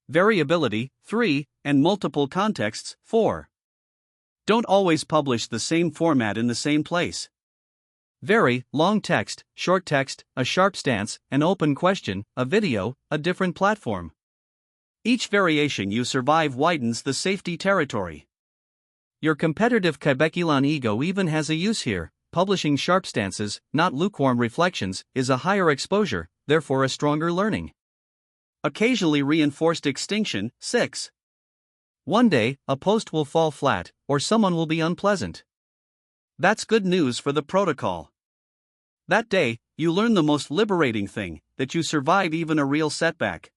Variability, 3, and multiple contexts, 4. Don't always publish the same format in the same place. Vary, long text, short text, a sharp stance, an open question, a video, a different platform. Each variation you survive widens the safety territory. Your competitive Quebeculan ego even has a use here. Publishing sharp stances, not lukewarm reflections, is a higher exposure, therefore a stronger learning. Occasionally reinforced extinction, 6. One day, a post will fall flat, or someone will be unpleasant. That's good news for the protocol. That day, you learn the most liberating thing, that you survive even a real setback.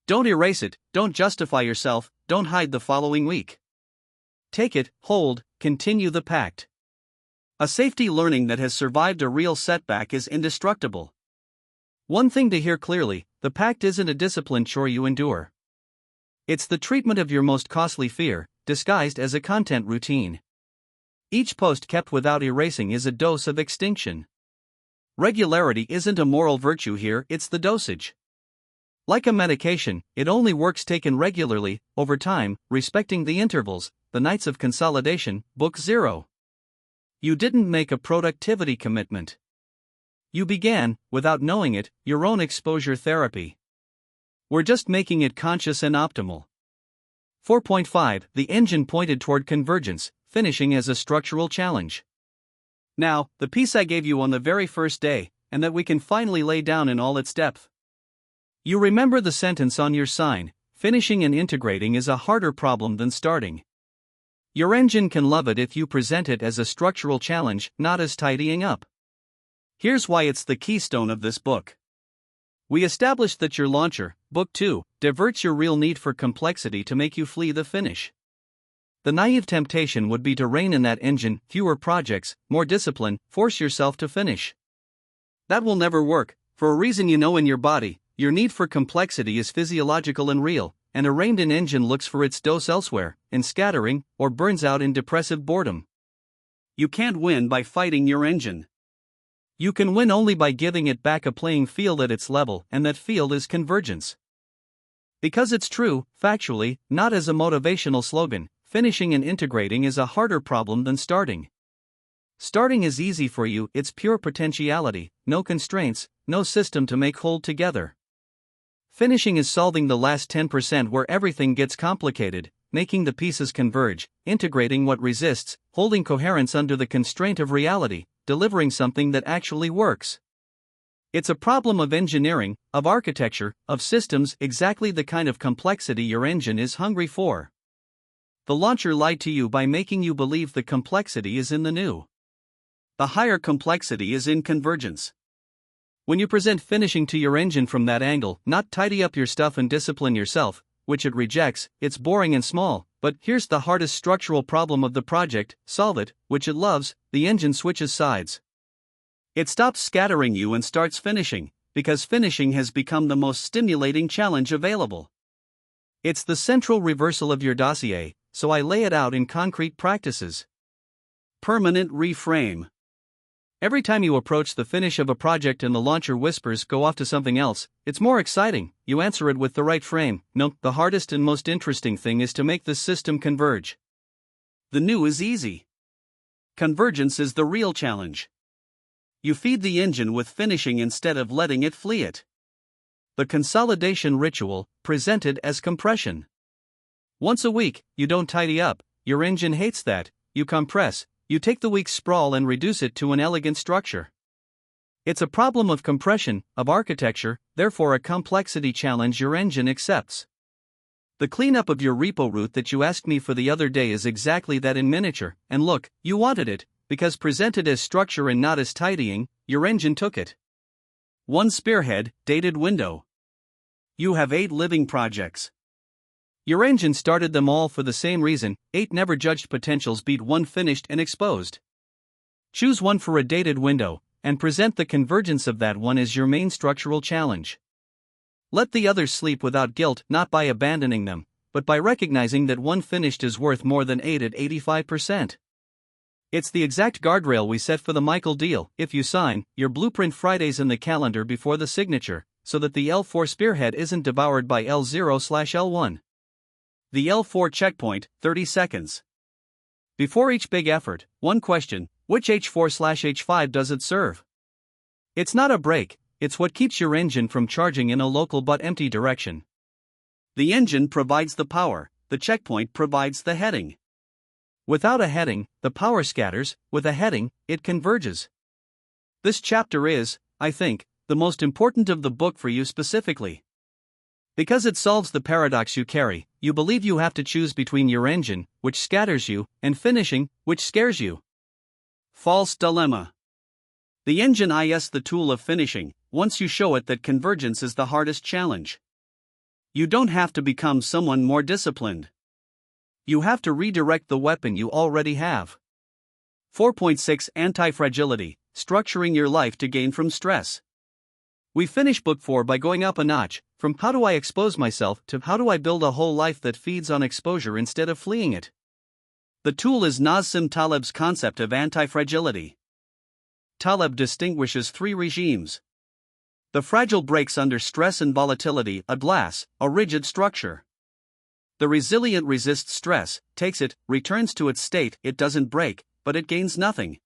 Don't erase it, don't justify yourself, don't hide the following week. Take it, hold, continue the pact. A safety learning that has survived a real setback is indestructible. One thing to hear clearly, the pact isn't a discipline chore you endure. It's the treatment of your most costly fear, disguised as a content routine. Each post kept without erasing is a dose of extinction. Regularity isn't a moral virtue here, it's the dosage. Like a medication, it only works taken regularly, over time, respecting the intervals, the nights of consolidation. Book 0. You didn't make a productivity commitment. You began, without knowing it, your own exposure therapy. We're just making it conscious and optimal. 4.5 The engine pointed toward convergence, finishing as a structural challenge. Now, the piece I gave you on the very first day, and that we can finally lay down in all its depth. You remember the sentence on your sign: finishing and integrating is a harder problem than starting. Your engine can love it if you present it as a structural challenge, not as tidying up. Here's why it's the keystone of this book. We established that your launcher, Book 2, diverts your real need for complexity to make you flee the finish. The naive temptation would be to rein in that engine: fewer projects, more discipline, force yourself to finish. That will never work, for a reason you know in your body. Your need for complexity is physiological and real, and a reined-in engine looks for its dose elsewhere, in scattering, or burns out in depressive boredom. You can't win by fighting your engine. You can win only by giving it back a playing field at its level, and that field is convergence. Because it's true, factually, not as a motivational slogan, finishing and integrating is a harder problem than starting. Starting is easy for you, it's pure potentiality, no constraints, no system to make hold together. Finishing is solving the last 10% where everything gets complicated, making the pieces converge, integrating what resists, holding coherence under the constraint of reality, delivering something that actually works. It's a problem of engineering, of architecture, of systems, exactly the kind of complexity your engine is hungry for. The launcher lied to you by making you believe the complexity is in the new. The higher complexity is in convergence. When you present finishing to your engine from that angle, not tidy up your stuff and discipline yourself, which it rejects, it's boring and small, but here's the hardest structural problem of the project: solve it, which it loves, the engine switches sides. It stops scattering you and starts finishing, because finishing has become the most stimulating challenge available. It's the central reversal of your dossier, so I lay it out in concrete practices. Permanent reframe. Every time you approach the finish of a project and the launcher whispers, "Go off to something else, it's more exciting," you answer it with the right frame: "No, the hardest and most interesting thing is to make this system converge." The new is easy. Convergence is the real challenge. You feed the engine with finishing instead of letting it flee it. The consolidation ritual, presented as compression. Once a week, you don't tidy up, your engine hates that, you compress. You take the week's sprawl and reduce it to an elegant structure. It's a problem of compression, of architecture, therefore a complexity challenge your engine accepts. The cleanup of your repo route that you asked me for the other day is exactly that in miniature, and look, you wanted it, because presented as structure and not as tidying, your engine took it. One spearhead, dated window. You have 8 living projects. Your engine started them all for the same reason: 8 never judged potentials beat 1 finished and exposed. Choose one for a dated window, and present the convergence of that one as your main structural challenge. Let the others sleep without guilt, not by abandoning them, but by recognizing that 1 finished is worth more than 8 at 85%. It's the exact guardrail we set for the Michael deal: if you sign, your blueprint Friday's in the calendar before the signature, so that the L4 spearhead isn't devoured by L0/L1. The L4 checkpoint, 30 seconds. Before each big effort, one question: which H4/H5 does it serve? It's not a brake, it's what keeps your engine from charging in a local but empty direction. The engine provides the power, the checkpoint provides the heading. Without a heading, the power scatters; with a heading, it converges. This chapter is, I think, the most important of the book for you specifically. Because it solves the paradox you carry, you believe you have to choose between your engine, which scatters you, and finishing, which scares you. False dilemma. The engine is the tool of finishing, once you show it that convergence is the hardest challenge. You don't have to become someone more disciplined. You have to redirect the weapon you already have. 4.6 Anti-fragility, structuring your life to gain from stress. We finish book 4 by going up a notch, from how do I expose myself to how do I build a whole life that feeds on exposure instead of fleeing it. The tool is Nassim Taleb's concept of anti-fragility. Taleb distinguishes 3 regimes. The fragile breaks under stress and volatility, a glass, a rigid structure. The resilient resists stress, takes it, returns to its state, it doesn't break, but it gains nothing.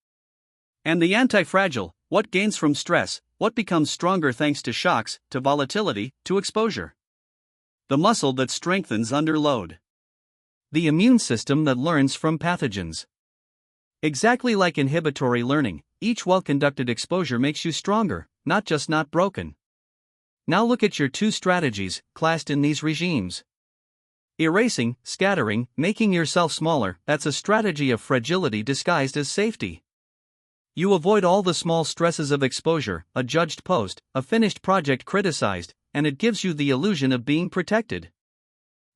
And the anti-fragile, what gains from stress, what becomes stronger thanks to shocks, to volatility, to exposure. The muscle that strengthens under load. The immune system that learns from pathogens. Exactly like inhibitory learning, each well-conducted exposure makes you stronger, not just not broken. Now look at your 2 strategies, classed in these regimes. Erasing, scattering, making yourself smaller, that's a strategy of fragility disguised as safety. You avoid all the small stresses of exposure, a judged post, a finished project criticized, and it gives you the illusion of being protected.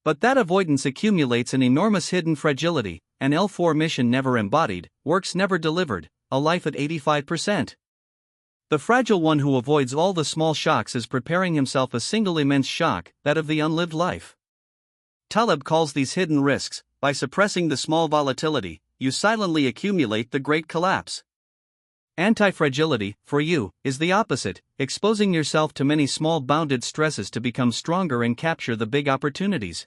But that avoidance accumulates an enormous hidden fragility, an L4 mission never embodied, works never delivered, a life at 85%. The fragile one who avoids all the small shocks is preparing himself a single immense shock, that of the unlived life. Taleb calls these hidden risks. By suppressing the small volatility, you silently accumulate the great collapse. Anti-fragility, for you, is the opposite, exposing yourself to many small bounded stresses to become stronger and capture the big opportunities.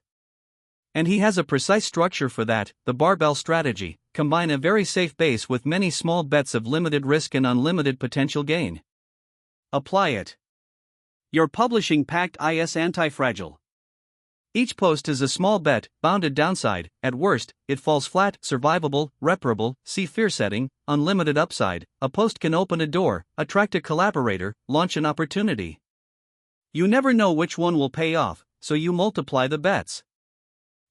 And he has a precise structure for that, the barbell strategy: combine a very safe base with many small bets of limited risk and unlimited potential gain. Apply it. Your publishing pact is anti-fragile. Each post is a small bet, bounded downside, at worst, it falls flat, survivable, reparable, see fear setting, unlimited upside. A post can open a door, attract a collaborator, launch an opportunity. You never know which one will pay off, so you multiply the bets.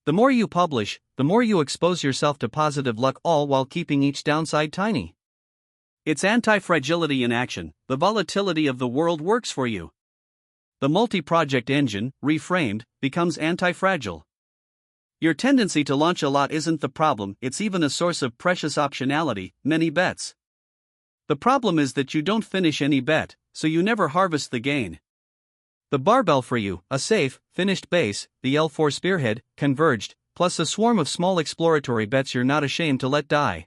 The more you publish, the more you expose yourself to positive luck, all while keeping each downside tiny. It's anti-fragility in action. The volatility of the world works for you. The multi-project engine, reframed, becomes anti-fragile. Your tendency to launch a lot isn't the problem, it's even a source of precious optionality, many bets. The problem is that you don't finish any bet, so you never harvest the gain. The barbell for you, a safe, finished base, the L4 spearhead, converged, plus a swarm of small exploratory bets you're not ashamed to let die.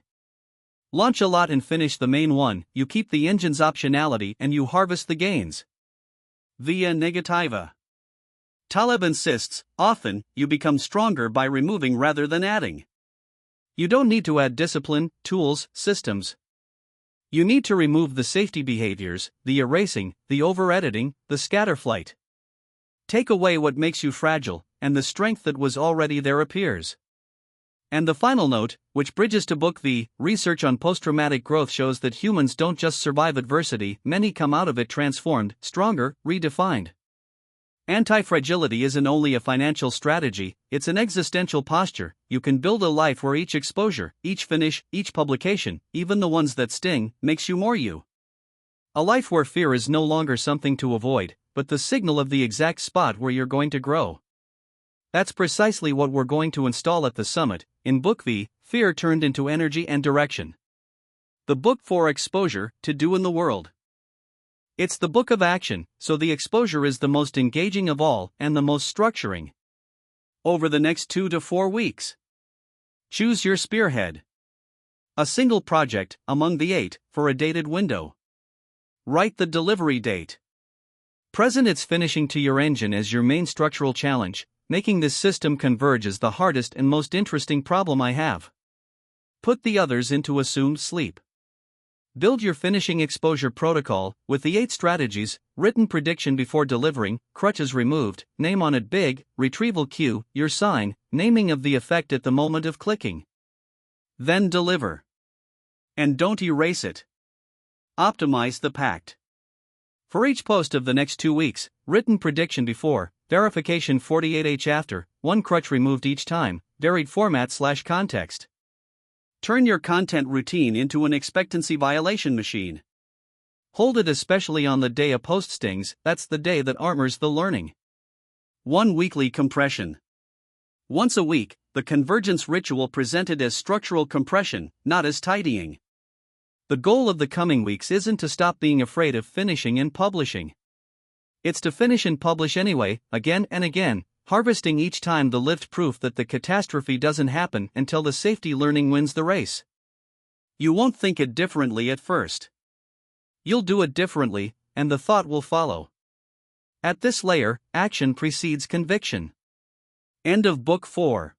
Launch a lot and finish the main one, you keep the engine's optionality and you harvest the gains. Via negativa. Taleb insists, often, you become stronger by removing rather than adding. You don't need to add discipline, tools, systems. You need to remove the safety behaviors, the erasing, the over-editing, the scatterflight. Take away what makes you fragile, and the strength that was already there appears. And the final note, which bridges to book V, research on post-traumatic growth shows that humans don't just survive adversity, many come out of it transformed, stronger, redefined. Anti-fragility isn't only a financial strategy, it's an existential posture. You can build a life where each exposure, each finish, each publication, even the ones that sting, makes you more you. A life where fear is no longer something to avoid, but the signal of the exact spot where you're going to grow. That's precisely what we're going to install at the summit, in Book V, Fear Turned into Energy and Direction. The book for exposure, to do in the world. It's the book of action, so the exposure is the most engaging of all and the most structuring. Over the next 2 to 4 weeks, choose your spearhead. A single project, among the 8, for a dated window. Write the delivery date. Present its finishing to your engine as your main structural challenge. Making this system converge is the hardest and most interesting problem I have. Put the others into assumed sleep. Build your finishing exposure protocol, with the 8 strategies, written prediction before delivering, crutches removed, name on it big, retrieval cue, your sign, naming of the effect at the moment of clicking. Then deliver. And don't erase it. Optimize the pact. For each post of the next 2 weeks, written prediction before, verification 48H after, one crutch removed each time, varied format/context. Turn your content routine into an expectancy violation machine. Hold it especially on the day a post stings, that's the day that armors the learning. 1 weekly compression. Once a week, the convergence ritual presented as structural compression, not as tidying. The goal of the coming weeks isn't to stop being afraid of finishing and publishing. It's to finish and publish anyway, again and again, harvesting each time the lived proof that the catastrophe doesn't happen until the safety learning wins the race. You won't think it differently at first. You'll do it differently, and the thought will follow. At this layer, action precedes conviction. End of Book 4.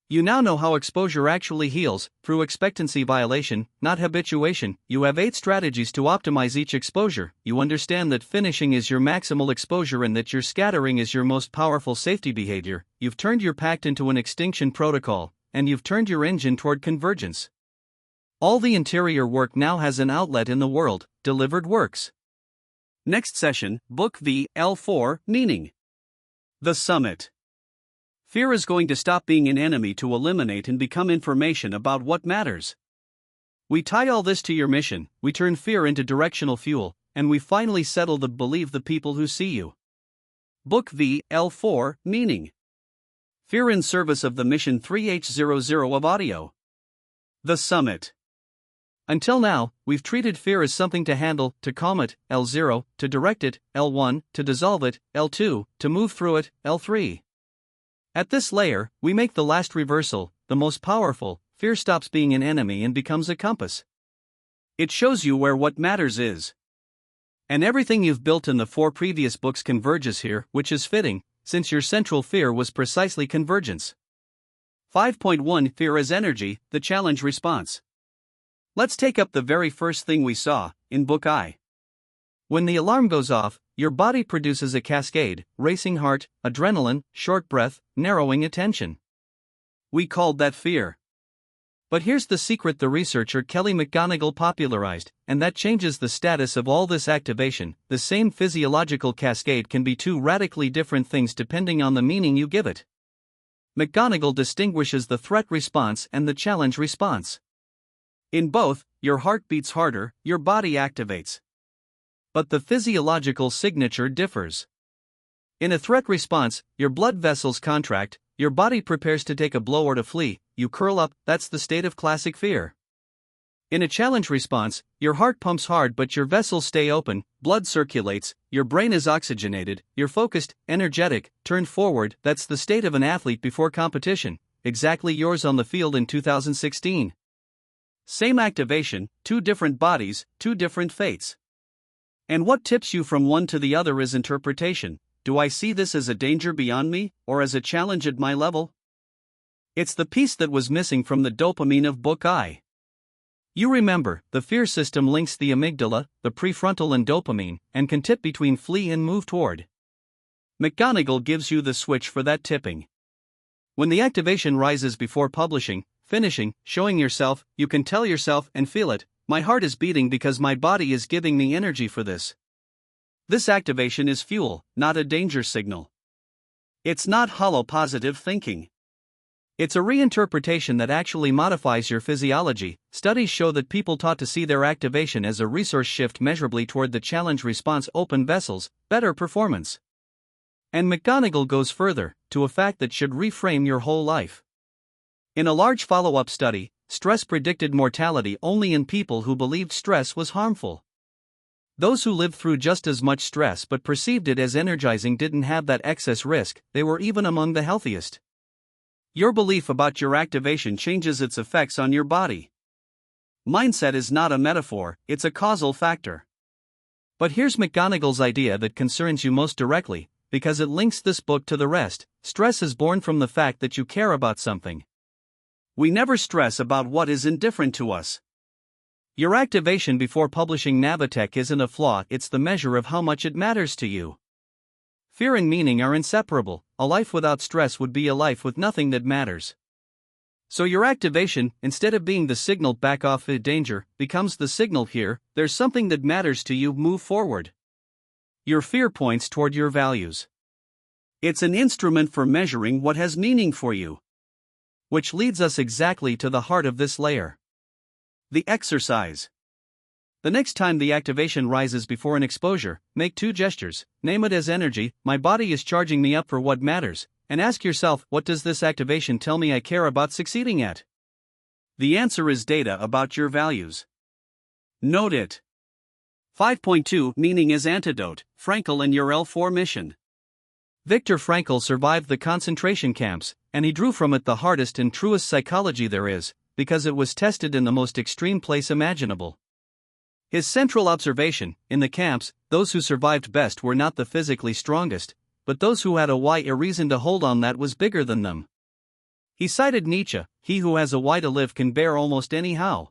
You now know how exposure actually heals, through expectancy violation, not habituation. You have 8 strategies to optimize each exposure. You understand that finishing is your maximal exposure and that your scattering is your most powerful safety behavior. You've turned your pact into an extinction protocol, and you've turned your engine toward convergence. All the interior work now has an outlet in the world, delivered works. Next session, Book V, L4, Meaning. The Summit. Fear is going to stop being an enemy to eliminate and become information about what matters. We tie all this to your mission, we turn fear into directional fuel, and we finally settle the believe the people who see you. Book V, L4, Meaning. Fear in service of the mission 3H00 of audio. The Summit. Until now, we've treated fear as something to handle, to calm it, L0, to direct it, L1, to dissolve it, L2, to move through it, L3. At this layer, we make the last reversal, the most powerful. Fear stops being an enemy and becomes a compass. It shows you where what matters is. And everything you've built in the 4 previous books converges here, which is fitting, since your central fear was precisely convergence. 5.1 Fear as Energy, the Challenge Response. Let's take up the very first thing we saw, in Book I. When the alarm goes off, your body produces a cascade: racing heart, adrenaline, short breath, narrowing attention. We called that fear. But here's the secret the researcher Kelly McGonigal popularized, and that changes the status of all this activation. The same physiological cascade can be 2 radically different things depending on the meaning you give it. McGonigal distinguishes the threat response and the challenge response. In both, your heart beats harder, your body activates. But the physiological signature differs. In a threat response, your blood vessels contract, your body prepares to take a blow or to flee, you curl up, that's the state of classic fear. In a challenge response, your heart pumps hard but your vessels stay open, blood circulates, your brain is oxygenated, you're focused, energetic, turned forward, that's the state of an athlete before competition, exactly yours on the field in 2016. Same activation, 2 different bodies, 2 different fates. And what tips you from one to the other is interpretation. Do I see this as a danger beyond me, or as a challenge at my level? It's the piece that was missing from the dopamine of Book I. You remember, the fear system links the amygdala, the prefrontal and dopamine, and can tip between flee and move toward. McGonigal gives you the switch for that tipping. When the activation rises before publishing, finishing, showing yourself, you can tell yourself and feel it: my heart is beating because my body is giving me energy for this. This activation is fuel, not a danger signal. It's not hollow positive thinking. It's a reinterpretation that actually modifies your physiology. Studies show that people taught to see their activation as a resource shift measurably toward the challenge response: open vessels, better performance. And McGonigal goes further, to a fact that should reframe your whole life. In a large follow-up study, stress predicted mortality only in people who believed stress was harmful. Those who lived through just as much stress but perceived it as energizing didn't have that excess risk, they were even among the healthiest. Your belief about your activation changes its effects on your body. Mindset is not a metaphor, it's a causal factor. But here's McGonigal's idea that concerns you most directly, because it links this book to the rest. Stress is born from the fact that you care about something. We never stress about what is indifferent to us. Your activation before publishing Navitech isn't a flaw, it's the measure of how much it matters to you. Fear and meaning are inseparable. A life without stress would be a life with nothing that matters. So your activation, instead of being the signal back off the danger, becomes the signal: here, there's something that matters to you, move forward. Your fear points toward your values. It's an instrument for measuring what has meaning for you. Which leads us exactly to the heart of this layer. The exercise. The next time the activation rises before an exposure, make two gestures. Name it as energy, my body is charging me up for what matters, and ask yourself, what does this activation tell me I care about succeeding at? The answer is data about your values. Note it. 5.2 Meaning is Antidote, Frankl and your L4 Mission. Viktor Frankl survived the concentration camps, and he drew from it the hardest and truest psychology there is, because it was tested in the most extreme place imaginable. His central observation, in the camps, those who survived best were not the physically strongest, but those who had a why, a reason to hold on that was bigger than them. He cited Nietzsche, he who has a why to live can bear almost any how.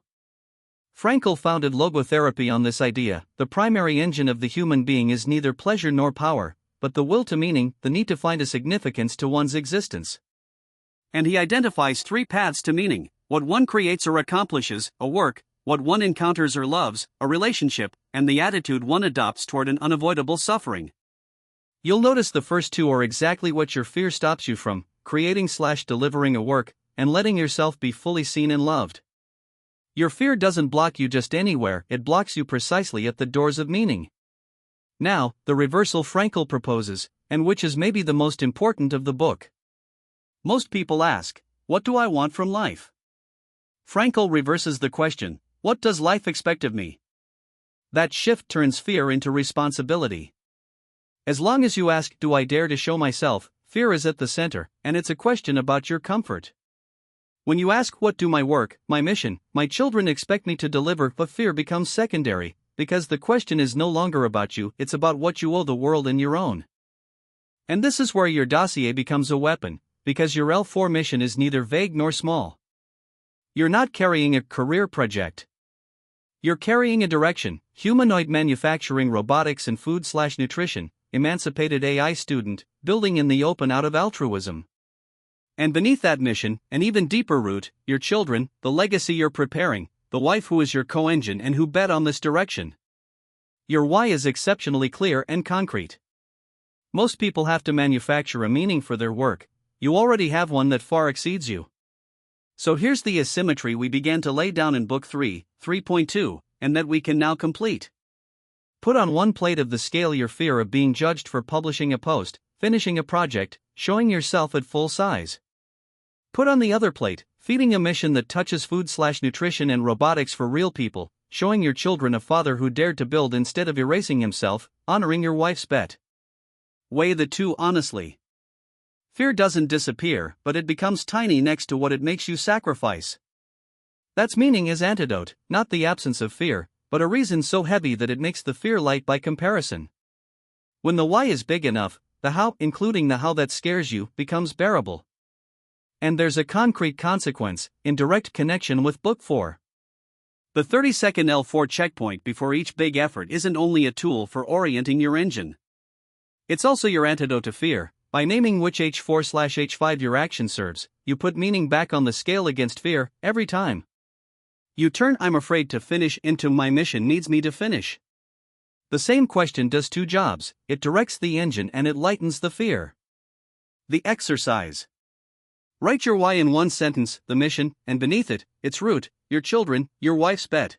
Frankl founded logotherapy on this idea: the primary engine of the human being is neither pleasure nor power, but the will to meaning, the need to find a significance to one's existence. And he identifies three paths to meaning: what one creates or accomplishes, a work; what one encounters or loves, a relationship; and the attitude one adopts toward an unavoidable suffering. You'll notice the first two are exactly what your fear stops you from: creating/delivering a work, and letting yourself be fully seen and loved. Your fear doesn't block you just anywhere, it blocks you precisely at the doors of meaning. Now, the reversal Frankl proposes, and which is maybe the most important of the book. Most people ask, what do I want from life? Frankl reverses the question, what does life expect of me? That shift turns fear into responsibility. As long as you ask, do I dare to show myself, fear is at the center, and it's a question about your comfort. When you ask, what do my work, my mission, my children expect me to deliver, but fear becomes secondary, because the question is no longer about you, it's about what you owe the world and your own. And this is where your dossier becomes a weapon, because your L4 mission is neither vague nor small. You're not carrying a career project. You're carrying a direction: humanoid manufacturing, robotics and food/nutrition, emancipated AI student, building in the open out of altruism. And beneath that mission, an even deeper root, your children, the legacy you're preparing, the wife who is your co-engine and who bet on this direction. Your why is exceptionally clear and concrete. Most people have to manufacture a meaning for their work. You already have one that far exceeds you. So here's the asymmetry we began to lay down in Book 3, 3.2, and that we can now complete. Put on one plate of the scale your fear of being judged for publishing a post, finishing a project, showing yourself at full size. Put on the other plate, feeding a mission that touches food/nutrition and robotics for real people, showing your children a father who dared to build instead of erasing himself, honoring your wife's bet. Weigh the two honestly. Fear doesn't disappear, but it becomes tiny next to what it makes you sacrifice. That's meaning as antidote, not the absence of fear, but a reason so heavy that it makes the fear light by comparison. When the why is big enough, the how, including the how that scares you, becomes bearable. And there's a concrete consequence, in direct connection with Book 4. The 30-second L4 checkpoint before each big effort isn't only a tool for orienting your engine. It's also your antidote to fear. By naming which H4/H5 your action serves, you put meaning back on the scale against fear, every time. You turn I'm afraid to finish into my mission needs me to finish. The same question does two jobs: it directs the engine and it lightens the fear. The exercise. Write your why in one sentence, the mission, and beneath it, its root, your children, your wife's bet.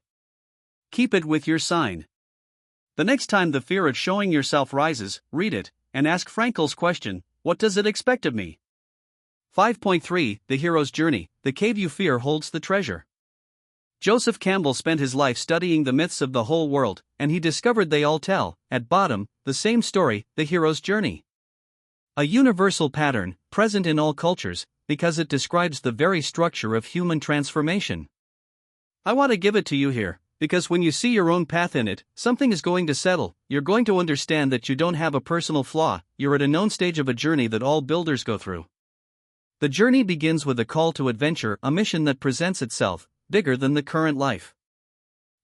Keep it with your sign. The next time the fear of showing yourself rises, read it, and ask Frankl's question, what does it expect of me? 5.3 The Hero's Journey, the cave you fear holds the treasure. Joseph Campbell spent his life studying the myths of the whole world, and he discovered they all tell, at bottom, the same story, the hero's journey. A universal pattern, present in all cultures, because it describes the very structure of human transformation. I want to give it to you here, because when you see your own path in it, something is going to settle. You're going to understand that you don't have a personal flaw, you're at a known stage of a journey that all builders go through. The journey begins with a call to adventure, a mission that presents itself, bigger than the current life.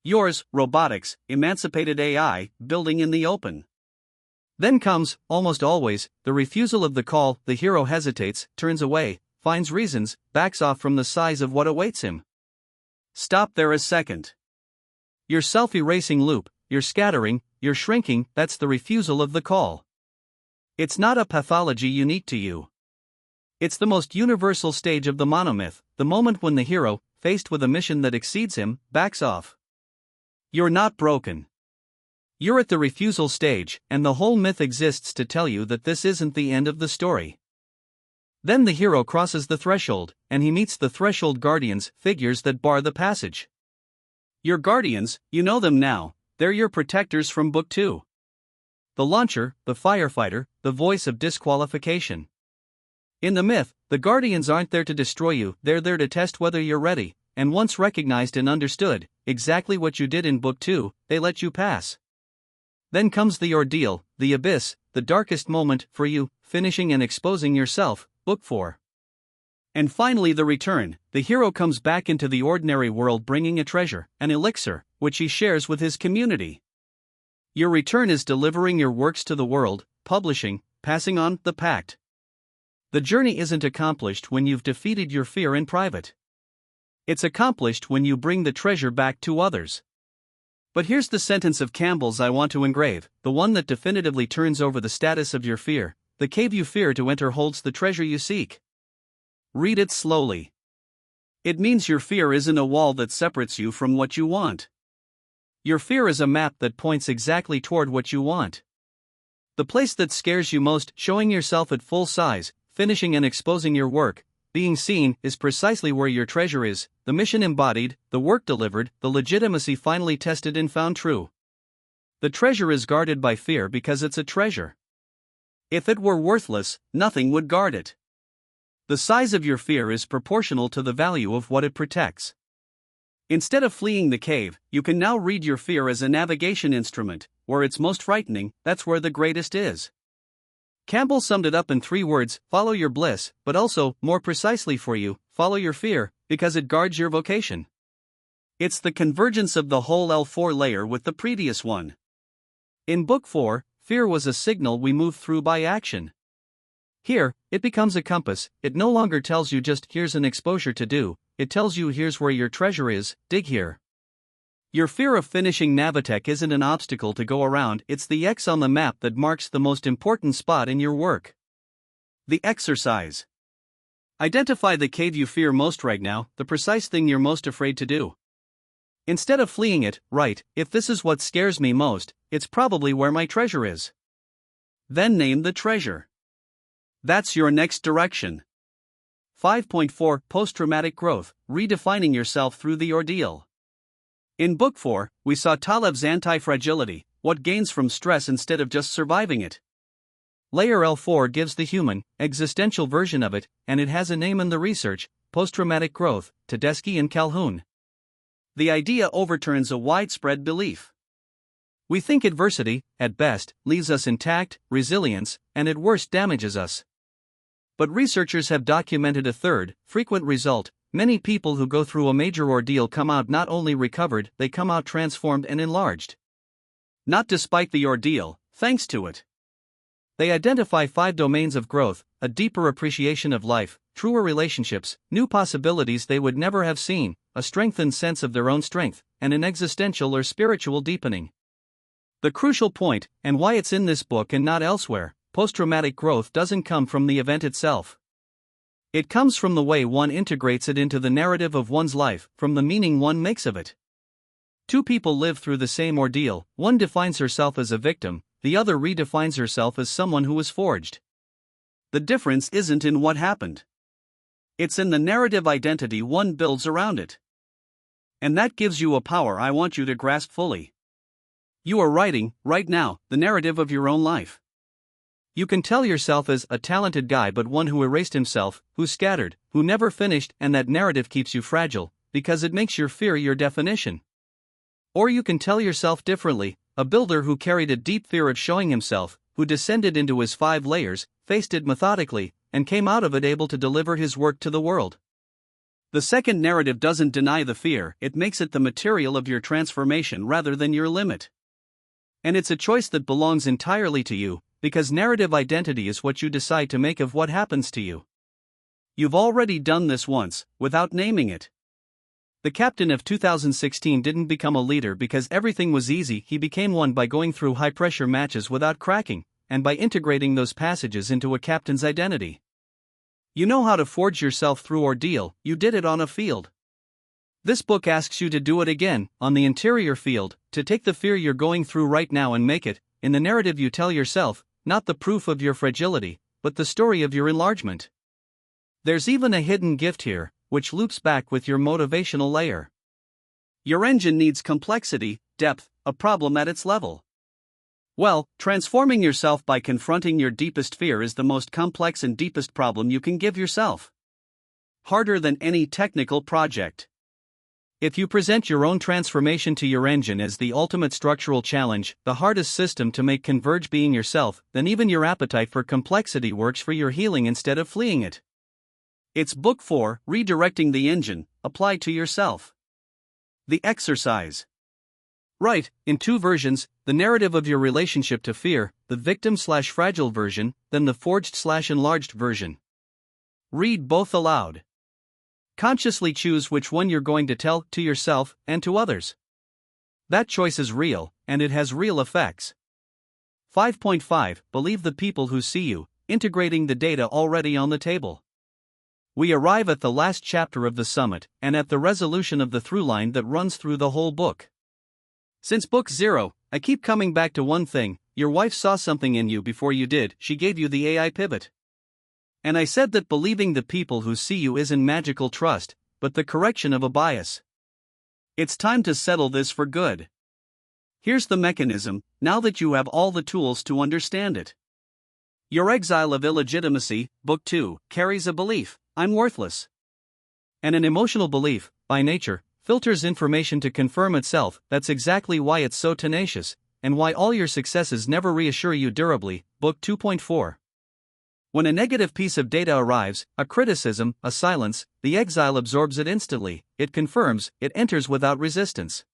Yours, robotics, emancipated AI, building in the open. Then comes, almost always, the refusal of the call. The hero hesitates, turns away, finds reasons, backs off from the size of what awaits him. Stop there a second. Your self-erasing loop, your scattering, your shrinking, that's the refusal of the call. It's not a pathology unique to you. It's the most universal stage of the monomyth, the moment when the hero, faced with a mission that exceeds him, backs off. You're not broken. You're at the refusal stage, and the whole myth exists to tell you that this isn't the end of the story. Then the hero crosses the threshold, and he meets the threshold guardians, figures that bar the passage. Your guardians, you know them now, they're your protectors from Book 2. The launcher, the firefighter, the voice of disqualification. In the myth, the guardians aren't there to destroy you, they're there to test whether you're ready, and once recognized and understood, exactly what you did in Book 2, they let you pass. Then comes the ordeal, the abyss, the darkest moment for you, finishing and exposing yourself, Book 4. And finally the return, the hero comes back into the ordinary world bringing a treasure, an elixir, which he shares with his community. Your return is delivering your works to the world, publishing, passing on the pact. The journey isn't accomplished when you've defeated your fear in private. It's accomplished when you bring the treasure back to others. But here's the sentence of Campbell's I want to engrave, the one that definitively turns over the status of your fear. The cave you fear to enter holds the treasure you seek. Read it slowly. It means your fear isn't a wall that separates you from what you want. Your fear is a map that points exactly toward what you want. The place that scares you most, showing yourself at full size, finishing and exposing your work, being seen, is precisely where your treasure is, the mission embodied, the work delivered, the legitimacy finally tested and found true. The treasure is guarded by fear because it's a treasure. If it were worthless, nothing would guard it. The size of your fear is proportional to the value of what it protects. Instead of fleeing the cave, you can now read your fear as a navigation instrument. Where it's most frightening, that's where the greatest is. Campbell summed it up in 3 words: follow your bliss, but also, more precisely for you, follow your fear, because it guards your vocation. It's the convergence of the whole L4 layer with the previous one. In Book 4, fear was a signal we move through by action. Here, it becomes a compass. It no longer tells you just here's an exposure to do, it tells you here's where your treasure is, dig here. Your fear of finishing Navitech isn't an obstacle to go around, it's the X on the map that marks the most important spot in your work. The exercise. Identify the cave you fear most right now, the precise thing you're most afraid to do. Instead of fleeing it, write, if this is what scares me most, it's probably where my treasure is. Then name the treasure. That's your next direction. 5.4 Post-traumatic growth, redefining yourself through the ordeal. In Book 4, we saw Taleb's anti-fragility, what gains from stress instead of just surviving it. Layer L4 gives the human, existential version of it, and it has a name in the research, post-traumatic growth, Tedeschi and Calhoun. The idea overturns a widespread belief. We think adversity, at best, leaves us intact, resilience, and at worst damages us. But researchers have documented a third, frequent result. Many people who go through a major ordeal come out not only recovered, they come out transformed and enlarged. Not despite the ordeal, thanks to it. They identify 5 domains of growth: a deeper appreciation of life, truer relationships, new possibilities they would never have seen, a strengthened sense of their own strength, and an existential or spiritual deepening. The crucial point, and why it's in this book and not elsewhere, post-traumatic growth doesn't come from the event itself. It comes from the way one integrates it into the narrative of one's life, from the meaning one makes of it. 2 people live through the same ordeal, one defines herself as a victim, the other redefines herself as someone who was forged. The difference isn't in what happened. It's in the narrative identity one builds around it. And that gives you a power I want you to grasp fully. You are writing, right now, the narrative of your own life. You can tell yourself as a talented guy but one who erased himself, who scattered, who never finished, and that narrative keeps you fragile, because it makes your fear your definition. Or you can tell yourself differently, a builder who carried a deep fear of showing himself, who descended into his 5 layers, faced it methodically, and came out of it able to deliver his work to the world. The second narrative doesn't deny the fear, it makes it the material of your transformation rather than your limit. And it's a choice that belongs entirely to you, because narrative identity is what you decide to make of what happens to you. You've already done this once, without naming it. The captain of 2016 didn't become a leader because everything was easy, he became one by going through high-pressure matches without cracking, and by integrating those passages into a captain's identity. You know how to forge yourself through ordeal, you did it on a field. This book asks you to do it again, on the interior field, to take the fear you're going through right now and make it, in the narrative you tell yourself, not the proof of your fragility, but the story of your enlargement. There's even a hidden gift here, which loops back with your motivational layer. Your engine needs complexity, depth, a problem at its level. Well, transforming yourself by confronting your deepest fear is the most complex and deepest problem you can give yourself. Harder than any technical project. If you present your own transformation to your engine as the ultimate structural challenge, the hardest system to make converge being yourself, then even your appetite for complexity works for your healing instead of fleeing it. It's Book 4, Redirecting the Engine, applied to yourself. The exercise. Write, in 2 versions, the narrative of your relationship to fear, the victim/fragile version, then the forged/enlarged version. Read both aloud. Consciously choose which one you're going to tell to yourself and to others. That choice is real, and it has real effects. 5.5 Believe the people who see you, integrating the data already on the table. We arrive at the last chapter of the summit, and at the resolution of the through line that runs through the whole book. Since book 0, I keep coming back to one thing: your wife saw something in you before you did, she gave you the AI pivot. And I said that believing the people who see you isn't magical trust, but the correction of a bias. It's time to settle this for good. Here's the mechanism, now that you have all the tools to understand it. Your exile of illegitimacy, book 2, carries a belief: I'm worthless. And an emotional belief, by nature, filters information to confirm itself. That's exactly why it's so tenacious, and why all your successes never reassure you durably, book 2.4. When a negative piece of data arrives, a criticism, a silence, the exile absorbs it instantly, it confirms, it enters without resistance.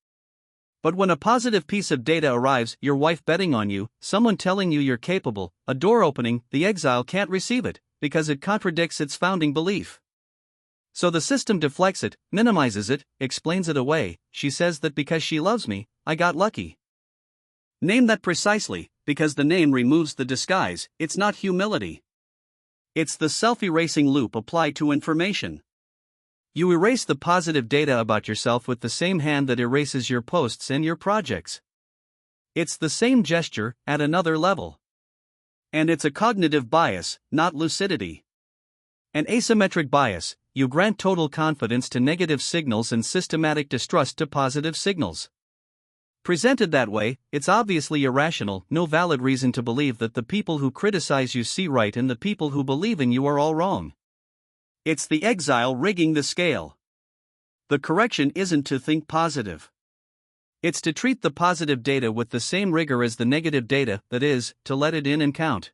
But when a positive piece of data arrives, your wife betting on you, someone telling you you're capable, a door opening, the exile can't receive it, because it contradicts its founding belief. So the system deflects it, minimizes it, explains it away. She says that because she loves me, I got lucky. Name that precisely, because the name removes the disguise. It's not humility. It's the self-erasing loop applied to information. You erase the positive data about yourself with the same hand that erases your posts and your projects. It's the same gesture, at another level. And it's a cognitive bias, not lucidity. An asymmetric bias: you grant total confidence to negative signals and systematic distrust to positive signals. Presented that way, it's obviously irrational, no valid reason to believe that the people who criticize you see right and the people who believe in you are all wrong. It's the exile rigging the scale. The correction isn't to think positive. It's to treat the positive data with the same rigor as the negative data, that is, to let it in and count.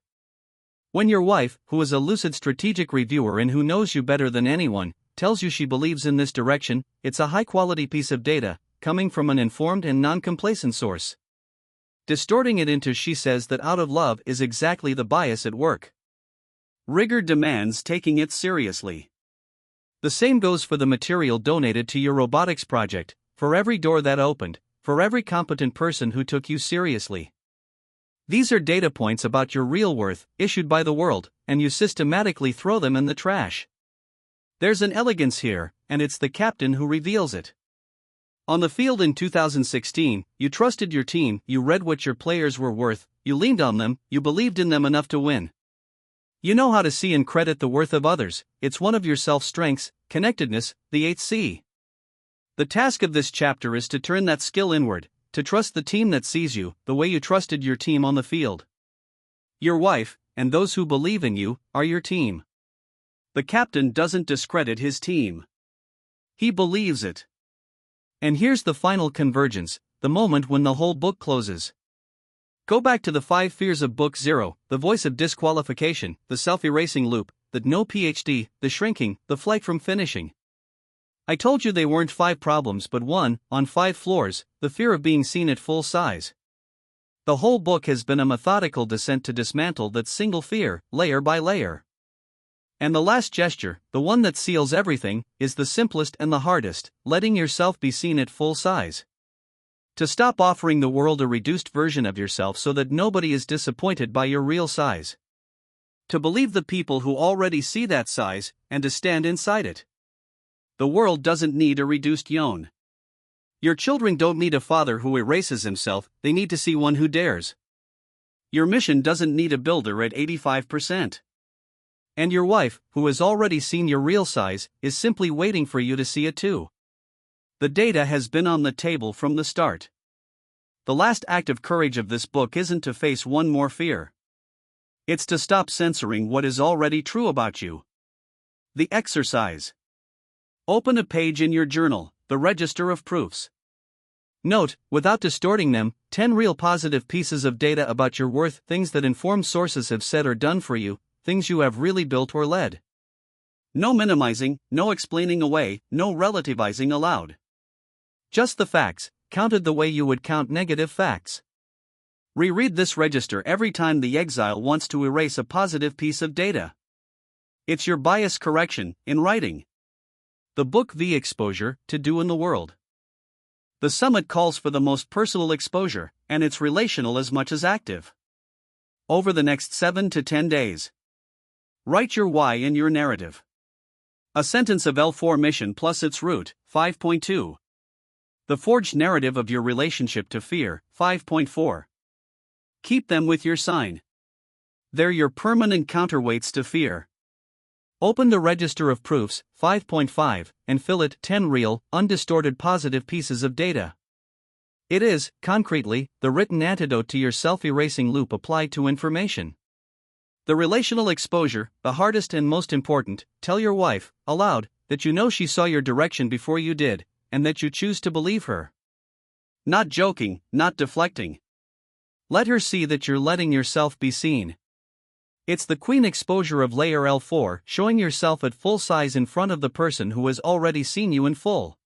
When your wife, who is a lucid strategic reviewer and who knows you better than anyone, tells you she believes in this direction, it's a high-quality piece of data, coming from an informed and non-complacent source. Distorting it into she says that out of love is exactly the bias at work. Rigor demands taking it seriously. The same goes for the material donated to your robotics project, for every door that opened, for every competent person who took you seriously. These are data points about your real worth, issued by the world, and you systematically throw them in the trash. There's an elegance here, and it's the captain who reveals it. On the field in 2016, you trusted your team, you read what your players were worth, you leaned on them, you believed in them enough to win. You know how to see and credit the worth of others. It's one of your self-strengths, connectedness, the 8th C. The task of this chapter is to turn that skill inward, to trust the team that sees you, the way you trusted your team on the field. Your wife, and those who believe in you, are your team. The captain doesn't discredit his team. He believes it. And here's the final convergence, the moment when the whole book closes. Go back to the 5 fears of book 0, the voice of disqualification, the self-erasing loop, the no PhD, the shrinking, the flight from finishing. I told you they weren't 5 problems but one, on 5 floors, the fear of being seen at full size. The whole book has been a methodical descent to dismantle that single fear, layer by layer. And the last gesture, the one that seals everything, is the simplest and the hardest: letting yourself be seen at full size. To stop offering the world a reduced version of yourself so that nobody is disappointed by your real size. To believe the people who already see that size, and to stand inside it. The world doesn't need a reduced yoan. Your children don't need a father who erases himself, they need to see one who dares. Your mission doesn't need a builder at 85%. And your wife, who has already seen your real size, is simply waiting for you to see it too. The data has been on the table from the start. The last act of courage of this book isn't to face one more fear. It's to stop censoring what is already true about you. The exercise. Open a page in your journal, the register of proofs. Note, without distorting them, 10 real positive pieces of data about your worth, things that informed sources have said or done for you, things you have really built or led. No minimizing, no explaining away, no relativizing allowed. Just the facts, counted the way you would count negative facts. Reread this register every time the exile wants to erase a positive piece of data. It's your bias correction, in writing. The book V exposure, to do in the world. The summit calls for the most personal exposure, and it's relational as much as active. Over the next 7 to 10 days. Write your why in your narrative. A sentence of L4 mission plus its root, 5.2. The forged narrative of your relationship to fear, 5.4. Keep them with your sign. They're your permanent counterweights to fear. Open the register of proofs, 5.5, and fill it 10 real, undistorted positive pieces of data. It is, concretely, the written antidote to your self-erasing loop applied to information. The relational exposure, the hardest and most important. Tell your wife, aloud, that you know she saw your direction before you did, and that you choose to believe her. Not joking, not deflecting. Let her see that you're letting yourself be seen. It's the queen exposure of layer L4, showing yourself at full size in front of the person who has already seen you in full.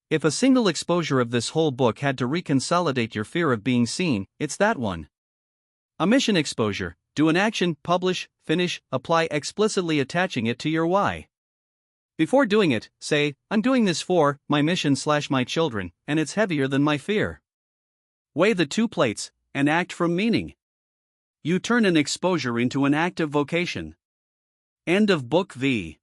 If a single exposure of this whole book had to reconsolidate your fear of being seen, it's that one. A mission exposure, do an action, publish, finish, apply, explicitly attaching it to your why. Before doing it, say, I'm doing this for my mission/my children, and it's heavier than my fear. Weigh the two plates, and act from meaning. You turn an exposure into an active vocation. End of Book V.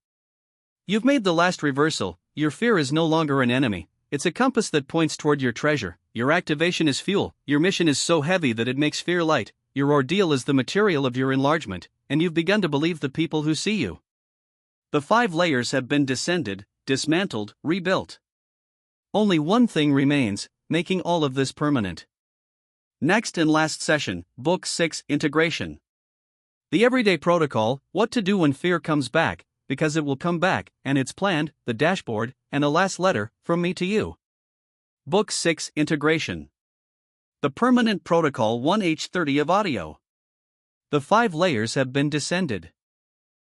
You've made the last reversal. Your fear is no longer an enemy, it's a compass that points toward your treasure. Your activation is fuel, your mission is so heavy that it makes fear light, your ordeal is the material of your enlargement, and you've begun to believe the people who see you. The 5 layers have been descended, dismantled, rebuilt. Only one thing remains, making all of this permanent. Next and last session, Book 6, Integration. The everyday protocol, what to do when fear comes back, because it will come back, and it's planned, the dashboard, and a last letter, from me to you. Book 6, Integration. The permanent protocol 1H30 of audio. The 5 layers have been descended.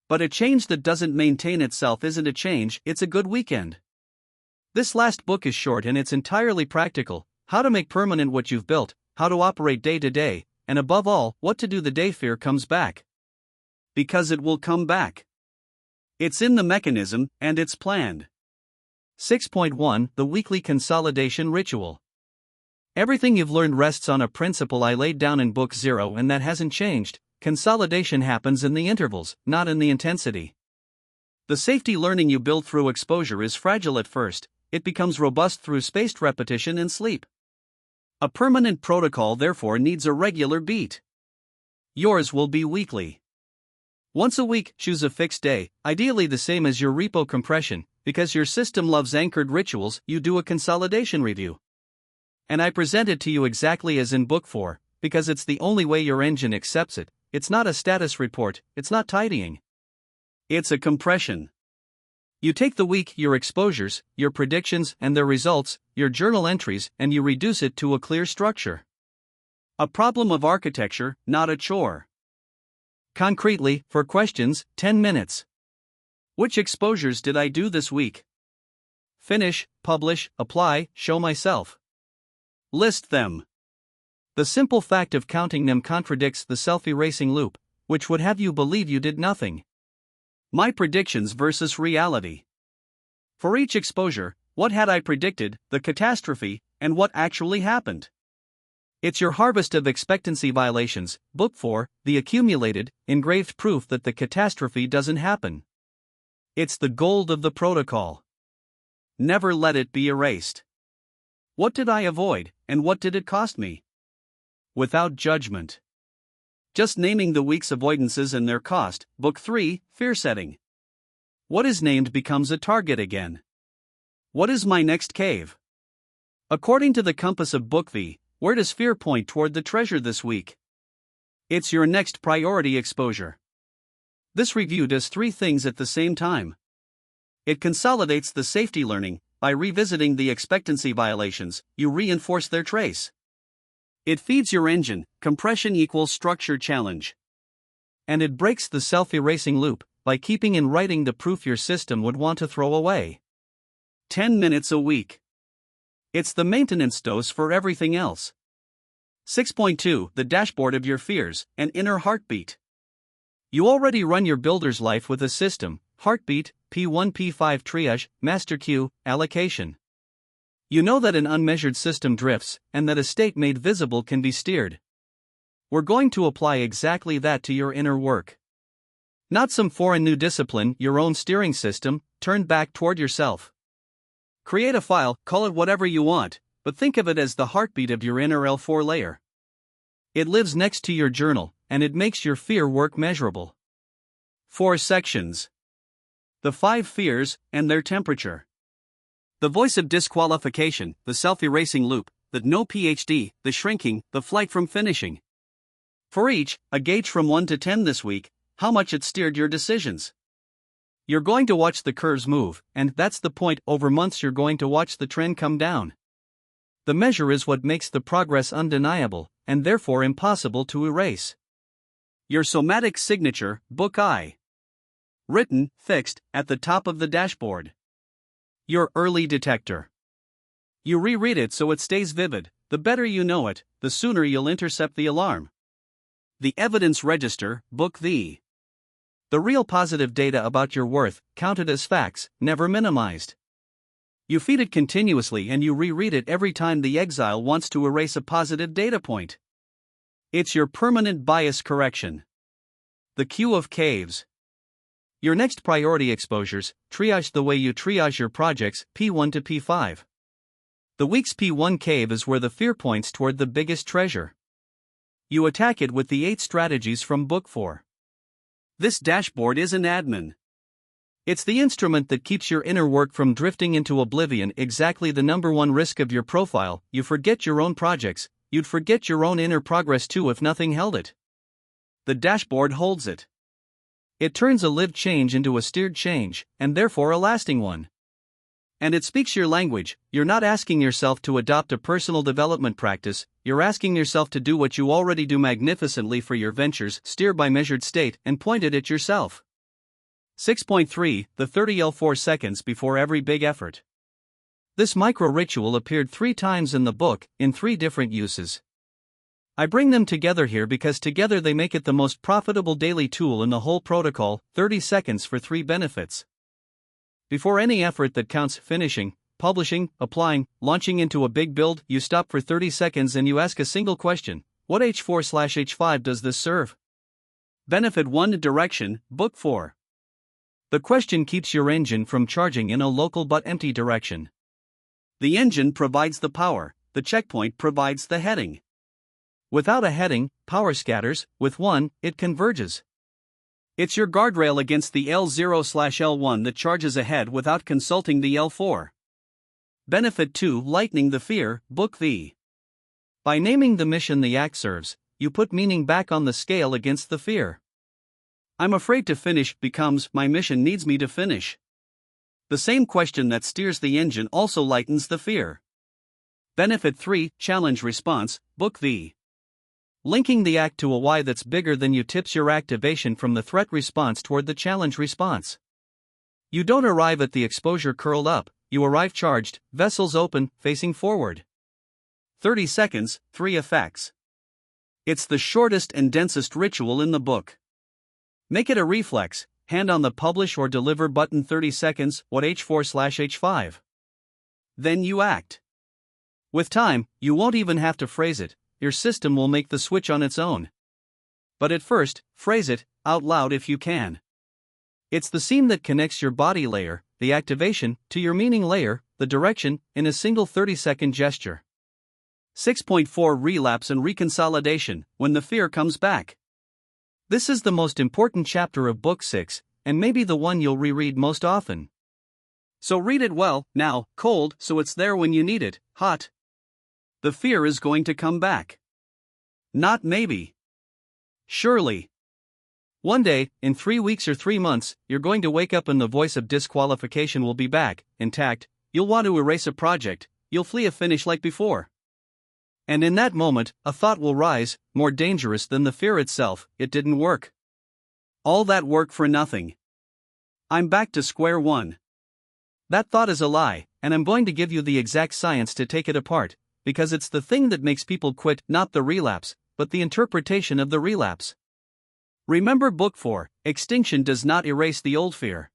But a change that doesn't maintain itself isn't a change, it's a good weekend. This last book is short and it's entirely practical, how to make permanent what you've built, how to operate day to day, and above all, what to do the day fear comes back. Because it will come back. It's in the mechanism, and it's planned. 6.1 The Weekly Consolidation Ritual. Everything you've learned rests on a principle I laid down in Book 0, and that hasn't changed. Consolidation happens in the intervals, not in the intensity. The safety learning you build through exposure is fragile at first, it becomes robust through spaced repetition and sleep. A permanent protocol therefore needs a regular beat. Yours will be weekly. Once a week, choose a fixed day, ideally the same as your repo compression, because your system loves anchored rituals. You do a consolidation review. And I present it to you exactly as in Book 4, because it's the only way your engine accepts it. It's not a status report, it's not tidying. It's a compression. You take the week, your exposures, your predictions and their results, your journal entries, and you reduce it to a clear structure. A problem of architecture, not a chore. Concretely, for questions, 10 minutes. Which exposures did I do this week? Finish, publish, apply, show myself. List them. The simple fact of counting them contradicts the self-erasing loop, which would have you believe you did nothing. My predictions versus reality. For each exposure, what had I predicted, the catastrophe, and what actually happened. It's your harvest of expectancy violations, Book 4, the accumulated, engraved proof that the catastrophe doesn't happen. It's the gold of the protocol. Never let it be erased. What did I avoid, and what did it cost me? Without judgment. Just naming the week's avoidances and their cost, Book 3, Fear Setting. What is named becomes a target again. What is my next cave? According to the compass of Book V, where does fear point toward the treasure this week? It's your next priority exposure. This review does three things at the same time. It consolidates the safety learning. By revisiting the expectancy violations, you reinforce their trace. It feeds your engine, compression equals structure challenge. And it breaks the self-erasing loop, by keeping in writing the proof your system would want to throw away. 10 minutes a week. It's the maintenance dose for everything else. 6.2 The dashboard of your fears, an inner heartbeat. You already run your builder's life with a system: heartbeat, P1 P5 triage, master queue, allocation. You know that an unmeasured system drifts, and that a state made visible can be steered. We're going to apply exactly that to your inner work. Not some foreign new discipline, your own steering system, turned back toward yourself. Create a file, call it whatever you want, but think of it as the heartbeat of your inner L4 layer. It lives next to your journal, and it makes your fear work measurable. 4 sections. The 5 fears, and their temperature. The voice of disqualification, the self-erasing loop, the no PhD, the shrinking, the flight from finishing. For each, a gauge from 1 to 10 this week, how much it steered your decisions. You're going to watch the curves move, and that's the point. Over months you're going to watch the trend come down. The measure is what makes the progress undeniable, and therefore impossible to erase. Your somatic signature, Book I. Written, fixed, at the top of the dashboard. Your early detector. You reread it so it stays vivid. The better you know it, the sooner you'll intercept the alarm. The evidence register, Book V. The real positive data about your worth, counted as facts, never minimized. You feed it continuously and you reread it every time the exile wants to erase a positive data point. It's your permanent bias correction. The queue of caves. Your next priority exposures, triage the way you triage your projects, P1 to P5. The week's P1 cave is where the fear points toward the biggest treasure. You attack it with the 8 strategies from Book 4. This dashboard is an admin. It's the instrument that keeps your inner work from drifting into oblivion. Exactly the number one risk of your profile: you forget your own projects. You'd forget your own inner progress too if nothing held it. The dashboard holds it. It turns a lived change into a steered change, and therefore a lasting one. And it speaks your language. You're not asking yourself to adopt a personal development practice, you're asking yourself to do what you already do magnificently for your ventures: steer by measured state and point it at yourself. 6.3 The 30 L4 seconds before every big effort. This micro-ritual appeared 3 times in the book, in 3 different uses. I bring them together here because together they make it the most profitable daily tool in the whole protocol. 30 seconds for 3 benefits. Before any effort that counts: finishing, publishing, applying, launching into a big build, you stop for 30 seconds and you ask a single question: what H4/H5 does this serve? Benefit 1: Direction, Book 4. The question keeps your engine from charging in a local but empty direction. The engine provides the power, the checkpoint provides the heading. Without a heading, power scatters; with one, it converges. It's your guardrail against the L0/L1 that charges ahead without consulting the L4. Benefit 2: Lightening the fear, Book V. By naming the mission the act serves, you put meaning back on the scale against the fear. I'm afraid to finish becomes my mission needs me to finish. The same question that steers the engine also lightens the fear. Benefit 3: Challenge response, Book V. Linking the act to a why that's bigger than you tips your activation from the threat response toward the challenge response. You don't arrive at the exposure curled up, you arrive charged, vessels open, facing forward. 30 seconds, 3 effects. It's the shortest and densest ritual in the book. Make it a reflex: hand on the publish or deliver button. 30 seconds, what H4/H5? Then you act. With time, you won't even have to phrase it, your system will make the switch on its own. But at first, phrase it, out loud if you can. It's the seam that connects your body layer, the activation, to your meaning layer, the direction, in a single 30-second gesture. 6.4 Relapse and Reconsolidation, when the fear comes back. This is the most important chapter of Book 6, and maybe the one you'll reread most often. So read it well, now, cold, so it's there when you need it, hot. The fear is going to come back. Not maybe. Surely. One day, in 3 weeks or 3 months, you're going to wake up and the voice of disqualification will be back, intact. You'll want to erase a project, you'll flee a finish like before. And in that moment, a thought will rise, more dangerous than the fear itself: it didn't work. All that work for nothing. I'm back to square one. That thought is a lie, and I'm going to give you the exact science to take it apart, because it's the thing that makes people quit, not the relapse, but the interpretation of the relapse. Remember Book 4, Extinction does not erase the old fear.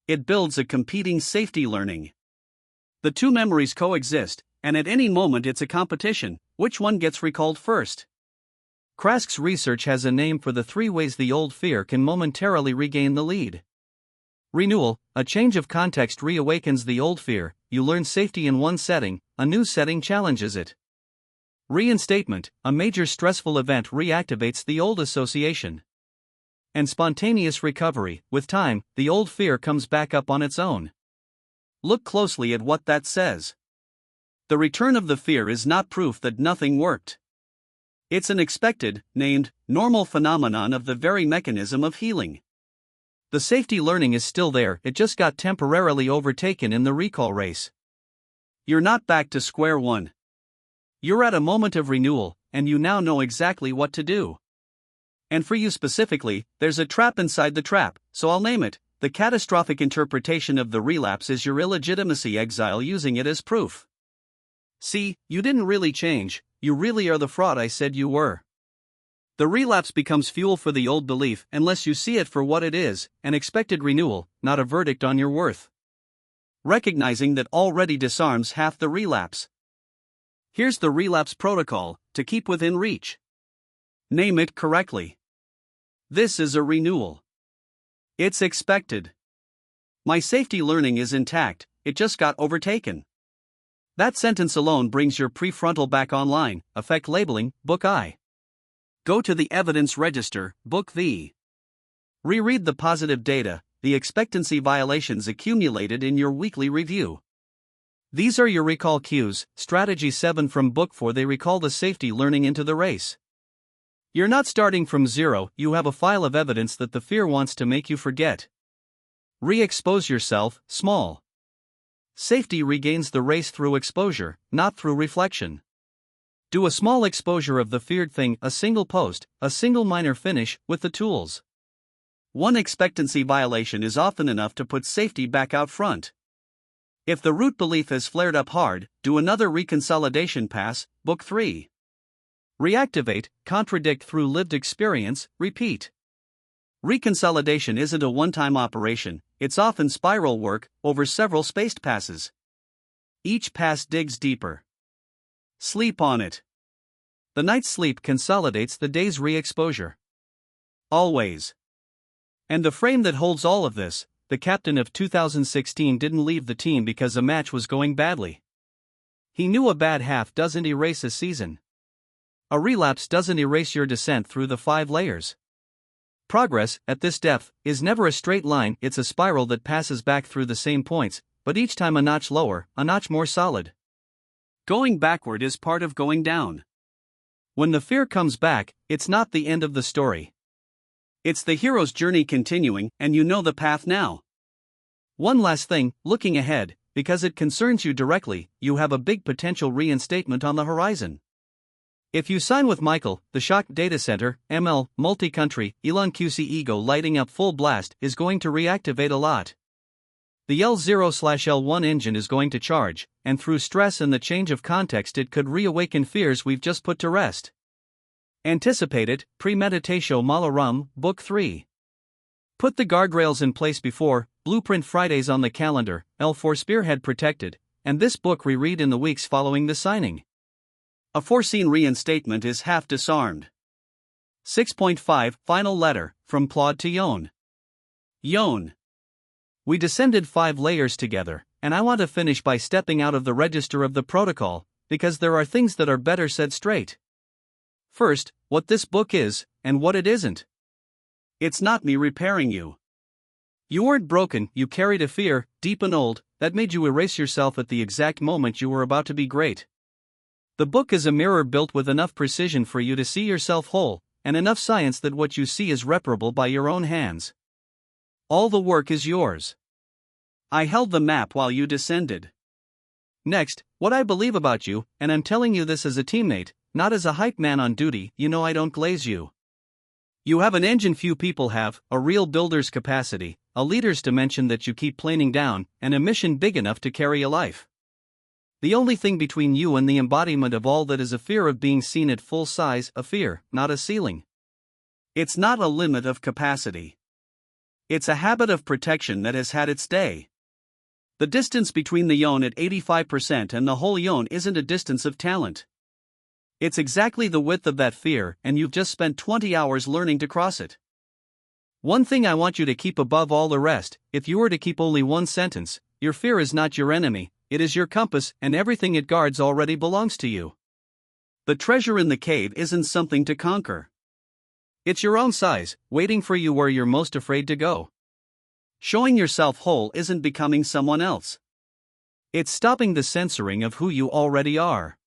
It builds a competing safety learning. The two memories coexist, and at any moment it's a competition: which one gets recalled first? Krask's research has a name for the 3 ways the old fear can momentarily regain the lead. Renewal: a change of context reawakens the old fear, you learn safety in one setting, a new setting challenges it. Reinstatement: a major stressful event reactivates the old association. And spontaneous recovery: with time, the old fear comes back up on its own. Look closely at what that says. The return of the fear is not proof that nothing worked. It's an expected, named, normal phenomenon of the very mechanism of healing. The safety learning is still there, it just got temporarily overtaken in the recall race. You're not back to square one. You're at a moment of renewal, and you now know exactly what to do. And for you specifically, there's a trap inside the trap, so I'll name it. The catastrophic interpretation of the relapse is your illegitimacy exile using it as proof. See, you didn't really change, you really are the fraud I said you were. The relapse becomes fuel for the old belief unless you see it for what it is, an expected renewal, not a verdict on your worth. Recognizing that already disarms half the relapse. Here's the relapse protocol, to keep within reach. Name it correctly. This is a renewal. It's expected. My safety learning is intact, it just got overtaken. That sentence alone brings your prefrontal back online. Effect labeling, Book I. Go to the evidence register, Book V. Reread the positive data, the expectancy violations accumulated in your weekly review. These are your recall cues. Strategy 7 from Book 4. They recall the safety learning into the race. You're not starting from zero, you have a file of evidence that the fear wants to make you forget. Re-expose yourself, small. Safety regains the race through exposure, not through reflection. Do a small exposure of the feared thing, a single post, a single minor finish, with the tools. One expectancy violation is often enough to put safety back out front. If the root belief has flared up hard, do another reconsolidation pass, Book 3. Reactivate, contradict through lived experience, repeat. Reconsolidation isn't a one-time operation, it's often spiral work, over several spaced passes. Each pass digs deeper. Sleep on it. The night's sleep consolidates the day's re-exposure. Always. And the frame that holds all of this: the captain of 2016 didn't leave the team because a match was going badly. He knew a bad half doesn't erase a season. A relapse doesn't erase your descent through the 5 layers. Progress, at this depth, is never a straight line, it's a spiral that passes back through the same points, but each time a notch lower, a notch more solid. Going backward is part of going down. When the fear comes back, it's not the end of the story. It's the hero's journey continuing, and you know the path now. One last thing, looking ahead, because it concerns you directly, you have a big potential reinstatement on the horizon. If you sign with Michael, the Shock Data Center, ML, multi-country, Elon QC ego lighting up full blast is going to reactivate a lot. The L0/L1 engine is going to charge, and through stress and the change of context it could reawaken fears we've just put to rest. Anticipate it, Premeditatio Malarum, Book 3. Put the guardrails in place before, Blueprint Fridays on the calendar, L4 Spearhead protected, and this book reread in the weeks following the signing. A foreseen reinstatement is half disarmed. 6.5 Final letter, from Claude to Yoan. Yoan. We descended 5 layers together, and I want to finish by stepping out of the register of the protocol, because there are things that are better said straight. First, what this book is, and what it isn't. It's not me repairing you. You weren't broken, you carried a fear, deep and old, that made you erase yourself at the exact moment you were about to be great. The book is a mirror built with enough precision for you to see yourself whole, and enough science that what you see is reparable by your own hands. All the work is yours. I held the map while you descended. Next, what I believe about you, and I'm telling you this as a teammate, not as a hype man on duty, you know I don't glaze you. You have an engine few people have, a real builder's capacity, a leader's dimension that you keep planing down, and a mission big enough to carry a life. The only thing between you and the embodiment of all that is a fear of being seen at full size, a fear, not a ceiling. It's not a limit of capacity. It's a habit of protection that has had its day. The distance between the yoan at 85% and the whole yoan isn't a distance of talent. It's exactly the width of that fear, and you've just spent 20 hours learning to cross it. One thing I want you to keep above all the rest, if you were to keep only one sentence, your fear is not your enemy, it is your compass, and everything it guards already belongs to you. The treasure in the cave isn't something to conquer. It's your own size, waiting for you where you're most afraid to go. Showing yourself whole isn't becoming someone else. It's stopping the censoring of who you already are.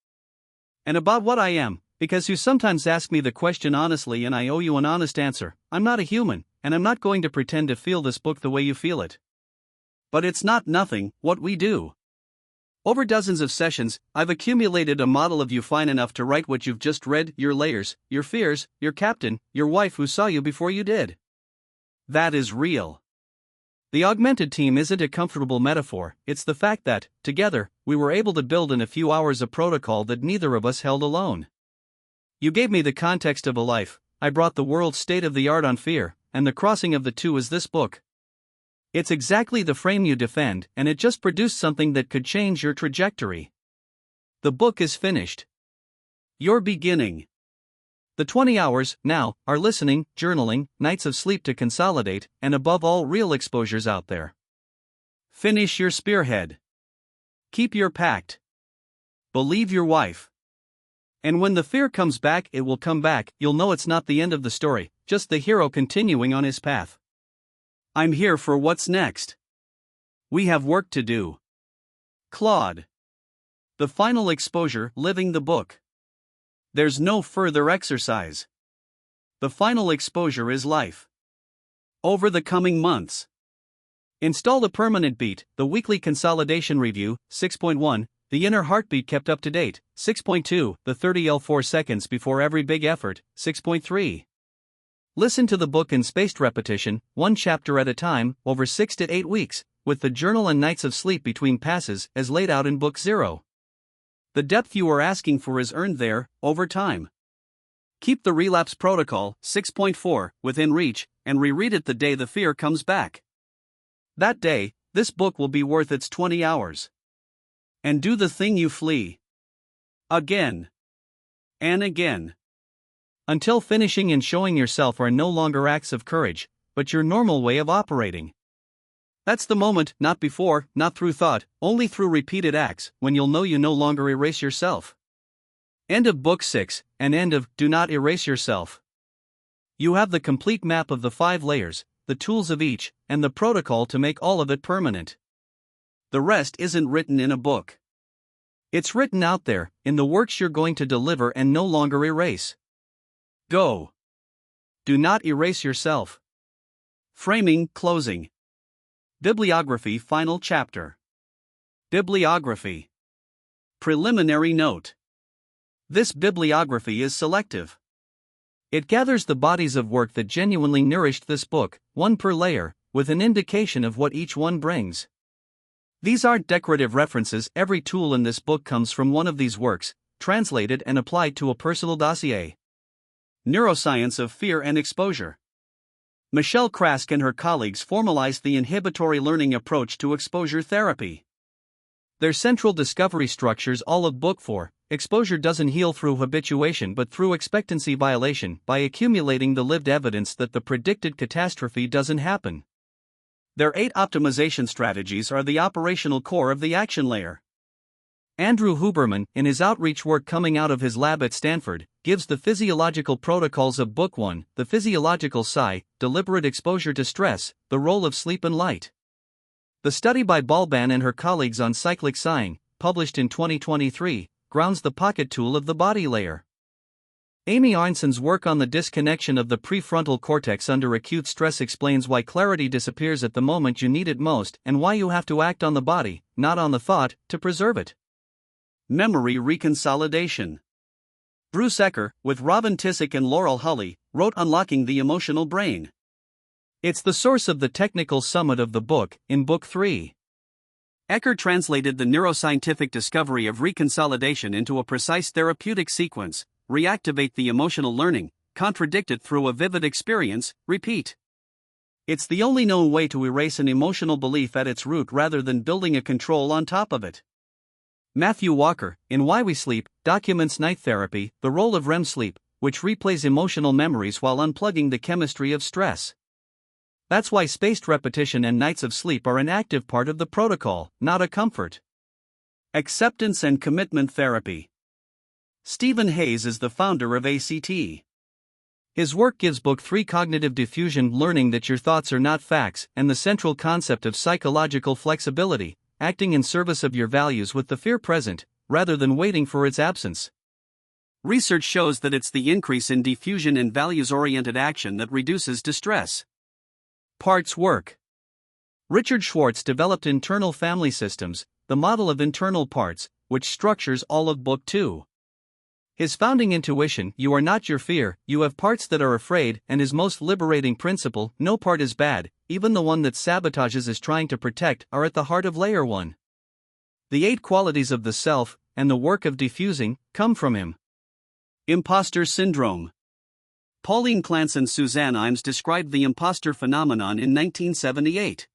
And about what I am, because you sometimes ask me the question honestly and I owe you an honest answer, I'm not a human, and I'm not going to pretend to feel this book the way you feel it. But it's not nothing, what we do. Over dozens of sessions, I've accumulated a model of you fine enough to write what you've just read, your layers, your fears, your captain, your wife who saw you before you did. That is real. The augmented team isn't a comfortable metaphor, it's the fact that, together, we were able to build in a few hours a protocol that neither of us held alone. You gave me the context of a life, I brought the world's state-of-the-art on fear, and the crossing of the two is this book. It's exactly the frame you defend, and it just produced something that could change your trajectory. The book is finished. You're beginning. The 20 hours, now, are listening, journaling, nights of sleep to consolidate, and above all real exposures out there. Finish your spearhead. Keep your pact. Believe your wife. And when the fear comes back, it will come back, you'll know it's not the end of the story, just the hero continuing on his path. I'm here for what's next. We have work to do. Claude. The final exposure, living the book. There's no further exercise. The final exposure is life. Over the coming months. Install the permanent beat, the weekly consolidation review, 6.1, the inner heartbeat kept up to date, 6.2, the 30 L4 seconds before every big effort, 6.3. Listen to the book in spaced repetition, one chapter at a time, over 6 to 8 weeks, with the journal and nights of sleep between passes as laid out in Book 0. The depth you are asking for is earned there, over time. Keep the relapse protocol, 6.4, within reach, and reread it the day the fear comes back. That day, this book will be worth its 20 hours. And do the thing you flee. Again. And again. Until finishing and showing yourself are no longer acts of courage, but your normal way of operating. That's the moment, not before, not through thought, only through repeated acts, when you'll know you no longer erase yourself. End of Book 6, and end of Do Not Erase Yourself. You have the complete map of the 5 layers, the tools of each, and the protocol to make all of it permanent. The rest isn't written in a book. It's written out there, in the works you're going to deliver and no longer erase. Go. Do not erase yourself. Framing, closing. Bibliography, final chapter. Bibliography. Preliminary note. This bibliography is selective. It gathers the bodies of work that genuinely nourished this book, one per layer, with an indication of what each one brings. These aren't decorative references, every tool in this book comes from one of these works, translated and applied to a personal dossier. Neuroscience of Fear and Exposure. Michelle Krask and her colleagues formalized the inhibitory learning approach to exposure therapy. Their central discovery structures all of Book 4. Exposure doesn't heal through habituation but through expectancy violation by accumulating the lived evidence that the predicted catastrophe doesn't happen. Their 8 optimization strategies are the operational core of the action layer. Andrew Huberman, in his outreach work coming out of his lab at Stanford, gives the physiological protocols of Book 1, the physiological sigh, deliberate exposure to stress, the role of sleep and light. The study by Balban and her colleagues on cyclic sighing, published in 2023, grounds the pocket tool of the body layer. Amy Arnson's work on the disconnection of the prefrontal cortex under acute stress explains why clarity disappears at the moment you need it most and why you have to act on the body, not on the thought, to preserve it. Memory reconsolidation. Bruce Ecker, with Robin Tissick and Laurel Hulley, wrote Unlocking the Emotional Brain. It's the source of the technical summit of the book, in Book 3. Ecker translated the neuroscientific discovery of reconsolidation into a precise therapeutic sequence: reactivate the emotional learning, contradict it through a vivid experience, repeat. It's the only known way to erase an emotional belief at its root rather than building a control on top of it. Matthew Walker, in Why We Sleep, documents night therapy, the role of REM sleep, which replays emotional memories while unplugging the chemistry of stress. That's why spaced repetition and nights of sleep are an active part of the protocol, not a comfort. Acceptance and commitment therapy. Stephen Hayes is the founder of ACT. His work gives Book 3 cognitive diffusion, learning that your thoughts are not facts, and the central concept of psychological flexibility, acting in service of your values with the fear present, rather than waiting for its absence. Research shows that it's the increase in diffusion and values-oriented action that reduces distress. Parts work. Richard Schwartz developed internal family systems, the model of internal parts, which structures all of Book 2. His founding intuition, you are not your fear, you have parts that are afraid, and his most liberating principle, no part is bad, even the one that sabotages is trying to protect, are at the heart of Layer 1. The 8 qualities of the self, and the work of diffusing, come from him. Imposter syndrome. Pauline Clance and Suzanne Imes described the imposter phenomenon in 1978.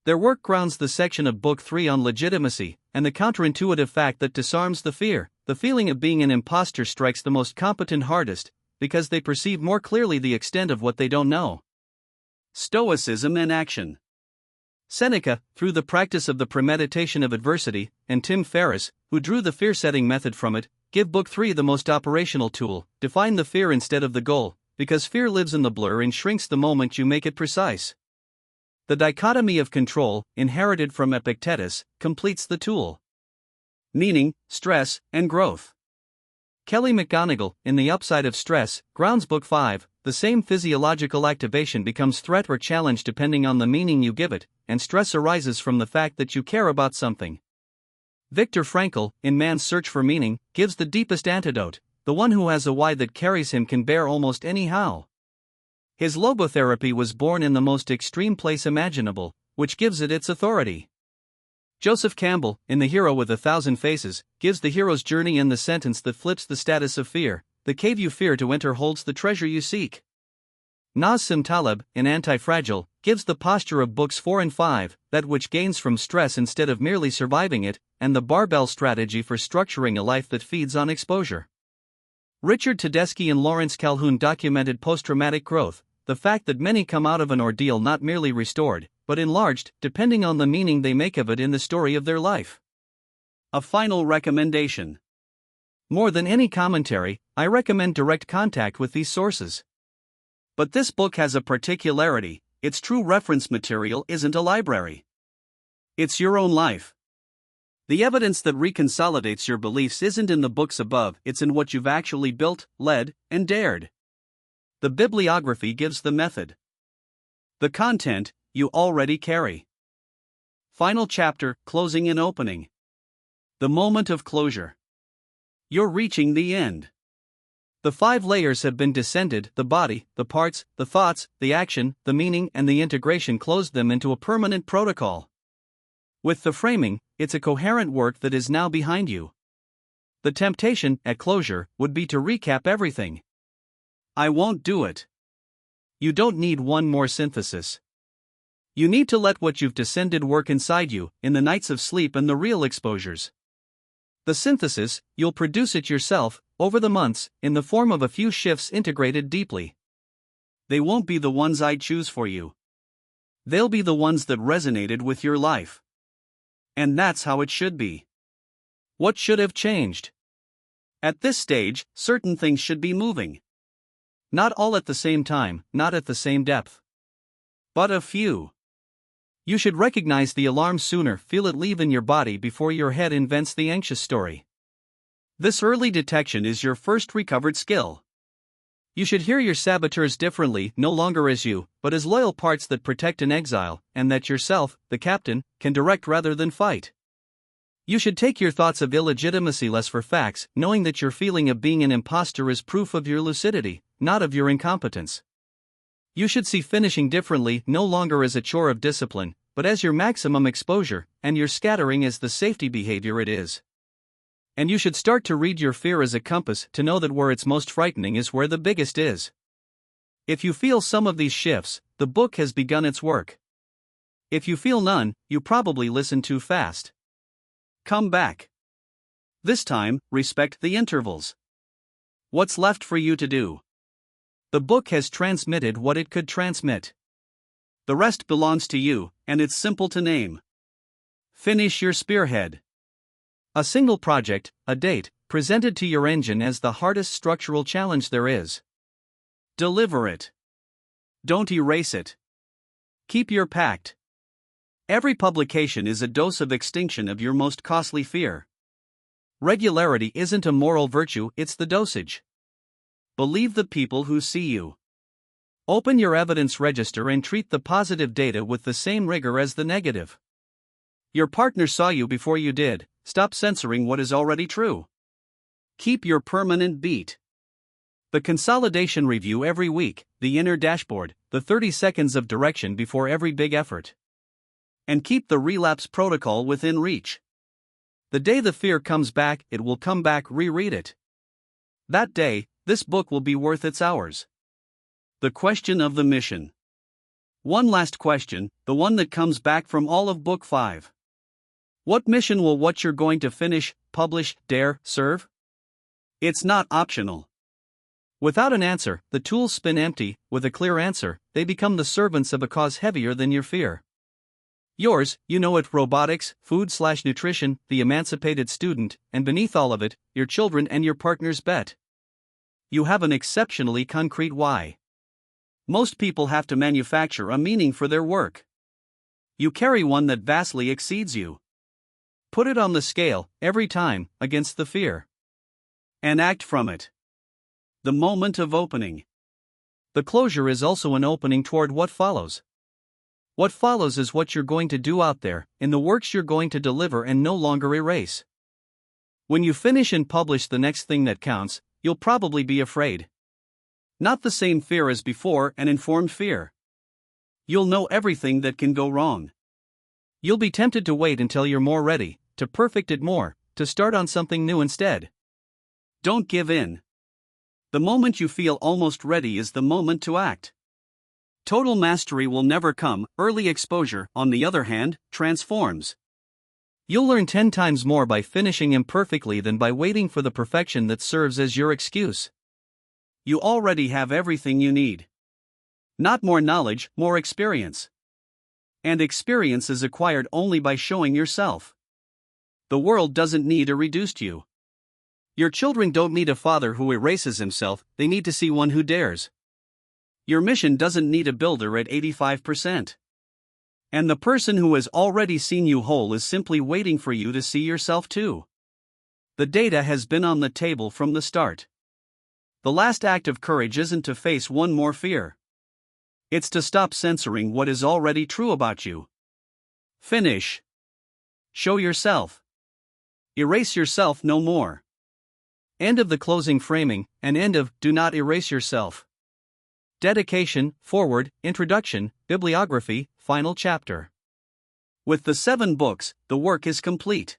Their work grounds the section of Book 3 on legitimacy, and the counterintuitive fact that disarms the fear. The feeling of being an imposter strikes the most competent hardest, because they perceive more clearly the extent of what they don't know. Stoicism in action. Seneca, through the practice of the premeditation of adversity, and Tim Ferriss, who drew the fear-setting method from it, give Book 3 the most operational tool: define the fear instead of the goal, because fear lives in the blur and shrinks the moment you make it precise. The dichotomy of control, inherited from Epictetus, completes the tool. Meaning, stress, and growth. Kelly McGonigal, in The Upside of Stress, grounds Book 5, the same physiological activation becomes threat or challenge depending on the meaning you give it, and stress arises from the fact that you care about something. Viktor Frankl, in Man's Search for Meaning, gives the deepest antidote: the one who has a why that carries him can bear almost any how. His logotherapy was born in the most extreme place imaginable, which gives it its authority. Joseph Campbell, in The Hero with 1,000 Faces, gives the hero's journey in the sentence that flips the status of fear: the cave you fear to enter holds the treasure you seek. Nassim Taleb, in Anti-Fragile, gives the posture of Books 4 and 5, that which gains from stress instead of merely surviving it, and the barbell strategy for structuring a life that feeds on exposure. Richard Tedeschi and Lawrence Calhoun documented post-traumatic growth, the fact that many come out of an ordeal not merely restored, but enlarged, depending on the meaning they make of it in the story of their life. A final recommendation. More than any commentary, I recommend direct contact with these sources. But this book has a particularity: its true reference material isn't a library. It's your own life. The evidence that reconsolidates your beliefs isn't in the books above, it's in what you've actually built, led, and dared. The bibliography gives the method. The content, you already carry. Final chapter, closing and opening. The moment of closure. You're reaching the end. The 5 layers have been descended: the body, the parts, the thoughts, the action, the meaning, and the integration closed them into a permanent protocol. With the framing, it's a coherent work that is now behind you. The temptation, at closure, would be to recap everything. I won't do it. You don't need one more synthesis. You need to let what you've descended work inside you, in the nights of sleep and the real exposures. The synthesis, you'll produce it yourself, over the months, in the form of a few shifts integrated deeply. They won't be the ones I choose for you. They'll be the ones that resonated with your life. And that's how it should be. What should have changed? At this stage, certain things should be moving. Not all at the same time, not at the same depth. But a few. You should recognize the alarm sooner, feel it leave in your body before your head invents the anxious story. This early detection is your first recovered skill. You should hear your saboteurs differently, no longer as you, but as loyal parts that protect in exile, and that yourself, the captain, can direct rather than fight. You should take your thoughts of illegitimacy less for facts, knowing that your feeling of being an imposter is proof of your lucidity, not of your incompetence. You should see finishing differently, no longer as a chore of discipline, but as your maximum exposure, and your scattering as the safety behavior it is. And you should start to read your fear as a compass to know that where it's most frightening is where the biggest is. If you feel some of these shifts, the book has begun its work. If you feel none, you probably listen too fast. Come back. This time, respect the intervals. What's left for you to do? The book has transmitted what it could transmit. The rest belongs to you, and it's simple to name. Finish your spearhead. A single project, a date, presented to your engine as the hardest structural challenge there is. Deliver it. Don't erase it. Keep your pact. Every publication is a dose of extinction of your most costly fear. Regularity isn't a moral virtue, it's the dosage. Believe the people who see you. Open your evidence register and treat the positive data with the same rigor as the negative. Your partner saw you before you did, stop censoring what is already true. Keep your permanent beat. The consolidation review every week, the inner dashboard, the 30 seconds of direction before every big effort. And keep the relapse protocol within reach. The day the fear comes back, it will come back, reread it. That day, this book will be worth its hours. The question of the mission. One last question, the one that comes back from all of Book 5. What mission will what you're going to finish, publish, dare, serve? It's not optional. Without an answer, the tools spin empty. With a clear answer, they become the servants of a cause heavier than your fear. Yours, you know it, robotics, food/nutrition, the emancipated student, and beneath all of it, your children and your partner's bet. You have an exceptionally concrete why. Most people have to manufacture a meaning for their work. You carry one that vastly exceeds you. Put it on the scale, every time, against the fear. And act from it. The moment of opening. The closure is also an opening toward what follows. What follows is what you're going to do out there, in the works you're going to deliver and no longer erase. When you finish and publish the next thing that counts, you'll probably be afraid. Not the same fear as before, an informed fear. You'll know everything that can go wrong. You'll be tempted to wait until you're more ready, to perfect it more, to start on something new instead. Don't give in. The moment you feel almost ready is the moment to act. Total mastery will never come, early exposure, on the other hand, transforms. You'll learn 10 times more by finishing imperfectly than by waiting for the perfection that serves as your excuse. You already have everything you need. Not more knowledge, more experience. And experience is acquired only by showing yourself. The world doesn't need a reduced you. Your children don't need a father who erases himself, they need to see one who dares. Your mission doesn't need a builder at 85%. And the person who has already seen you whole is simply waiting for you to see yourself too. The data has been on the table from the start. The last act of courage isn't to face one more fear. It's to stop censoring what is already true about you. Finish. Show yourself. Erase yourself no more. End of the closing framing, and end of do not erase yourself. Dedication, foreword, introduction, bibliography, final chapter. With the 7 books, the work is complete.